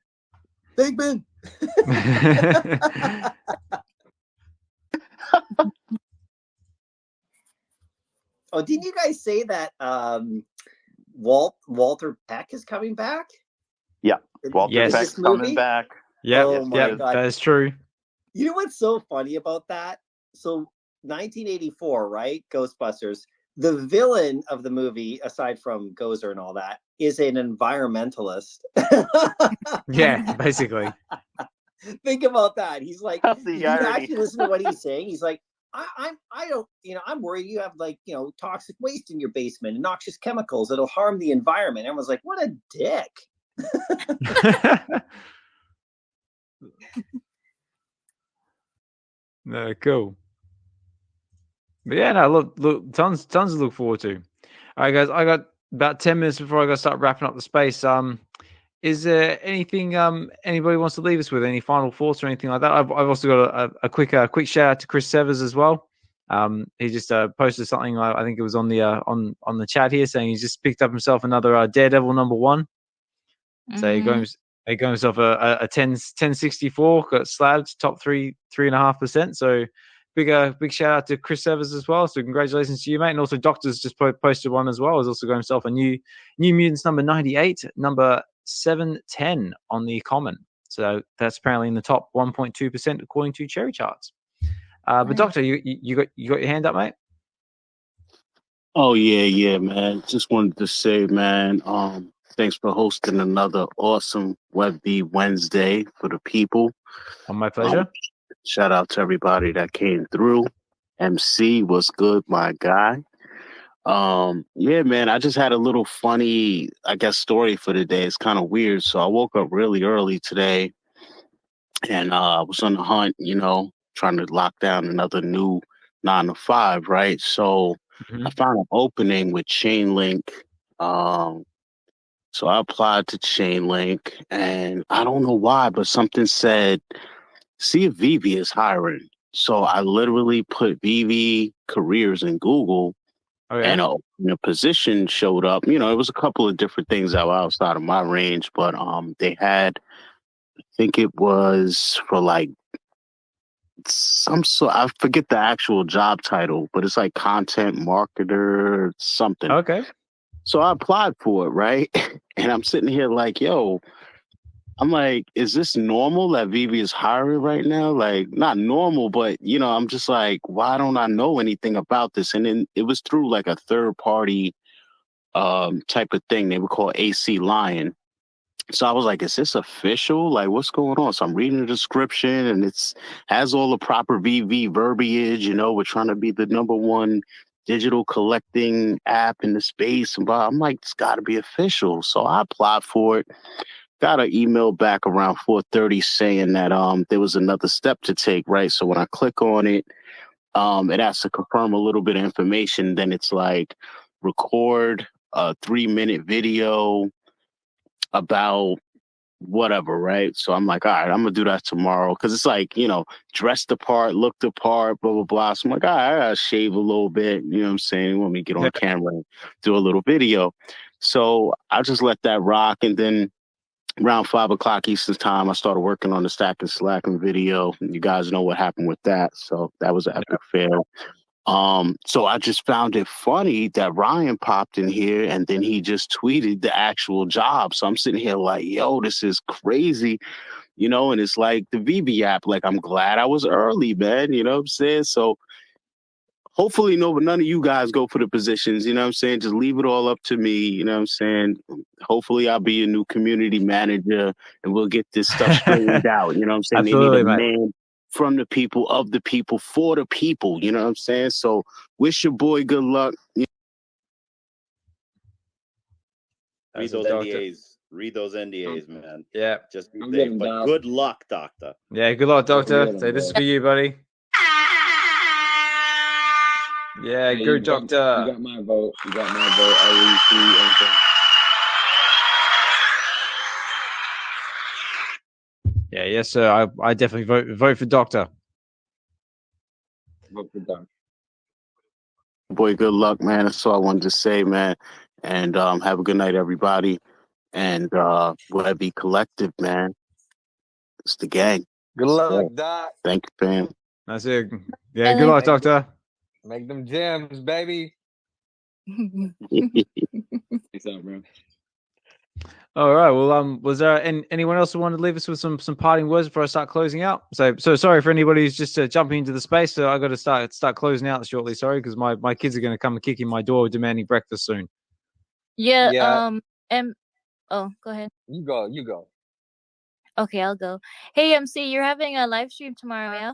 Oh, didn't you guys say that Walter Peck is coming back? Yeah, Walter Peck's coming back. Yeah, God. that is true. You know what's so funny about that? So 1984, right? Ghostbusters. The villain of the movie, aside from Gozer and all that, is an environmentalist. Yeah, basically. Think about that. He's like, you actually listen to what he's saying. He's like, I'm worried you have toxic waste in your basement and noxious chemicals that'll harm the environment. Everyone's like, what a dick. No, cool. But yeah, no, look, tons to look forward to. All right, guys, I got about 10 minutes before I got to start wrapping up the space. Is there anything anybody wants to leave us with? Any final thoughts or anything like that? I've also got a quick shout out to Chris Severs as well. He just posted something. I think it was on the on the chat here, saying he's just picked up himself another Daredevil #1. Mm-hmm. So he got himself a 1064, got slabbed top 3.5%. So big shout out to Chris Severs as well. So congratulations to you, mate. And also Dokta's just posted one as well. He's also got himself a New Mutants number 98, number 710 on the common. So that's apparently in the top 1.2% according to Cherry Charts. But Dokta, you got your hand up, mate? Oh yeah, man. Just wanted to say, man, thanks for hosting another awesome Web V Wednesday for the people. My pleasure. Shout out to everybody that came through. MC was good, my guy. Yeah, man, I just had a little funny, I guess, story for the day. It's kind of weird. So I woke up really early today and I was on the hunt, trying to lock down another new 9 to 5, right? So I found an opening with Chainlink. Um, so I applied to Chainlink and I don't know why, but something said, see if VeVe is hiring. So I literally put VeVe careers in Google. And a position showed up. It was a couple of different things that were outside of my range, but they had, I think it was for like some sort. I forget the actual job title, but it's like content marketer something. Okay. So I applied for it, right? And I'm sitting here like, yo, I'm like, is this normal that VeVe is hiring right now? Like, not normal, but I'm just like, why don't I know anything about this? And then it was through like a third party type of thing. They would call AC Lion. So I was like, is this official? Like, what's going on? So I'm reading the description and it's has all the proper VeVe verbiage. We're trying to be the #1 digital collecting app in the space. And I'm like, it's got to be official. So I applied for it. Got an email back around 4:30 saying that there was another step to take, right? So when I click on it, it asks to confirm a little bit of information. Then it's like record a 3-minute video about whatever, right? So I'm like, all right, I'm gonna do that tomorrow because it's like, dress the part, look the part, blah blah blah. So I'm like, all right, I gotta shave a little bit. You know what I'm saying? They want me to get on camera and do a little video. So I just let that rock, and then around 5 o'clock Eastern time, I started working on the Stack and Slacking video. You guys know what happened with that. So that was an epic fail. So I just found it funny that Ryan popped in here and then he just tweeted the actual job. So I'm sitting here like, yo, this is crazy, and it's like the VeVe app. Like, I'm glad I was early, man. You know what I'm saying? So hopefully none of you guys go for the positions, you know what I'm saying? Just leave it all up to me, you know what I'm saying? Hopefully I'll be a new community manager and we'll get this stuff straightened out, you know what I'm saying? Absolutely, they need a man from the people, of the people, for the people, you know what I'm saying? So wish your boy good luck. Read those NDAs. Read those NDAs, man. Yeah. Just be safe. But good luck, Dokta. Yeah, good luck, Dokta. So this is for you, buddy. Yeah, good, Dokta. You got my vote. I really Yeah, yes, sir. I definitely vote for Dokta. Vote for Dokta. Boy, good luck, man. That's all I wanted to say, man. And have a good night, everybody. And we'll be collective, man. It's the gang. Good luck, Doc. Thank you, fam. That's it. Yeah, good luck, Dokta. Make them gems, baby. Peace out, bro. All right. Well, was there anyone else who wanted to leave us with some parting words before I start closing out? So sorry for anybody who's just jumping into the space. So I got to start closing out shortly. Sorry, because my kids are going to come and kick in my door demanding breakfast soon. Yeah. Oh, go ahead. You go. Okay, I'll go. Hey, MC, you're having a live stream tomorrow, yeah?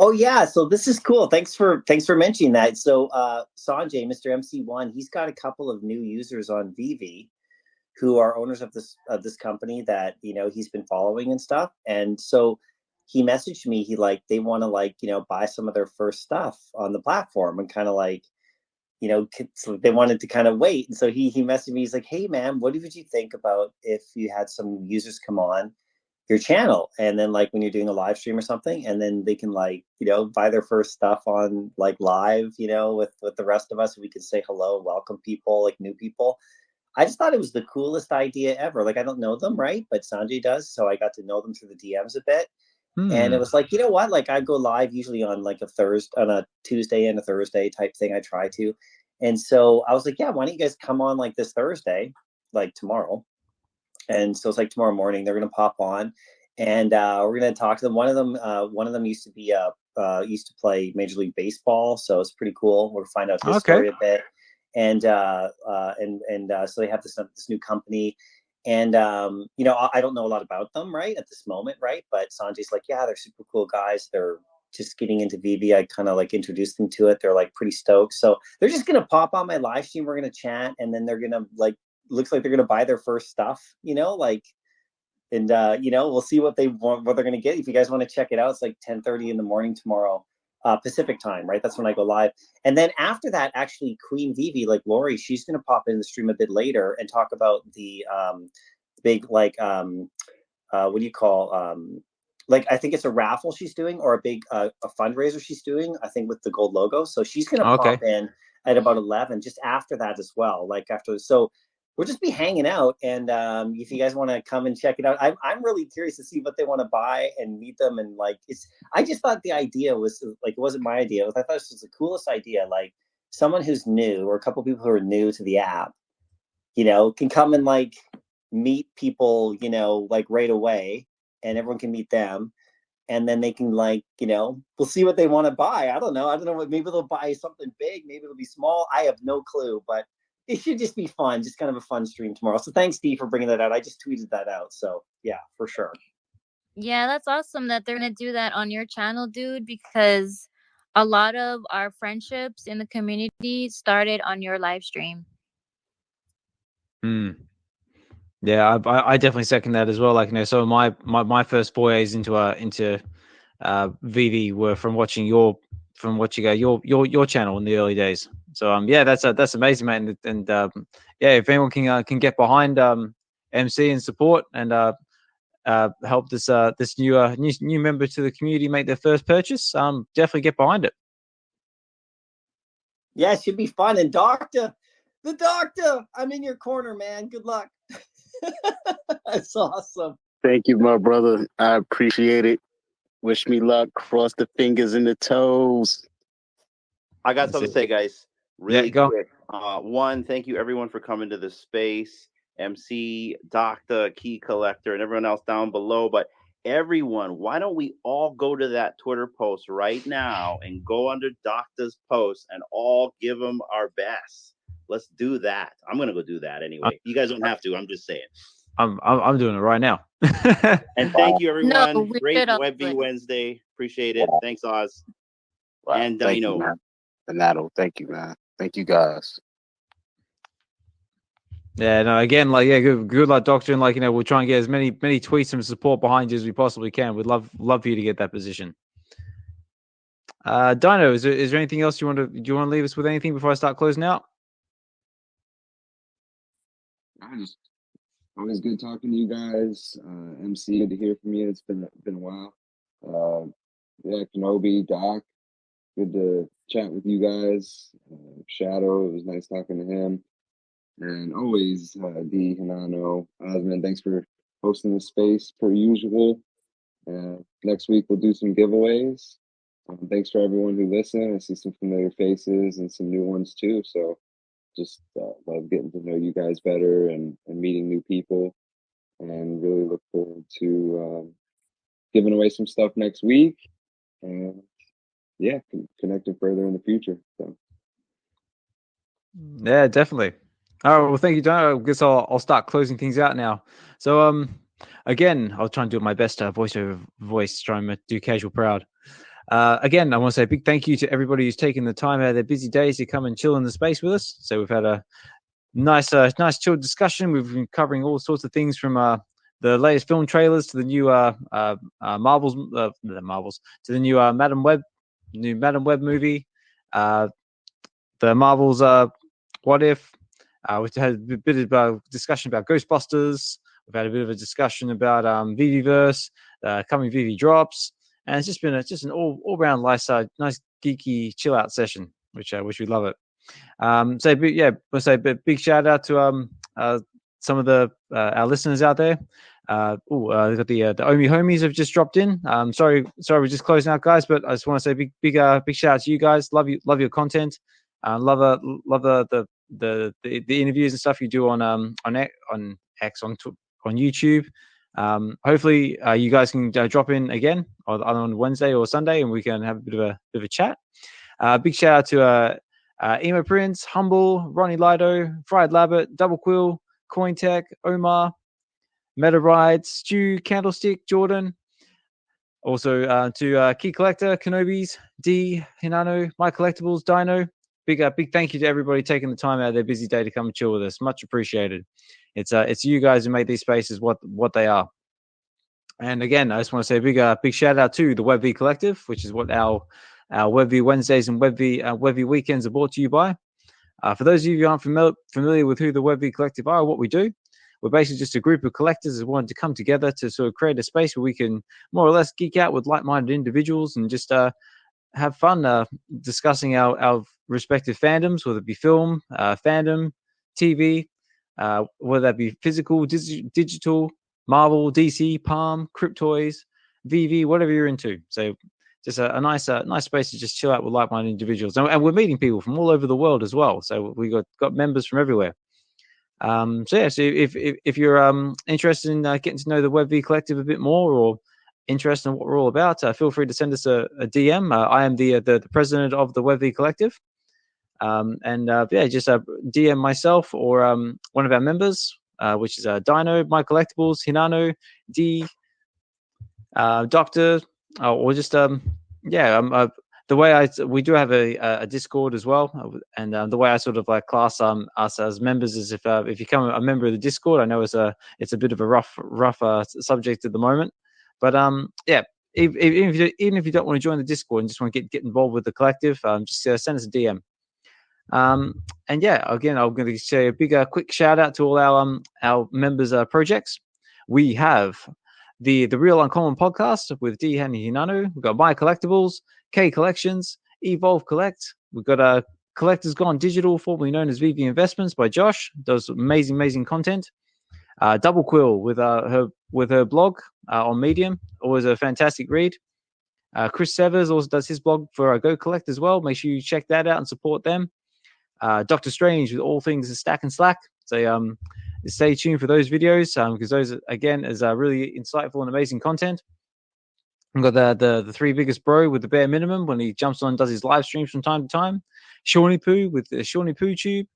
Oh yeah, so this is cool. Thanks for mentioning that. So Sanjay, Mr. MC1, he's got a couple of new users on VeVe who are owners of this company that he's been following and stuff. And so he messaged me. They want to buy some of their first stuff on the platform and kind of so they wanted to kind of wait. And so he messaged me. He's like, hey man, what would you think about if you had some users come on your channel, and then when you're doing a live stream or something, and then they can buy their first stuff on live, with the rest of us, we can say hello, welcome people, new people. I just thought it was the coolest idea ever. I don't know them, right? But Sanjay does, so I got to know them through the DMs a bit. And it was you know what? I go live usually on on a Tuesday and a Thursday type thing. I try to. And so I was like, yeah, why don't you guys come on this Thursday, tomorrow? And so it's tomorrow morning, they're going to pop on and we're going to talk to them. One of them used to play Major League Baseball. So it's pretty cool. We'll find out his story a bit. And so they have this new company. And, I don't know a lot about them, right, at this moment, right? But Sanjay's like, yeah, they're super cool guys. They're just getting into VeVe. I kind of like introduced them to it. They're like pretty stoked. So they're just going to pop on my live stream. We're going to chat, and then they're going to like, looks like they're going to buy their first stuff, you know, like, and, you know, we'll see what they want, what they're going to get. If you guys want to check it out, it's like 10:30 in the morning tomorrow, Pacific time, right? That's when I go live. And then after that, actually Queen VeVe, like Lori, she's going to pop in the stream a bit later and talk about the big, like, what do you call, like, I think it's a raffle she's doing, or a big a fundraiser she's doing, I think, with the gold logo. So she's going to pop in at about 11, just after that as well. Like after, so we'll just be hanging out. And if you guys want to come and check it out, I'm really curious to see what they want to buy and meet them. And like, I just thought the idea was like, it wasn't my idea. I thought this was the coolest idea. Like someone who's new, or a couple of people who are new to the app, you know, can come and like meet people, you know, like right away, and everyone can meet them. And then they can, like, you know, we'll see what they want to buy. I don't know what, maybe they'll buy something big, maybe it'll be small. I have no clue, but it should just be fun, just kind of a fun stream tomorrow. So thanks, Dee, for bringing that out. I just tweeted that out. So yeah, for sure. Yeah, that's awesome that they're going to do that on your channel, dude, because a lot of our friendships in the community started on your live stream. Yeah, I definitely second that as well. Like, you know, so my first forays into VeVe were from watching your channel in the early days. So yeah, that's amazing, man. And yeah, if anyone can get behind MC and support and help this new member to the community make their first purchase, definitely get behind it. Yeah, it should be fun. And the doctor, I'm in your corner, man. Good luck. That's awesome. Thank you, my brother. I appreciate it. Wish me luck. Cross the fingers and the toes. I got something to say, guys. Really quick. One, thank you everyone for coming to the space. MC, Dokta, Key Collector, and everyone else down below. But everyone, why don't we all go to that Twitter post right now and go under Dokta's post and all give him our best. Let's do that. I'm gonna go do that anyway. You guys don't have to. I'm just saying. I'm doing it right now. And thank you, everyone. Great Web V Wednesday. Appreciate it. Thanks, Oz. Wow. And Dyno. Hinano, thank you, man. Thank you, guys. Yeah, no, again, like, yeah, good luck, Doctor. And like, you know, we'll try and get as many tweets and support behind you as we possibly can. We'd love for you to get that position. Dyno, is there anything else do you want to leave us with anything before I start closing out? Always good talking to you guys. MC, good to hear from you. It's been a while. Yeah, Kenobi, Doc, good to chat with you guys. Shadow, it was nice talking to him. And always D, Hinano, Osman, thanks for hosting the space per usual. Next week we'll do some giveaways. Thanks for everyone who listened. I see some familiar faces and some new ones too. So just love getting to know you guys better and meeting new people, and really look forward to giving away some stuff next week, and yeah, connecting further in the future. So yeah, definitely. All right, well, thank you, Dyno. I guess I'll start closing things out now. So again, I'll try and do my best voiceover voice, try and do casual proud. Again, I want to say a big thank you to everybody who's taken the time out of their busy days to come and chill in the space with us. So we've had a nice chilled discussion. We've been covering all sorts of things from the latest film trailers to the new Marvels, to the new Madam Web movie, the Marvels What If. We've had a bit of discussion about Ghostbusters. We've had a bit of a discussion about VeVeVerse, coming VeVe drops. And it's just been an all-round nice geeky chill out session, which we love it. So yeah, we'll say a big shout out to some of our listeners out there. We've got the Omi homies have just dropped in. Sorry, we're just closing out, guys, but I just want to say big shout out to you guys. Love your content. Love the interviews and stuff you do on X on YouTube. Hopefully you guys can drop in again on Wednesday or Sunday, and we can have a bit of a chat. Big shout out to Emo Prince, Humble, Ronnie Lido, Fried Labbit, Double Quill, Cointech, Omar, Meta Ride, Stu, Candlestick, Jordan, Also to Key Collector, Kenobis, D, Hinano, MyCollectables, Dyno. Big thank you to everybody taking the time out of their busy day to come and chill with us. Much appreciated. It's you guys who make these spaces what they are. And again, I just want to say a big shout out to the Web V Collective, which is what our Web V Wednesdays and Web V weekends are brought to you by. For those of you who aren't familiar with who the Web V Collective are or what we do, we're basically just a group of collectors that wanted to come together to sort of create a space where we can more or less geek out with like-minded individuals and just have fun discussing our respective fandoms, whether it be film, fandom, TV, whether that be physical, digital, Marvel, DC, Palm, Cryptoys, VeVe, whatever you're into. So just a nice space to just chill out with like-minded individuals. And we're meeting people from all over the world as well. So we got members from everywhere. So if you're interested in getting to know the Web V Collective a bit more, or interested in what we're all about, feel free to send us a DM. I am the president of the Web V Collective, just DM myself or one of our members, which is Dyno, MyCollectables, Hinano, D, Dokta, or just the way we do have a Discord as well, and the way I sort of like class us as members is if you become a member of the Discord. I know it's a bit of a rough subject at the moment, but even if you don't want to join the Discord and just want to get involved with the collective, just send us a DM. Again, I'm going to say a quick shout out to all our members' projects. We have the Real Uncommon podcast with D and Hinano. We've got MyCollectables, K Collections, Evolve Collect. We've got Collectors Gone Digital, formerly known as VeVe Investments by Josh. Does amazing content. Double Quill with her blog on Medium, always a fantastic read. Chris Severs also does his blog for Go Collect as well. Make sure you check that out and support them. Dokta Strange with all things Stack and Slack. So stay tuned for those videos because those again is really insightful and amazing content. We've got the three biggest bro with the bare minimum when he jumps on and does his live streams from time to time. Shawnee Poo with the Shawnee Poo Tube.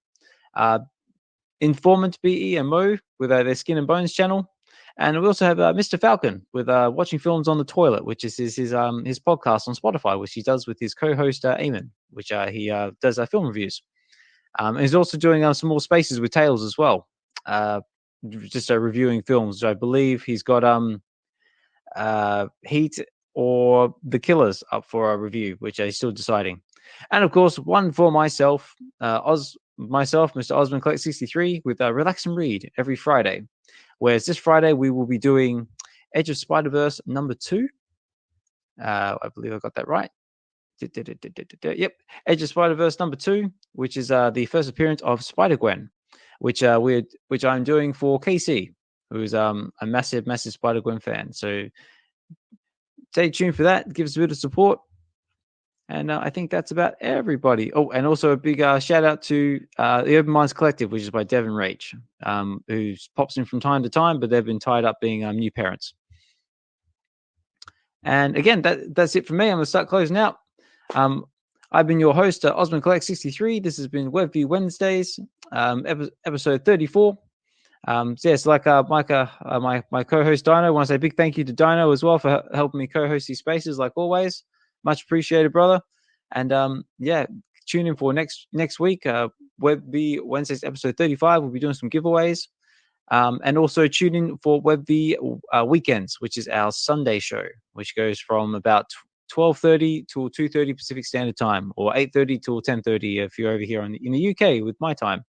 Informant BE and Mo with their Skin and Bones channel. And we also have Mr. Falcon with Watching Films on the Toilet, which is his podcast on Spotify, which he does with his co-host Eamon, which he does film reviews. And he's also doing some more spaces with Tales as well, just reviewing films. I believe he's got Heat or The Killers up for a review, which he's still deciding. And of course, one for myself, Mr. Osmond Collect 63 with Relax and Read every Friday. Whereas this Friday we will be doing Edge of Spider-Verse number 2. I believe I got that right. Yep, Edge of Spider-Verse number 2, which is the first appearance of Spider-Gwen, which I'm doing for KC, who's a massive Spider-Gwen fan. So stay tuned for that. Give us a bit of support. And I think that's about everybody. Oh, and also a big shout out to the Open Minds Collective, which is by Devin Rach, who pops in from time to time, but they've been tied up being new parents. And again, that's it for me. I'm going to start closing out. I've been your host, Osmond Collect 63. This has been Web V Wednesdays, episode 34. My co-host Dyno, I want to say a big thank you to Dyno as well for helping me co-host these spaces, like always. Much appreciated, brother. And tune in for next week, Web V Wednesdays episode 35. We'll be doing some giveaways. And also tune in for Web V Weekends, which is our Sunday show, which goes from about 12:30 till 2:30 Pacific Standard Time, or 8:30 till 10:30 if you're over here in the UK with my time.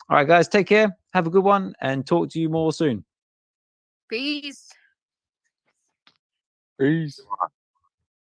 All right, guys, take care. Have a good one, and talk to you more soon. Peace. Peace.